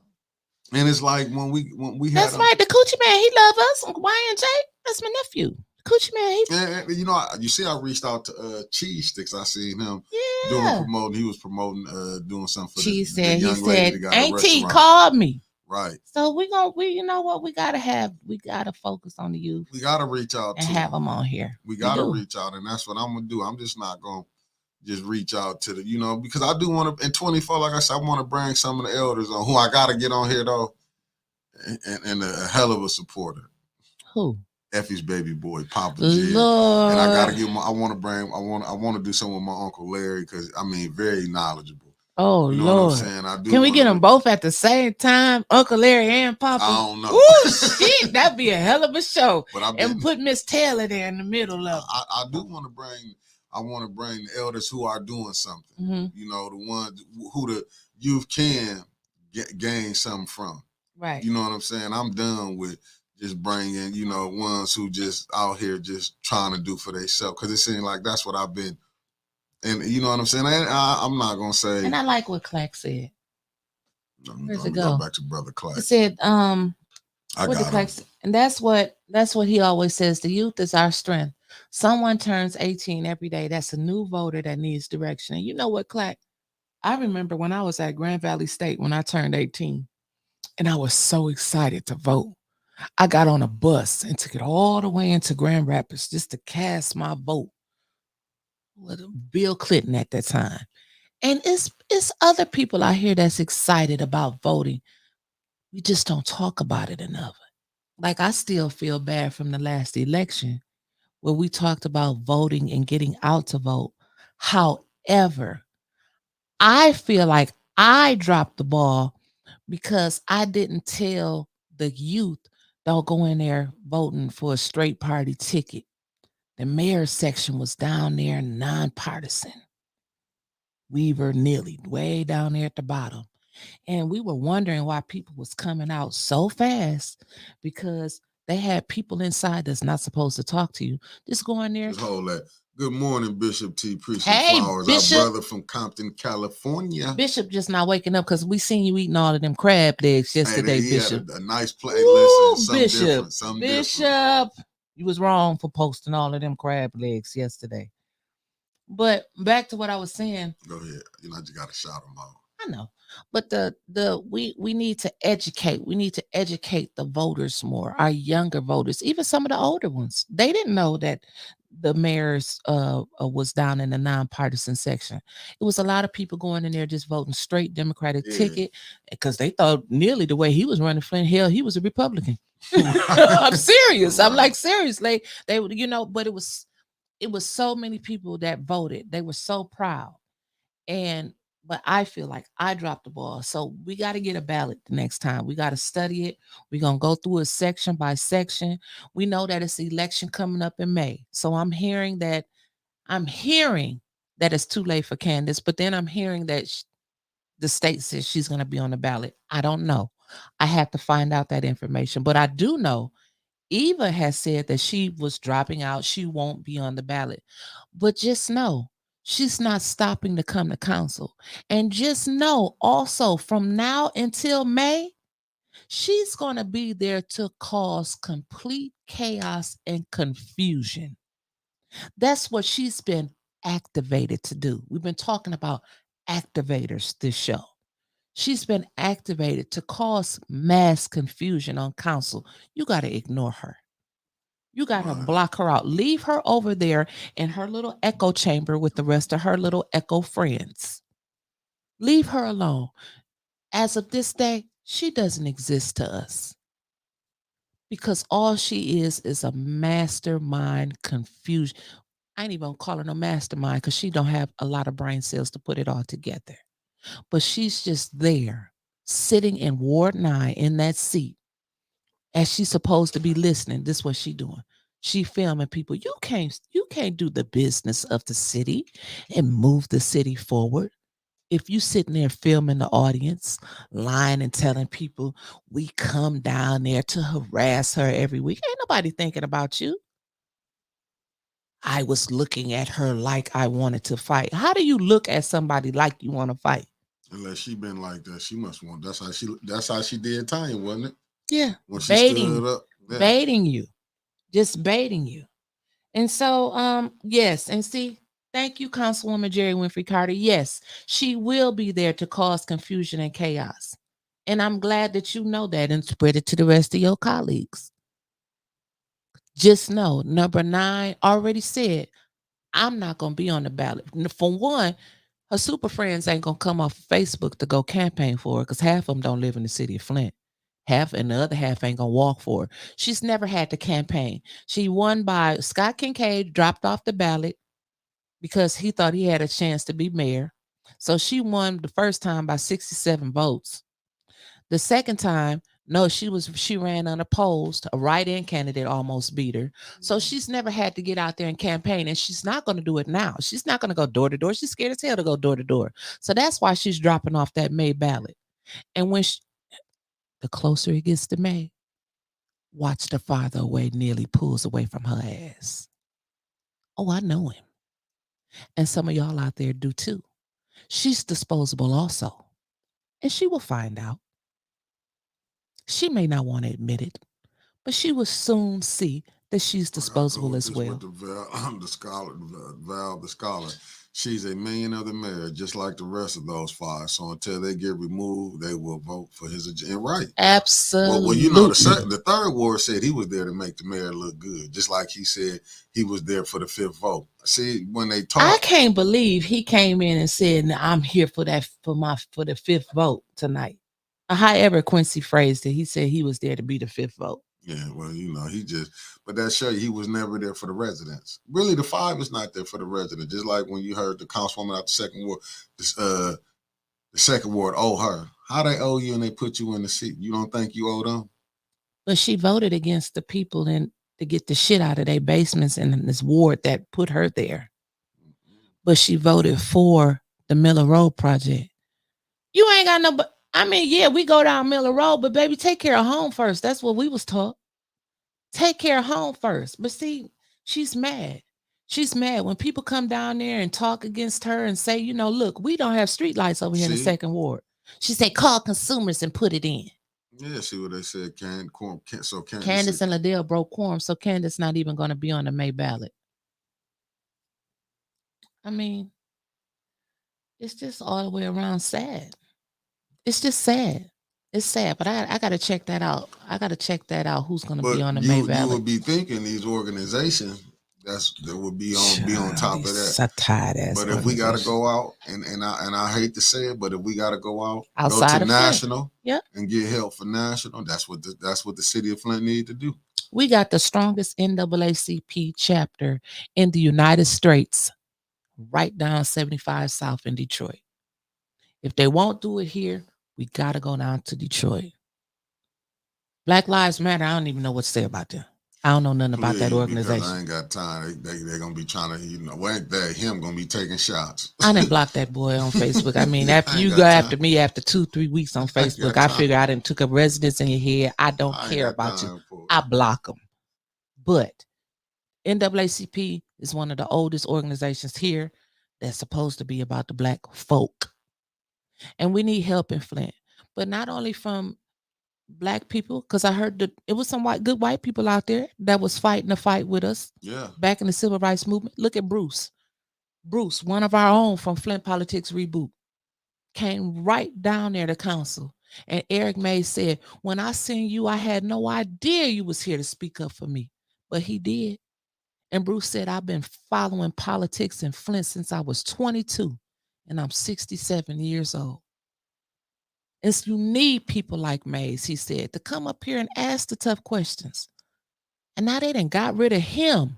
And it's like when we had, that's right, the Coochie Man, he love us. Y&J, that's my nephew. Coochie Man, and you know, you see, I reached out to Cheese Sticks. I seen him promoting. He was promoting, doing something for he the young lady that got a Auntie restaurant. called me. Right. So we you know what, we gotta focus on the youth. We gotta reach out and have them on here. We gotta reach out, and that's what I'm gonna do. I'm just not gonna just reach out to the, you know, because I do want to, in 24, like I said, I want to bring some of the elders on, who I got to get on here though, and a hell of a supporter. Who? Effie's baby boy, Papa G. Lord. And I got to give him, I want to do something with my Uncle Larry, because, I mean, very knowledgeable. Oh, you know Lord. what I'm saying? I do. Can we get them both at the same time, Uncle Larry and Papa? I don't know. Ooh, shit, that'd be a hell of a show. But and put Miss Taylor there in the middle of it. I do want to bring, the elders who are doing something. Mm-hmm. You know, the ones who the youth can gain something from. Right. You know what I'm saying? I'm done with just bringing, you know, ones who just out here just trying to do for themselves, because it seems like that's what I've been. And you know what I'm saying? I'm not going to say. And I like what Clack said. Where's it go? Back to Brother Clack. He said, I got him. And that's what he always says. The youth is our strength. Someone turns 18 every day. That's a new voter that needs direction. And you know what, Clack? I remember when I was at Grand Valley State when I turned 18, and I was so excited to vote. I got on a bus and took it all the way into Grand Rapids just to cast my vote with Bill Clinton at that time. And it's other people out here that's excited about voting. We just don't talk about it enough. like I still feel bad from the last election where we talked about voting and getting out to vote. However, I feel like I dropped the ball because I didn't tell the youth don't go in there voting for a straight party ticket. The mayor's section was down there nonpartisan. We were nearly way down there at the bottom. And we were wondering why people was coming out so fast because they had people inside that's not supposed to talk to you. Just go in there. Just hold that. Good morning, Bishop T. Priest Hey, Flowers, Bishop. our brother from Compton, California. Bishop just not waking up because we seen you eating all of them crab legs yesterday, he Bishop. had a nice play. Ooh, Listen, Bishop. Bishop. You was wrong for posting all of them crab legs yesterday. But back to what I was saying. Go ahead. You know, you got to shout them out. I know, but we need to educate. We need to educate the voters more, our younger voters, even some of the older ones. They didn't know that the mayor's was down in the nonpartisan section. It was a lot of people going in there just voting straight Democratic ticket because they thought nearly the way he was running Flint, hell, he was a Republican. I'm serious. I'm like, seriously, they would, but it was so many people that voted. They were so proud. But I feel like I dropped the ball. So we got to get a ballot the next time. We got to study it. We're going to go through it section by section. We know that it's the election coming up in May. So I'm hearing that it's too late for Candace, but then I'm hearing that the state says she's going to be on the ballot. I don't know. I have to find out that information, but I do know Eva has said that she was dropping out. She won't be on the ballot. But just know she's not stopping to come to council. And just know also from now until May, she's going to be there to cause complete chaos and confusion. That's what she's been activated to do. We've been talking about activators this show. She's been activated to cause mass confusion on council. You got to ignore her. You got to block her out. Leave her over there in her little echo chamber with the rest of her little echo friends. Leave her alone. As of this day, she doesn't exist to us. Because all she is a mastermind confusion. I ain't even gonna call her no mastermind because she don't have a lot of brain cells to put it all together. But she's just there, sitting in Ward 9 in that seat as she's supposed to be listening. This is what she doing. She filming people. You can't do the business of the city and move the city forward if you sitting there filming the audience, lying and telling people we come down there to harass her every week. Ain't nobody thinking about you. I was looking at her like I wanted to fight. How do you look at somebody like you want to fight? Unless she been like that, she must want. That's how she did Tanya, wasn't it? Yeah, when she stood up, baiting you, just baiting you. And so, yes, and see, thank you, Councilwoman Jerry Winfrey Carter. Yes, she will be there to cause confusion and chaos. And I'm glad that you know that and spread it to the rest of your colleagues. Just know, number 9 already said, I'm not going to be on the ballot. For one, her super friends ain't going to come off Facebook to go campaign for her because half of them don't live in the city of Flint. Half and the other half ain't gonna walk for her. She's never had to campaign. She won by Scott Kincaid, dropped off the ballot because he thought he had a chance to be mayor. So she won the first time by 67 votes. The second time, no, she ran unopposed. A write-in candidate almost beat her. So she's never had to get out there and campaign, and she's not going to do it now. She's not going to go door to door. She's scared as hell to go door to door. So that's why she's dropping off that May ballot. And when the closer it gets to May, watch the farther away nearly pulls away from her ass. Oh, I know him. And some of y'all out there do too. She's disposable also. And she will find out. She may not want to admit it, but she will soon see that she's disposable as well. With Val, the scholar, she's a million of the mayor, just like the rest of those 5. So until they get removed, they will vote for his agenda. Right? Absolutely. Well, you know, the third ward said he was there to make the mayor look good, just like he said he was there for the 5th vote. See, when they talk, I can't believe he came in and said, "I'm here for the 5th vote tonight." However Quincy phrased it, he said he was there to be the 5th vote. Yeah, well, but that show you he was never there for the residents. Really, the 5 is not there for the residents. Just like when you heard the councilwoman out the second ward, the second ward owe her. How they owe you and they put you in the seat? You don't think you owe them? But she voted against the people and to get the shit out of their basements in this ward that put her there. But she voted for the Miller Road project. You ain't got no. I mean, yeah, we go down Miller Road, but baby, take care of home first. That's what we was taught. Take care of home first. But see, she's mad. She's mad when people come down there and talk against her and say, look, we don't have street lights over here in the second ward. She said, call consumers and put it in. Yeah, see what they said. Candace and Liddell broke quorum, so Candace not even going to be on the May ballot. I mean, it's just all the way around sad. It's just sad. It's sad, but I got to check that out. I got to check that out. Who's going to be on the May ballot? You would be thinking these organizations that would be on top of that. Tired ass. But if we got to go out, and I hate to say it, but if we got to go out, outside go to national, yep, and get help for national, that's what the city of Flint need to do. We got the strongest NAACP chapter in the United States, right down 75 South in Detroit. If they won't do it here, we got to go down to Detroit. Black Lives Matter, I don't even know what to say about them. I don't know nothing about that organization. I ain't got time. They're going to be trying to, him going to be taking shots. I didn't block that boy on Facebook. I mean, after you go after me after 2-3 weeks on Facebook, I figure I done took up residence in your head. I don't care about you. I block them. But NAACP is one of the oldest organizations here that's supposed to be about the Black folk. And we need help in Flint. But not only from Black people, because I heard that it was some good white people out there that was fighting the fight with us. Yeah. Back in the civil rights movement. Look at Bruce. Bruce, one of our own from Flint Politics Reboot, came right down there to council. And Eric May said, when I seen you, I had no idea you was here to speak up for me. But he did. And Bruce said, I've been following politics in Flint since I was 22. And I'm 67 years old. And so you need people like Mays, he said, to come up here and ask the tough questions. And now they done got rid of him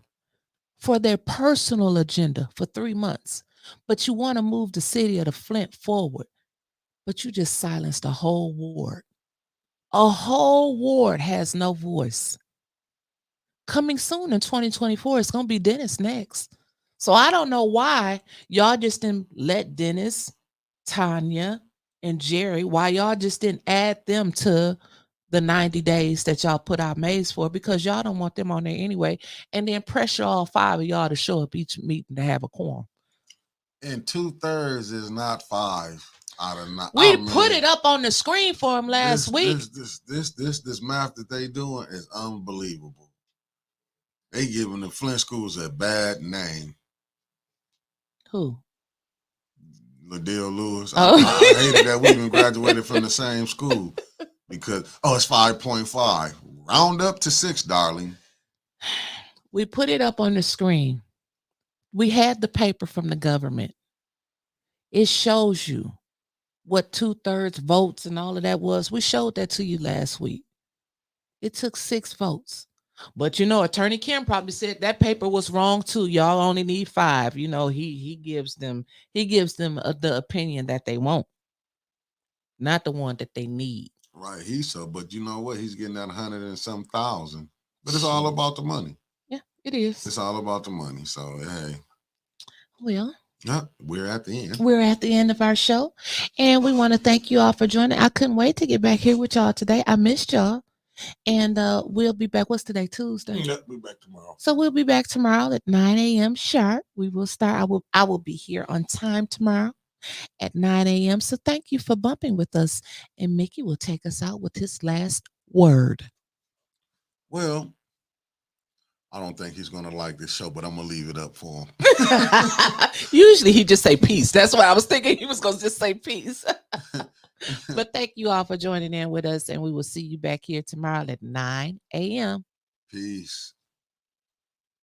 for their personal agenda for 3 months. But you want to move the city of the Flint forward. But you just silenced a whole ward. A whole ward has no voice. Coming soon in 2024, it's going to be Dennis next. So I don't know why y'all just didn't let Dennis, Tanya, and Jerry, why y'all just didn't add them to the 90 days that y'all put out Mays for, because y'all don't want them on there anyway. And then pressure all 5 of y'all to show up each meeting to have a quorum. And 2/3 is not 5 out of 9. We put it up on the screen for them last week. This math that they doing is unbelievable. They giving the Flint schools a bad name. Who? Liddell Lewis. Oh. I hated that we even graduated from the same school because, it's 5.5. Round up to 6, darling. We put it up on the screen. We had the paper from the government. It shows you what 2/3 votes and all of that was. We showed that to you last week. It took 6 votes. But Attorney Kim probably said that paper was wrong too. Y'all only need 5. He gives them the opinion that they want, not the one that they need. Right. But you know what? He's getting that 100 and some thousand. But it's all about the money. Yeah, it is. It's all about the money. So hey. Well. Yeah, we're at the end. We're at the end of our show, and we want to thank you all for joining. I couldn't wait to get back here with y'all today. I missed y'all. And we'll be back. What's today? Tuesday. Yeah, we'll be back tomorrow. So we'll be back tomorrow at 9 a.m. sharp. We will start. I will be here on time tomorrow at 9 a.m. So thank you for bumping with us. And Mickey will take us out with his last word. Well, I don't think he's going to like this show, but I'm going to leave it up for him. Usually he just say peace. That's why I was thinking he was going to just say peace. But thank you all for joining in with us, and we will see you back here tomorrow at 9 a.m. Peace.